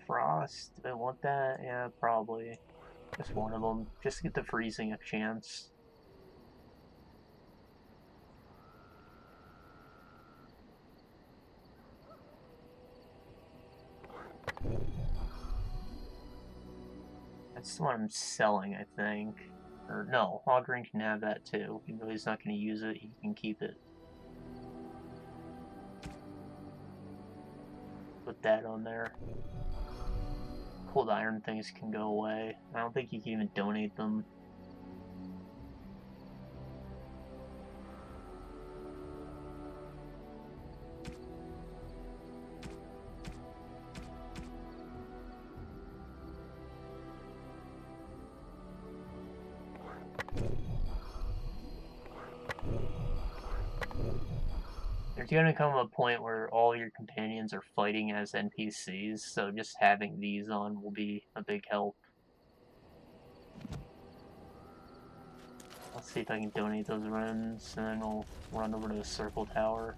Frost. Do I want that? Yeah, probably. Just one of them. Just to get the freezing a chance. That's what I'm selling, I think. Or no, Oghren can have that too. Even though he's not going to use it, he can keep it. Put that on there. Cold iron things can go away. I don't think you can even donate them. There's gonna come a point where all your companions are fighting as NPCs, so just having these on will be a big help. Let's see if I can donate those runs, and then we'll run over to the circle tower.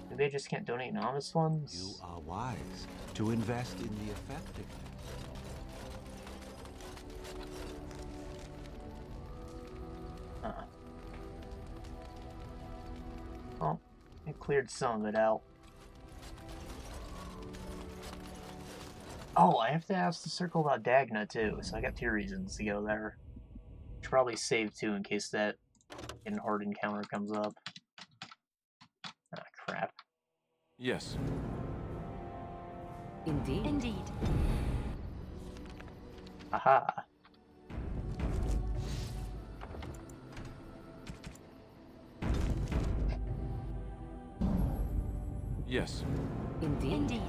Maybe I just can't donate anonymous ones? You are wise to invest in the effectiveness. Oh, I cleared some of it out. Oh, I have to ask the circle about Dagna too, so I got 2 reasons to go there. Should probably save too in case that hard encounter comes up. Ah, crap. Yes. Indeed. Indeed. Aha. Yes. Indeed. Indeed.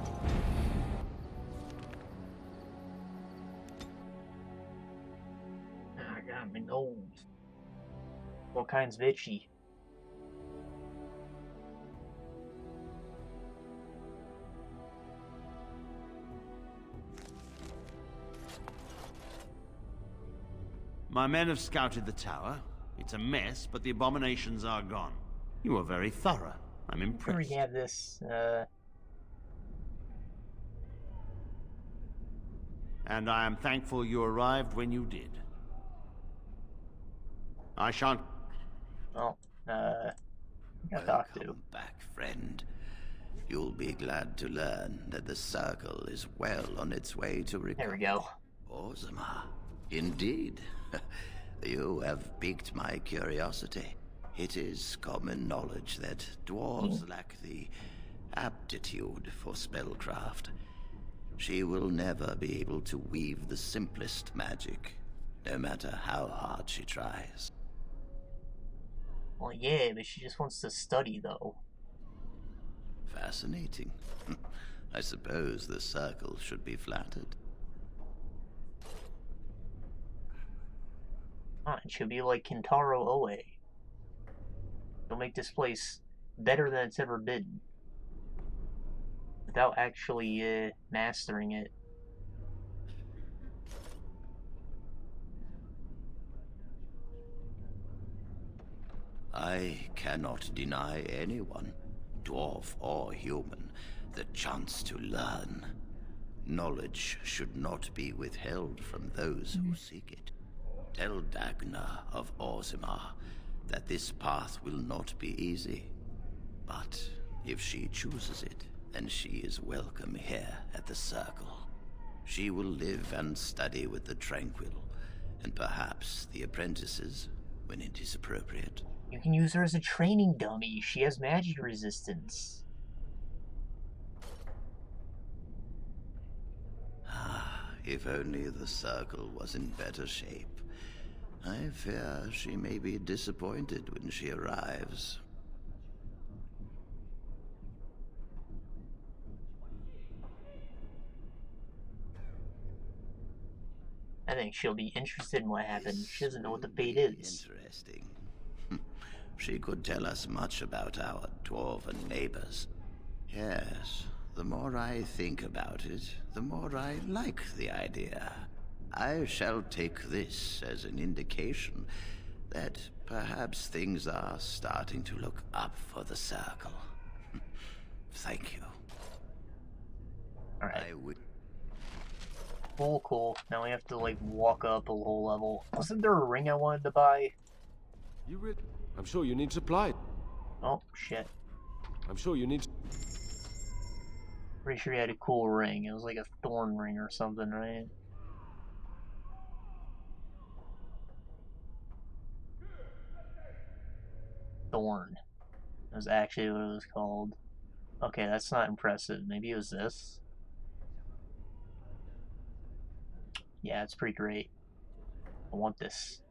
I got my nose. What kind's itchy? My men have scouted the tower. It's a mess, but the abominations are gone. You are very thorough. I'm impressed. We have this, And I am thankful you arrived when you did. I shan't... Well, I talk to. Welcome back, friend. You'll be glad to learn that the Circle is well on its way to recover. There we go. Ozma. Indeed. You have piqued my curiosity. It is common knowledge that dwarves lack the aptitude for spellcraft. She will never be able to weave the simplest magic, no matter how hard she tries. Well, yeah, but she just wants to study, though. Fascinating. I suppose the Circle should be flattered. It should be like Kintaro Oe. It'll make this place better than it's ever been. Without actually, mastering it. I cannot deny anyone, dwarf or human, the chance to learn. Knowledge should not be withheld from those who seek it. Tell Dagna of Orzammar that this path will not be easy. But if she chooses it, then she is welcome here at the Circle. She will live and study with the Tranquil, and perhaps the apprentices, when it is appropriate. You can use her as a training dummy. She has magic resistance. If only the Circle was in better shape. I fear she may be disappointed when she arrives. I think she'll be interested in what happened. She doesn't know what the fate is. Interesting. She could tell us much about our dwarven neighbors. Yes, the more I think about it, the more I like the idea. I shall take this as an indication that perhaps things are starting to look up for the Circle. Thank you. Alright. Cool. Now we have to, like, walk up a whole level. Wasn't there a ring I wanted to buy? I'm sure you need supply. Oh, shit. I'm sure you need... Pretty sure he had a cool ring. It was like a thorn ring or something, right? Thorn. That was actually what it was called. Okay, that's not impressive. Maybe it was this? Yeah, it's pretty great. I want this.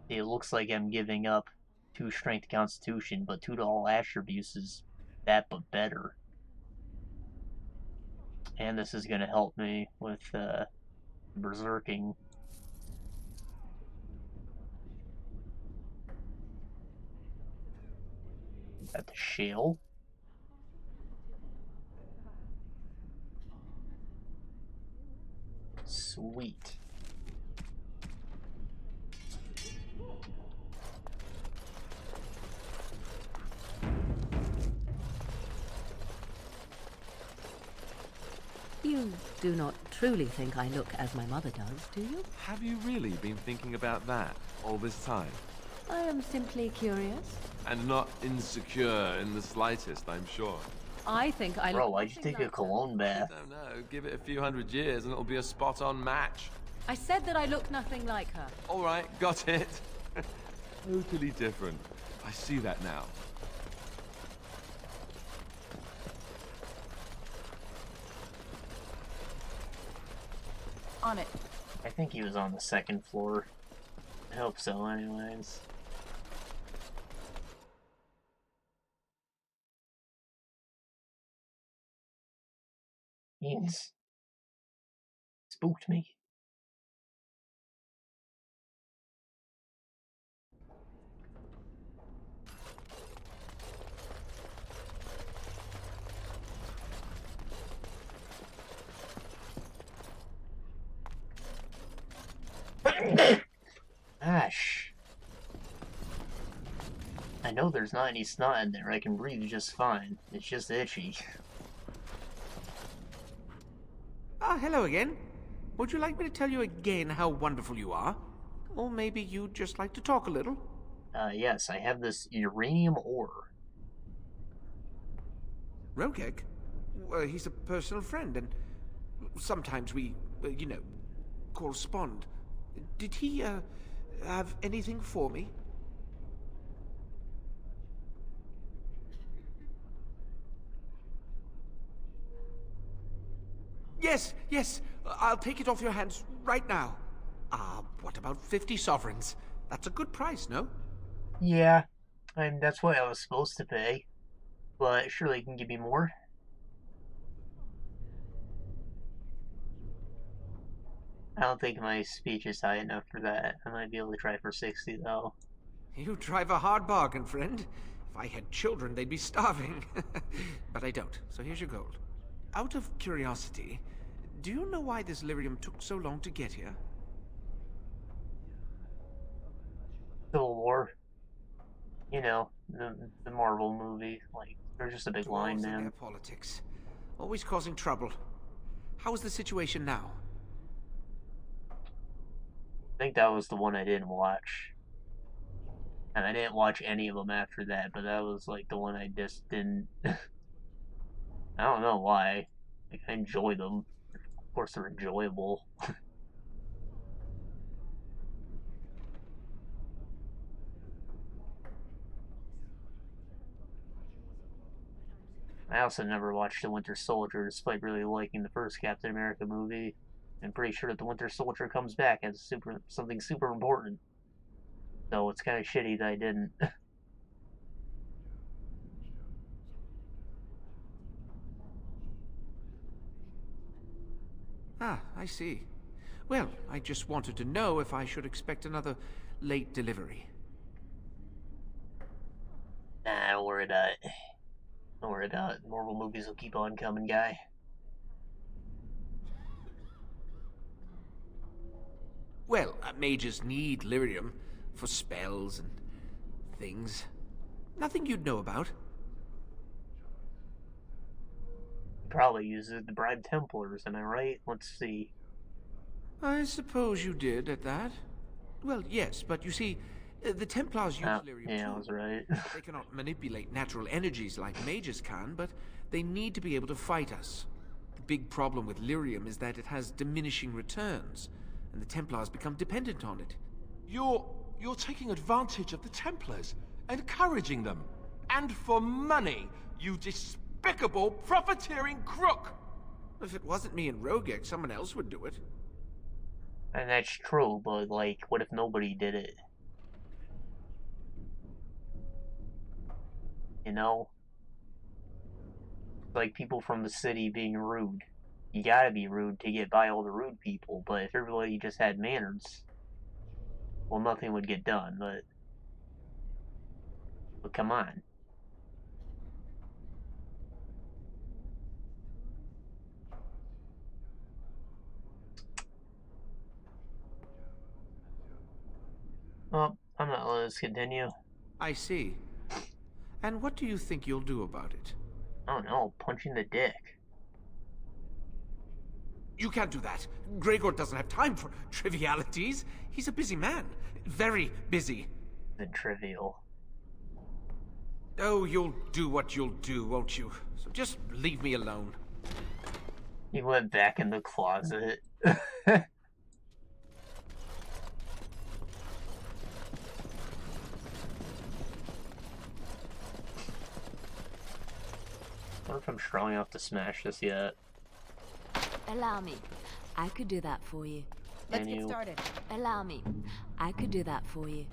It looks like I'm giving up 2 strength constitution, but 2 to all attributes is that but better. And this is gonna help me with berserking. Got the shell. Sweet. You do not truly think I look as my mother does, do you? Have you really been thinking about that all this time? I am simply curious. And not insecure in the slightest, I'm sure. I think I look. Bro, why'd you take a cologne bath? I don't know. Give it a few hundred years and it'll be a spot-on match. I said that I look nothing like her. All right, got it. Totally different. I see that now. On it. I think he was on the second floor. I hope so, anyways. He's spooked me. Gosh. I know there's not any snot in there. I can breathe just fine. It's just itchy. Ah, hello again. Would you like me to tell you again how wonderful you are? Or maybe you'd just like to talk a little? Yes, I have this uranium ore. Rogek? He's a personal friend, and sometimes we, you know, correspond. Did he, have anything for me? Yes, yes, I'll take it off your hands right now. What about 50 sovereigns? That's a good price, no? Yeah, and that's what I was supposed to pay. But surely you can give me more. I don't think my speech is high enough for that. I might be able to try for 60, though. You drive a hard bargain, friend. If I had children, they'd be starving. But I don't, so here's your gold. Out of curiosity, do you know why this lyrium took so long to get here? Civil War. You know, the Marvel movie. Like, there's just a big line, Dwarves and man. their politics. Always causing trouble. How is the situation now? I think that was the one I didn't watch. And I didn't watch any of them after that, but that was like the one I just didn't. I don't know why. Like, I enjoy them. Of course, they're enjoyable. I also never watched The Winter Soldier, despite really liking the first Captain America movie. I'm pretty sure that the Winter Soldier comes back as something super important. So it's kind of shitty that I didn't. Ah, I see. Well, I just wanted to know if I should expect another late delivery. Nah, don't worry about it. Don't worry about it. Marvel movies will keep on coming, guy. Well, mages need lyrium for spells and things. Nothing you'd know about. Probably use it to bribe Templars, am I right? Let's see. I suppose you did at that. Well, yes, but you see, the Templars use lyrium yeah, too. I was right. They cannot manipulate natural energies like mages can, but they need to be able to fight us. The big problem with lyrium is that it has diminishing returns, and the Templars become dependent on it. You're taking advantage of the Templars, encouraging them. And for money, you despicable, profiteering crook! If it wasn't me and Rogek, someone else would do it. And that's true, but like, what if nobody did it? You know? Like people from the city being rude. You gotta be rude to get by all the rude people, but if everybody just had manners, well, nothing would get done, but come on. Well, I'm not letting this continue. I see. And what do you think you'll do about it? I don't know, punching the dick. You can't do that. Gregor doesn't have time for trivialities. He's a busy man. Very busy. The trivial. Oh, you'll do what you'll do, won't you? So just leave me alone. He went back in the closet. I wonder if I'm strong enough to smash this yet. Allow me. I could do that for you. Let's get started. Allow me. I could do that for you.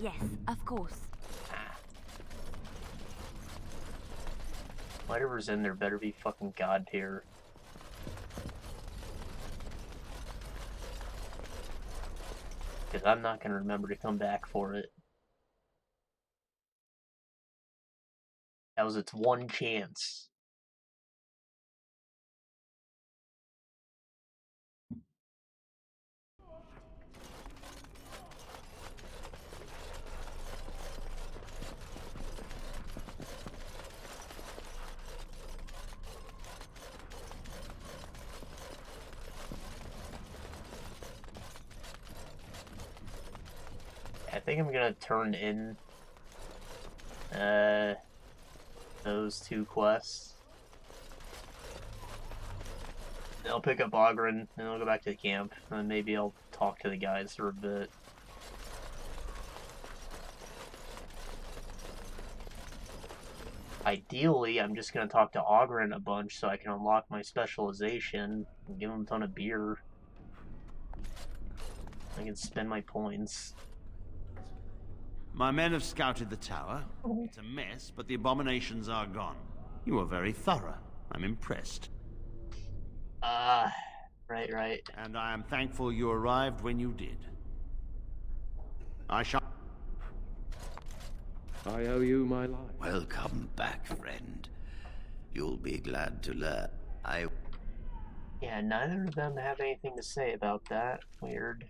Yes, of course. Whatever's in there better be fucking god tier. Because I'm not going to remember to come back for it. That was its one chance. I think I'm gonna turn in those two quests. I'll pick up Oghren and I'll go back to the camp, and then maybe I'll talk to the guys for a bit. Ideally, I'm just gonna talk to Oghren a bunch so I can unlock my specialization and give him a ton of beer. I can spend my points. My men have scouted the tower. It's a mess, but the abominations are gone. You are very thorough. I'm impressed. Right. And I am thankful you arrived when you did. I owe you my life. Welcome back, friend. You'll be glad to learn. Yeah, neither of them have anything to say about that. Weird.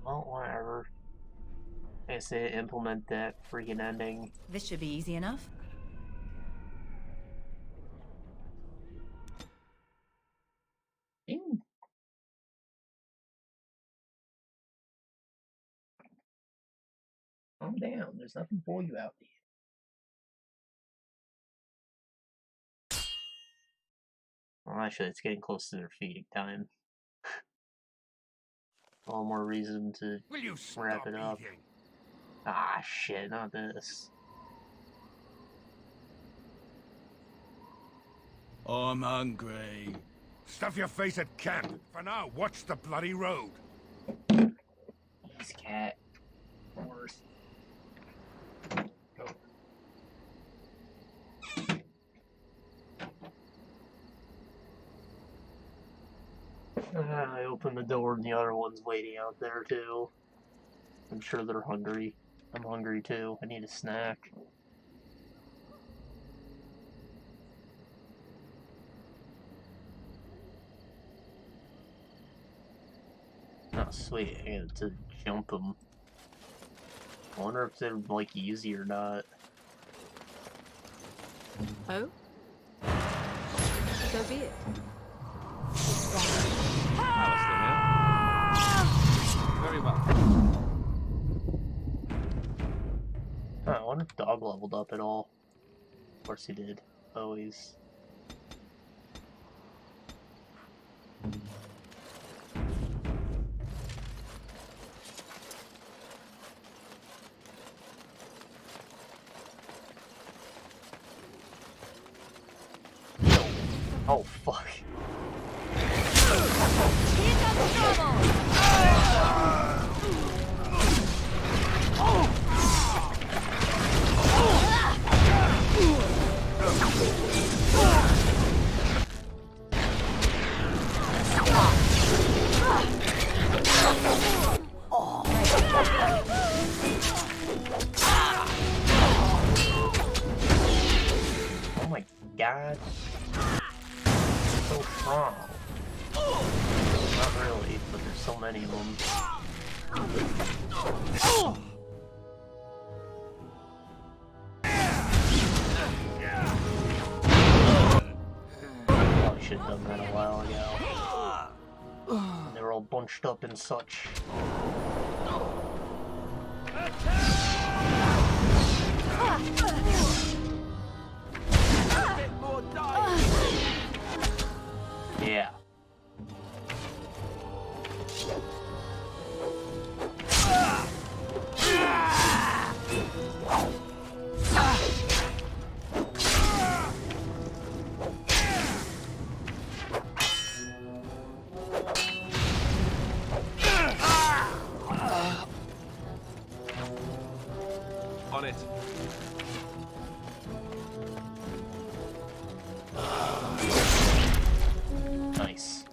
Well, whatever. I say implement that freaking ending. This should be easy enough. Calm down. There's nothing for you out there. Well, actually, it's getting close to their feeding time. All more reason to wrap it up. Eating? Ah, shit, not this. I'm hungry. Stuff your face at camp. For now, watch the bloody road. Jeez, cat. Horse. Go. I opened the door and the other one's waiting out there too. I'm sure they're hungry. I'm hungry too. I need a snack. Oh, sweet. I get to jump them. I wonder if they're, like, easy or not. Oh? So be it. Very well. Huh, I wonder if Dog leveled up at all. Of course he did. Always. Oh, fuck. Here comes trouble! god. So strong. Not really, but there's so many of them. Probably should have done that a while ago. And they were all bunched up and such. Yeah. On it. Nice.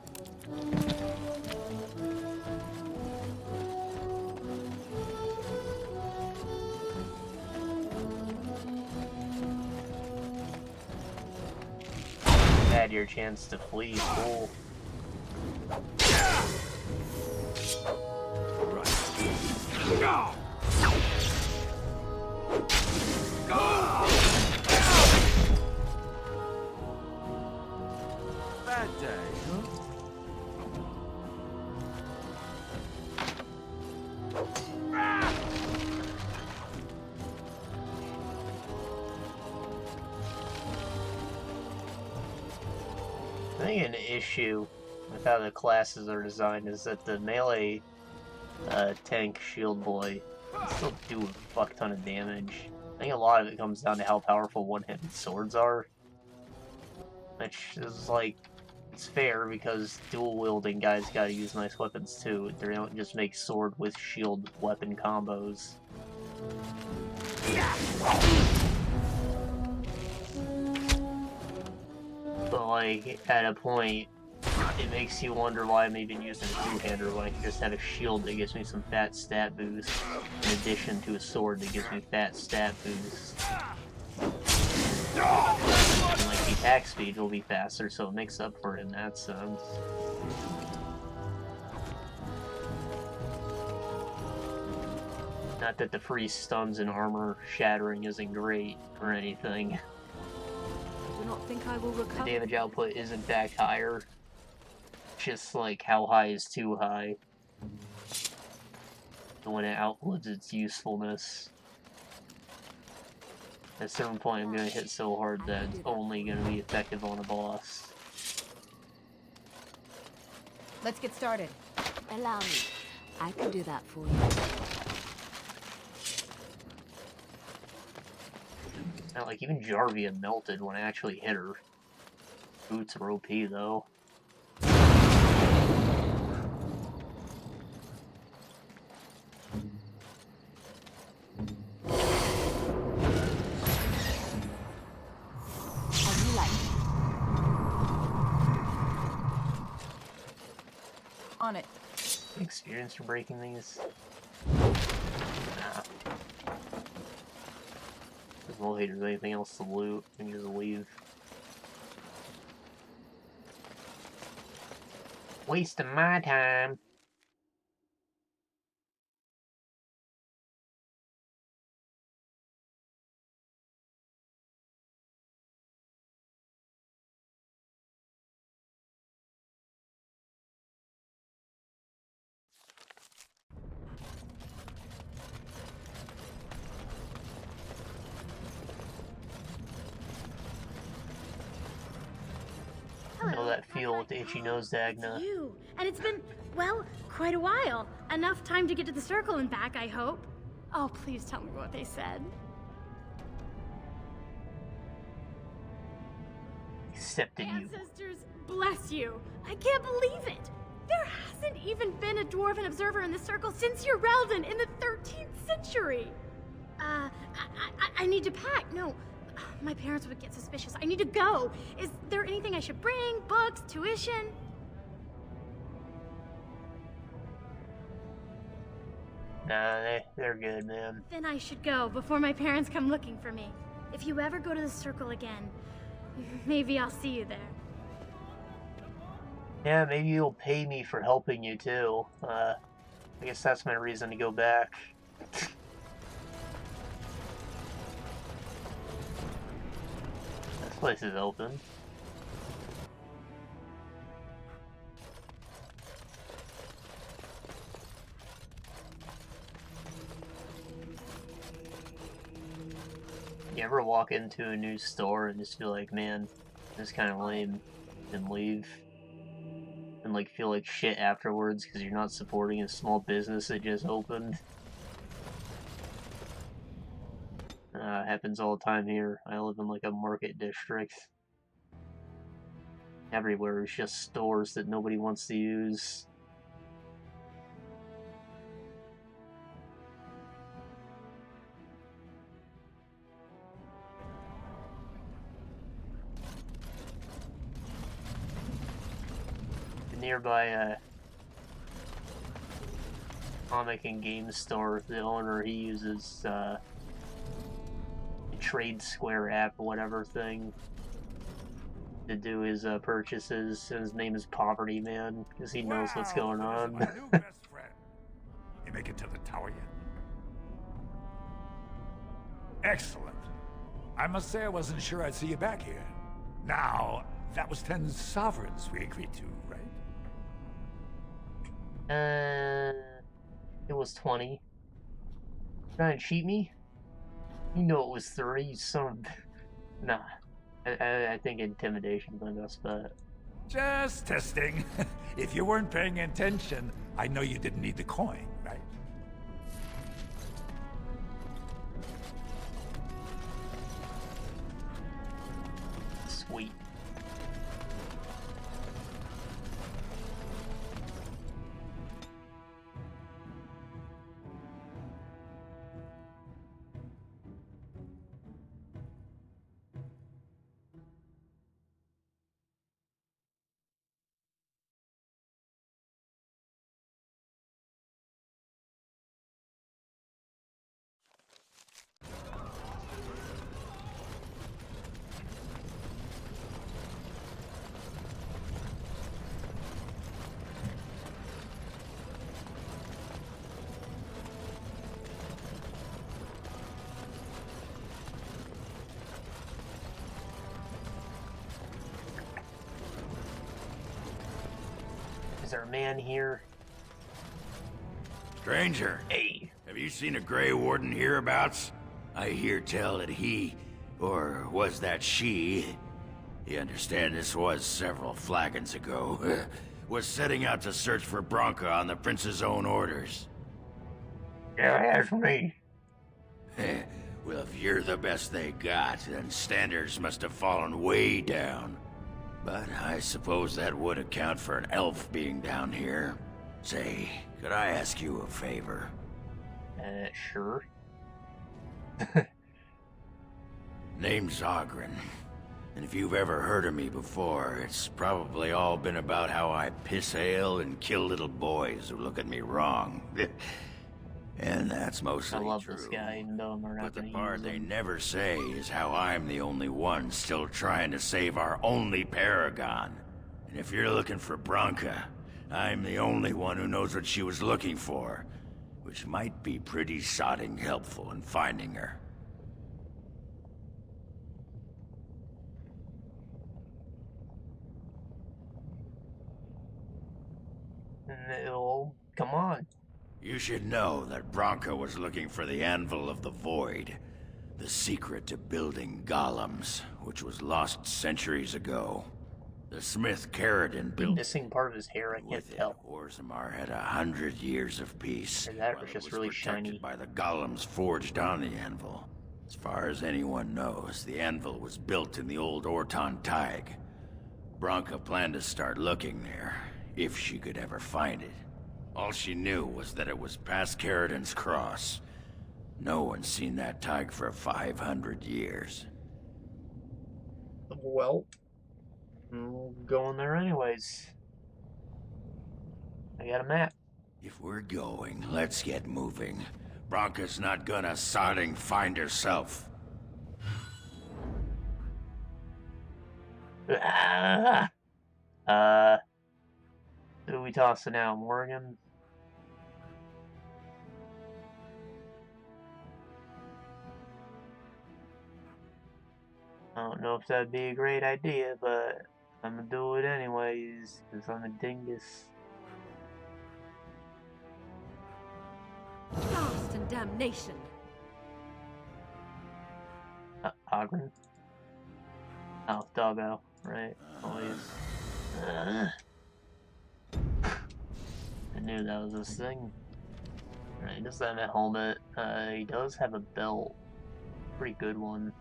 Had your chance to flee, fool. Go! Bad day, huh? I think an issue with how the classes are designed is that the melee tank shield boy can still do a fuck ton of damage. I think a lot of it comes down to how powerful one-handed swords are. Which is like, it's fair because dual wielding guys gotta use nice weapons too. They don't just make sword with shield weapon combos. But like, at a point, it makes you wonder why I'm even using a two-hander when I can just have a shield that gives me some fat stat boost, in addition to a sword that gives me fat stat boost. And like, the attack speed will be faster, so it makes up for it in that sense. Not that the free stuns and armor shattering isn't great or anything. I do not think I will The recover. damage output is in fact higher. Just like how high is too high. And when it outlives its usefulness. At a certain point I'm gonna hit so hard that it's only gonna be effective on a boss. Let's get started. Allow me. I can do that for you. Not like even Jarvia melted when I actually hit her. Boots are OP though. On it. Experience for breaking these? Nah. There's no haters, anything else to loot, and just leave. Wasting my time. I know that feel with the itchy nose, Dagna. You. And it's been, well, quite a while. Enough time to get to the circle and back, I hope. Oh, please tell me what they said. Accepted you. Ancestors, bless you. I can't believe it. There hasn't even been a dwarven observer in the circle since your Relden in the 13th century. I need to pack. No, my parents would get suspicious. I need to go. Is there anything I should bring? Books? Tuition? Nah, they're good, man. Then I should go before my parents come looking for me. If you ever go to the circle again, Maybe I'll see you there. Yeah, maybe you'll pay me for helping you too. I guess that's my reason to go back. This place is open. You ever walk into a new store and just feel like, man, this is kind of lame, and leave? And like feel like shit afterwards because you're not supporting a small business that just opened? Happens all the time here. I live in like a market district. Everywhere is just stores that nobody wants to use. The nearby comic and game store, the owner, he uses a Trade Square app or whatever thing to do his purchases, and his name is Poverty Man because he knows what's going on. My new best friend. You make it to the tower yet? Excellent. I must say I wasn't sure I'd see you back here. Now, that was 10 sovereigns we agreed to, right? It was 20. Trying to cheat me? You know it was 30, you son of... Nah. I think intimidation's my best bet. Just testing. If you weren't paying attention, I know you didn't need the coin, right? Sweet. Is there a man here? Stranger. Hey. Have you seen a Grey Warden hereabouts? I hear tell that he, or was that she, you understand this was several flagons ago, was setting out to search for Bronca on the Prince's own orders. Yeah, that's me. Well, if you're the best they got, then standards must have fallen way down. But I suppose that would account for an elf being down here. Say, could I ask you a favor? Sure. Name's Oghren. And if you've ever heard of me before, it's probably all been about how I piss ale and kill little boys who look at me wrong. And that's mostly true. I love this guy, even though I'm not But the gonna part use they him. never say is how I'm the only one still trying to save our only paragon. And if you're looking for Bronca, I'm the only one who knows what she was looking for, which might be pretty sodding helpful in finding her. No, come on. You should know that Bronca was looking for the Anvil of the Void, the secret to building golems, which was lost centuries ago. The smith Carradine built Missing part of his hair, I can't tell. Orzammar had 100 years of peace. Or that while was it just was really protected shiny. by the golems forged on the anvil. As far as anyone knows, the anvil was built in the old Orton Tig. Bronca planned to start looking there, if she could ever find it. All she knew was that it was past Carradine's cross. No one's seen that Tig for 500 years. Well, I'm going there anyways. I got a map. If we're going, let's get moving. Bronca's not gonna sodding find herself. Ah! Who are we tossing out, Morgan? I don't know if that'd be a great idea, but I'm gonna do it anyways, because I'm a dingus. Blast and damnation! Oghren? Oh, doggo, right? Always. I knew that was this thing. Right, he does have a helmet. He does have a belt. Pretty good one.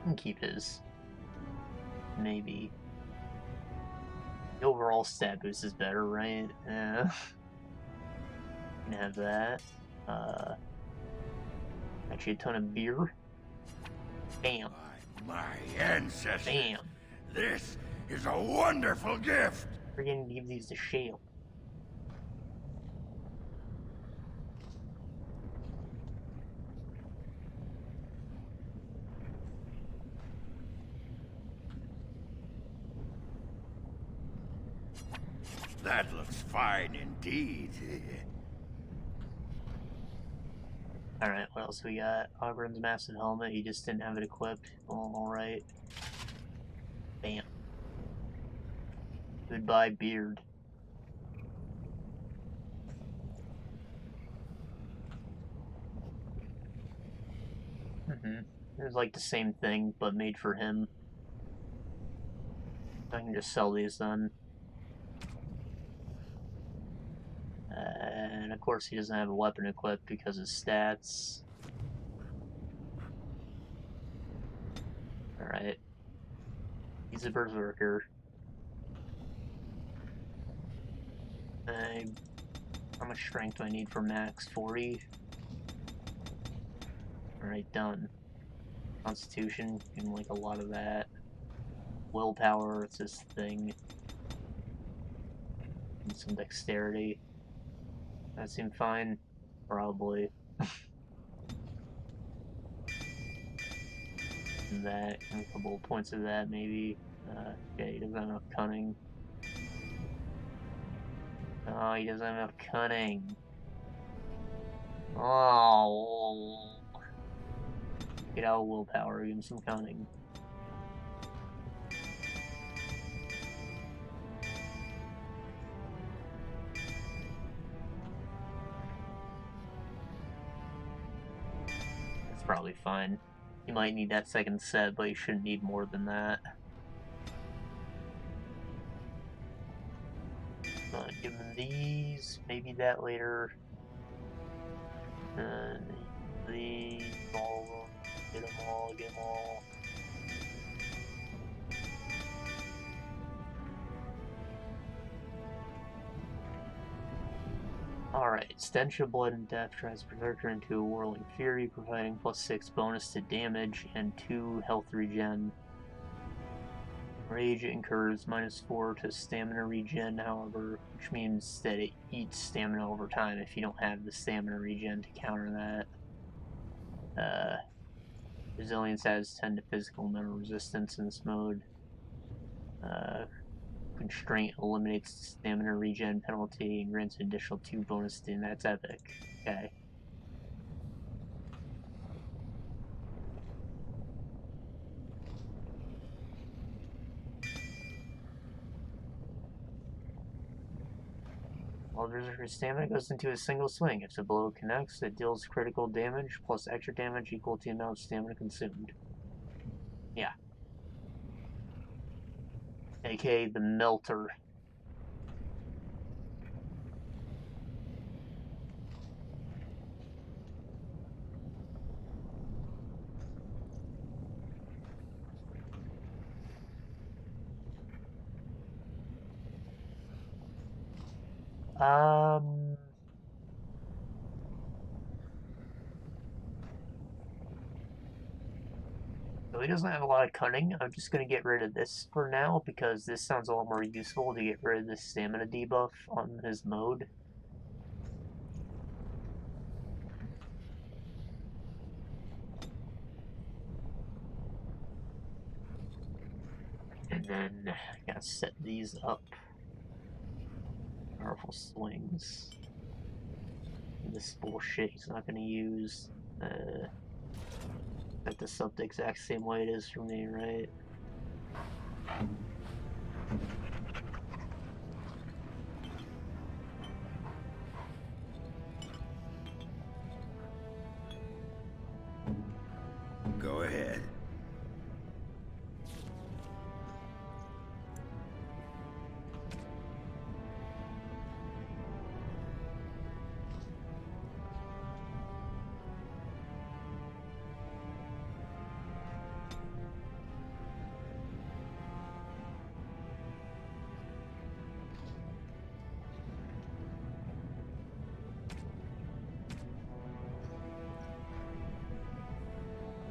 Can keep his. Maybe. The overall stat boost is better, right? Yeah. Can have that. Actually, a ton of beer. Bam. My ancestors. Bam. This is a wonderful gift. We're gonna give these to Shale. That looks fine indeed. Alright, what else we got? Oghren's massive helmet, he just didn't have it equipped. Oh, alright. Bam. Goodbye, beard. It was like the same thing, but made for him. I can just sell these then. And of course he doesn't have a weapon equipped because of stats. Alright. He's a berserker. How much strength do I need for max? 40? Alright, done. Constitution, and like a lot of that. Willpower, it's this thing. And some dexterity. That seemed fine. Probably. And that, and a couple of points of that, maybe. Okay, he doesn't have enough cunning. Oh, he doesn't have enough cunning. Oh. Get out of willpower, give him some cunning. That's probably fine. You might need that second set, but you shouldn't need more than that. Give him these, maybe that later. These, all of them. Get them all, get them all. Alright, Stench of Blood and Death drives Berserker into a Whirling Fury, providing +6 bonus to damage and 2 health regen. Rage incurs -4 to stamina regen, however, which means that it eats stamina over time if you don't have the stamina regen to counter that. Resilience adds 10 to physical and mental resistance in this mode. Constraint eliminates the stamina regen penalty and grants an additional 2 bonus to, and that's epic. Okay. While Berserker's stamina goes into a single swing. If the blow connects, it deals critical damage plus extra damage equal to the amount of stamina consumed. Yeah. AKA the Melter. So he doesn't have a lot of cunning. I'm just going to get rid of this for now because this sounds a lot more useful to get rid of this stamina debuff on his mode. then I gotta set these up. Powerful swings. This bullshit he's not gonna use. Set this up the exact same way it is for me, right? Go ahead.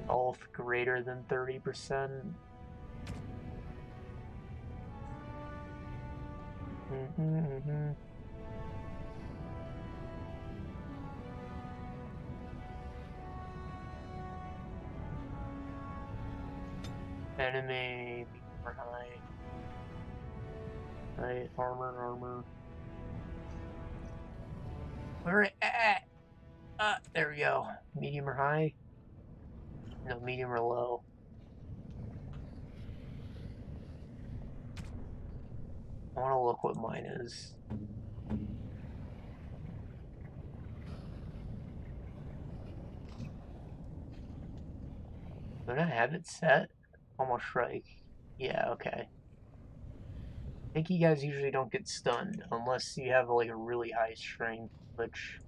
Health greater than 30%. Enemy or high. Right, armor. Where it at? There we go. Medium or high? No, medium or low. I want to look what mine is. Don't I have it set? Almost strike. Yeah, okay. I think you guys usually don't get stunned unless you have like a really high strength, which,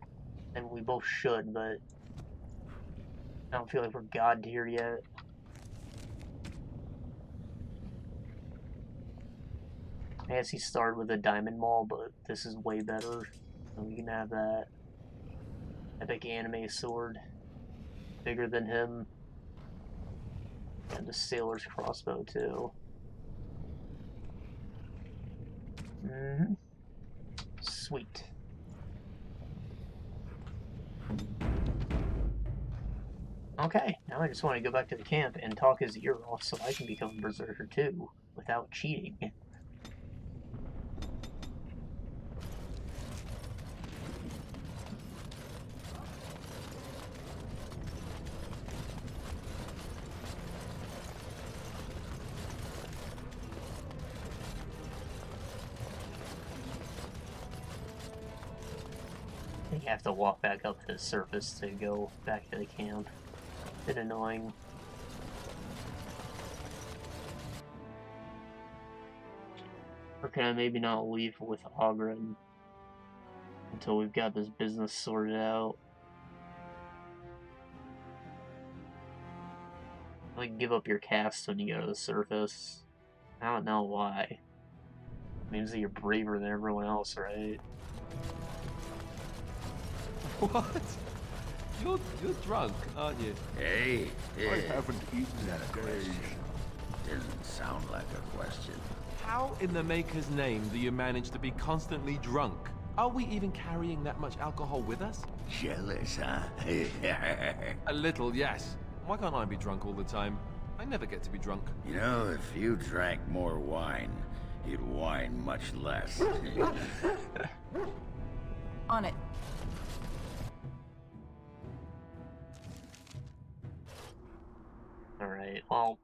and we both should, but I don't feel like we're god tier yet. I guess he started with a diamond maul, but this is way better. So we can have that epic anime sword, bigger than him, and the sailor's crossbow too. Sweet. Okay, now I just want to go back to the camp and talk his ear off so I can become a berserker too, without cheating. You have to walk back up to the surface to go back to the camp. Bit annoying. Or can I maybe not leave with Oghren until we've got this business sorted out? Like, give up your cast when you go to the surface. I don't know why. It means that you're braver than everyone else, right? What? You're drunk, aren't you? Hey, I haven't eaten that day. Doesn't sound like a question. How in the Maker's name do you manage to be constantly drunk? Are we even carrying that much alcohol with us? Jealous, huh? A little, yes. Why can't I be drunk all the time? I never get to be drunk. You know, if you drank more wine, you'd whine much less. On it. Alright, well...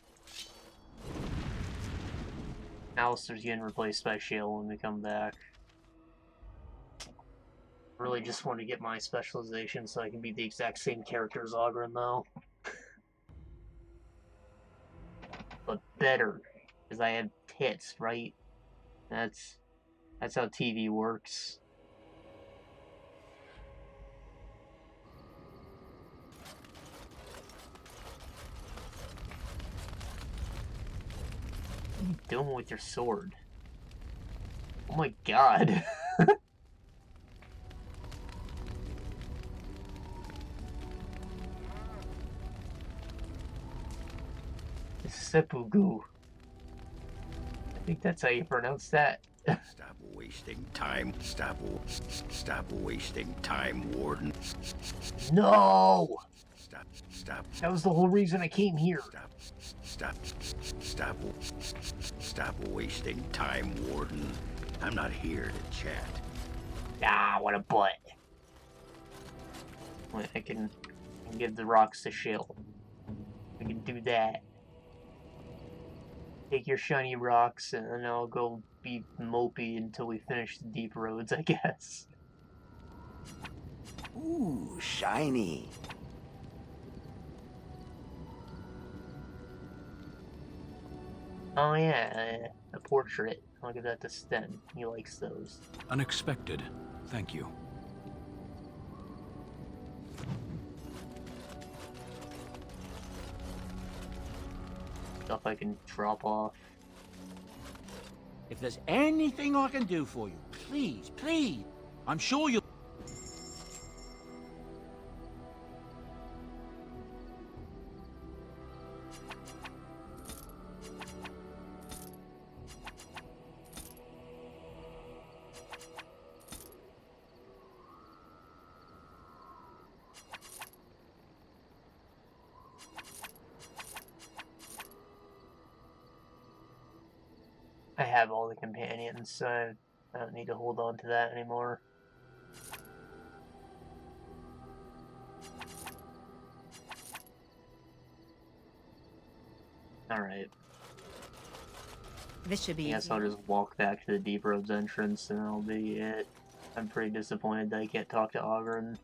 Alistair's getting replaced by Shale when we come back. Really just want to get my specialization so I can be the exact same character as Oghren, though. But better, because I have tits, right? That's how TV works. What are you doing with your sword? Oh my god. Seppuku. I think that's how you pronounce that. Stop wasting time. Stop wasting time, Warden. No! Stop. That was the whole reason I came here. Stop Stop wasting time, Warden. I'm not here to chat. Ah, what a butt. Wait, I can give the rocks to Shill. We can do that. Take your shiny rocks, and then I'll go be mopey until we finish the deep roads, I guess. Ooh, shiny. Oh yeah, a portrait. I'll give that to Sten. He likes those. Unexpected. Thank you. Stuff I can drop off. If there's anything I can do for you, please, please, I'm sure you'll... I have all the companions, so I don't need to hold on to that anymore. Alright. This should be I guess I'll just walk back to the Deep Roads entrance and that'll be it. I'm pretty disappointed that I can't talk to Oghren.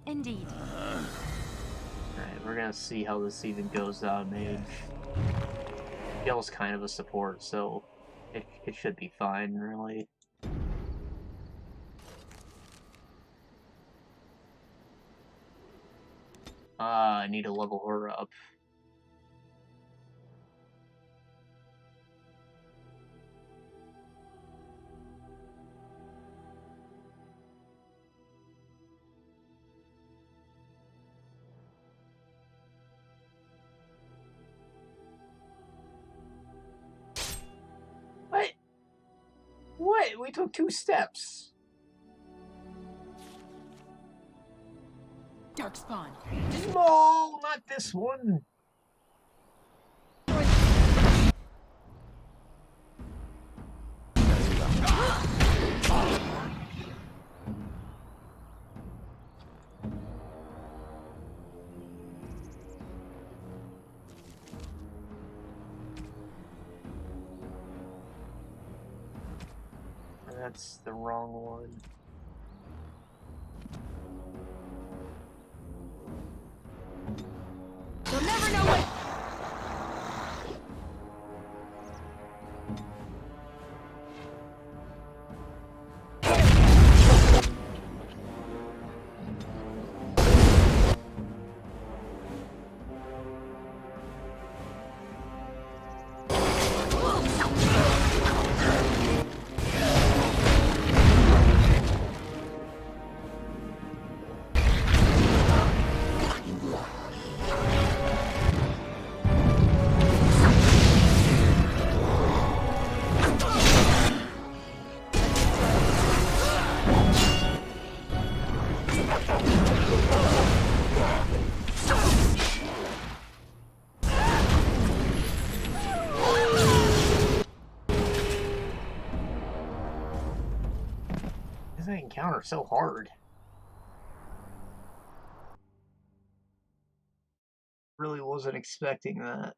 Indeed. Alright, we're gonna see how this even goes down, Mage. Gil's kind of a support, so it should be fine, really. I need to level her up. What? What? We took 2 steps. Darkspawn. No, not this one. That's the wrong one. You'll never know what. This encounter so hard. Really wasn't expecting that.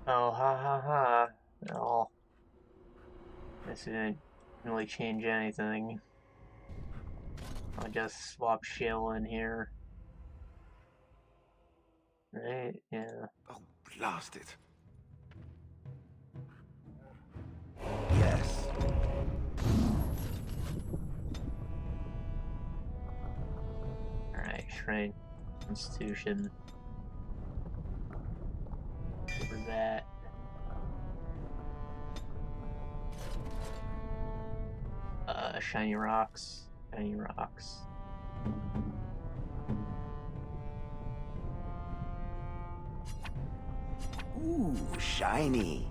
Oh, ha ha ha. Oh. This didn't really change anything. I'll just swap Shill in here. Right? Yeah. Oh, blast it. Yes. train. Constitution. For that. Shiny rocks. Shiny rocks. Ooh, shiny.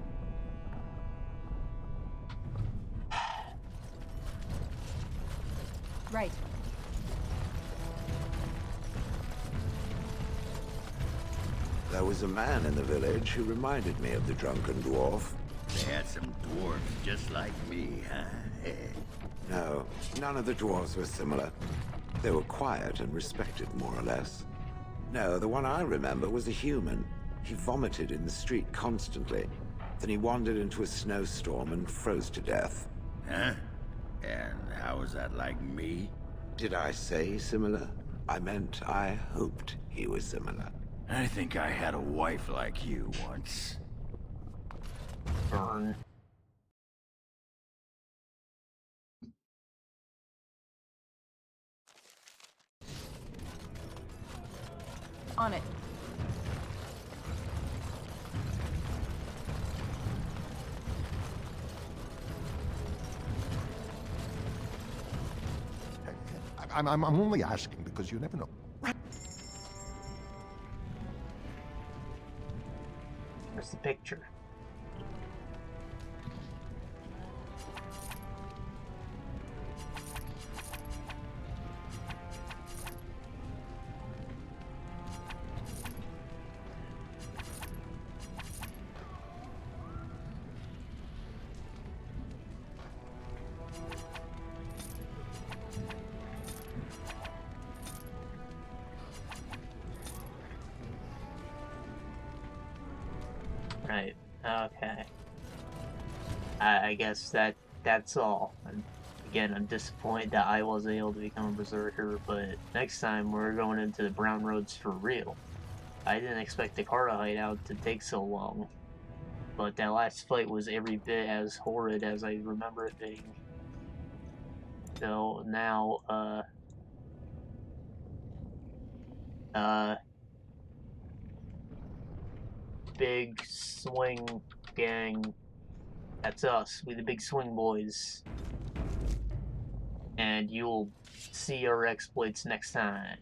Right. There was a man in the village who reminded me of the drunken dwarf. They had some dwarves just like me, huh? No, none of the dwarves were similar. They were quiet and respected, more or less. No, the one I remember was a human. He vomited in the street constantly. Then he wandered into a snowstorm and froze to death. Huh? And how was that like me? Did I say similar? I meant I hoped he was similar. I think I had a wife like you once. Burn. On it. I'm only asking because you never know. Where's the picture? Right. Okay. I guess that's all. And again, I'm disappointed that I wasn't able to become a berserker, but next time we're going into the Brown Roads for real. I didn't expect the Carta hideout to take so long, but that last fight was every bit as horrid as I remember it being. So now, big swing gang. That's us. We the big swing boys. And you'll see our exploits next time.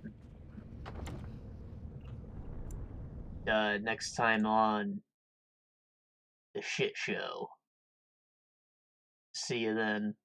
Next time on the shit show. See you then.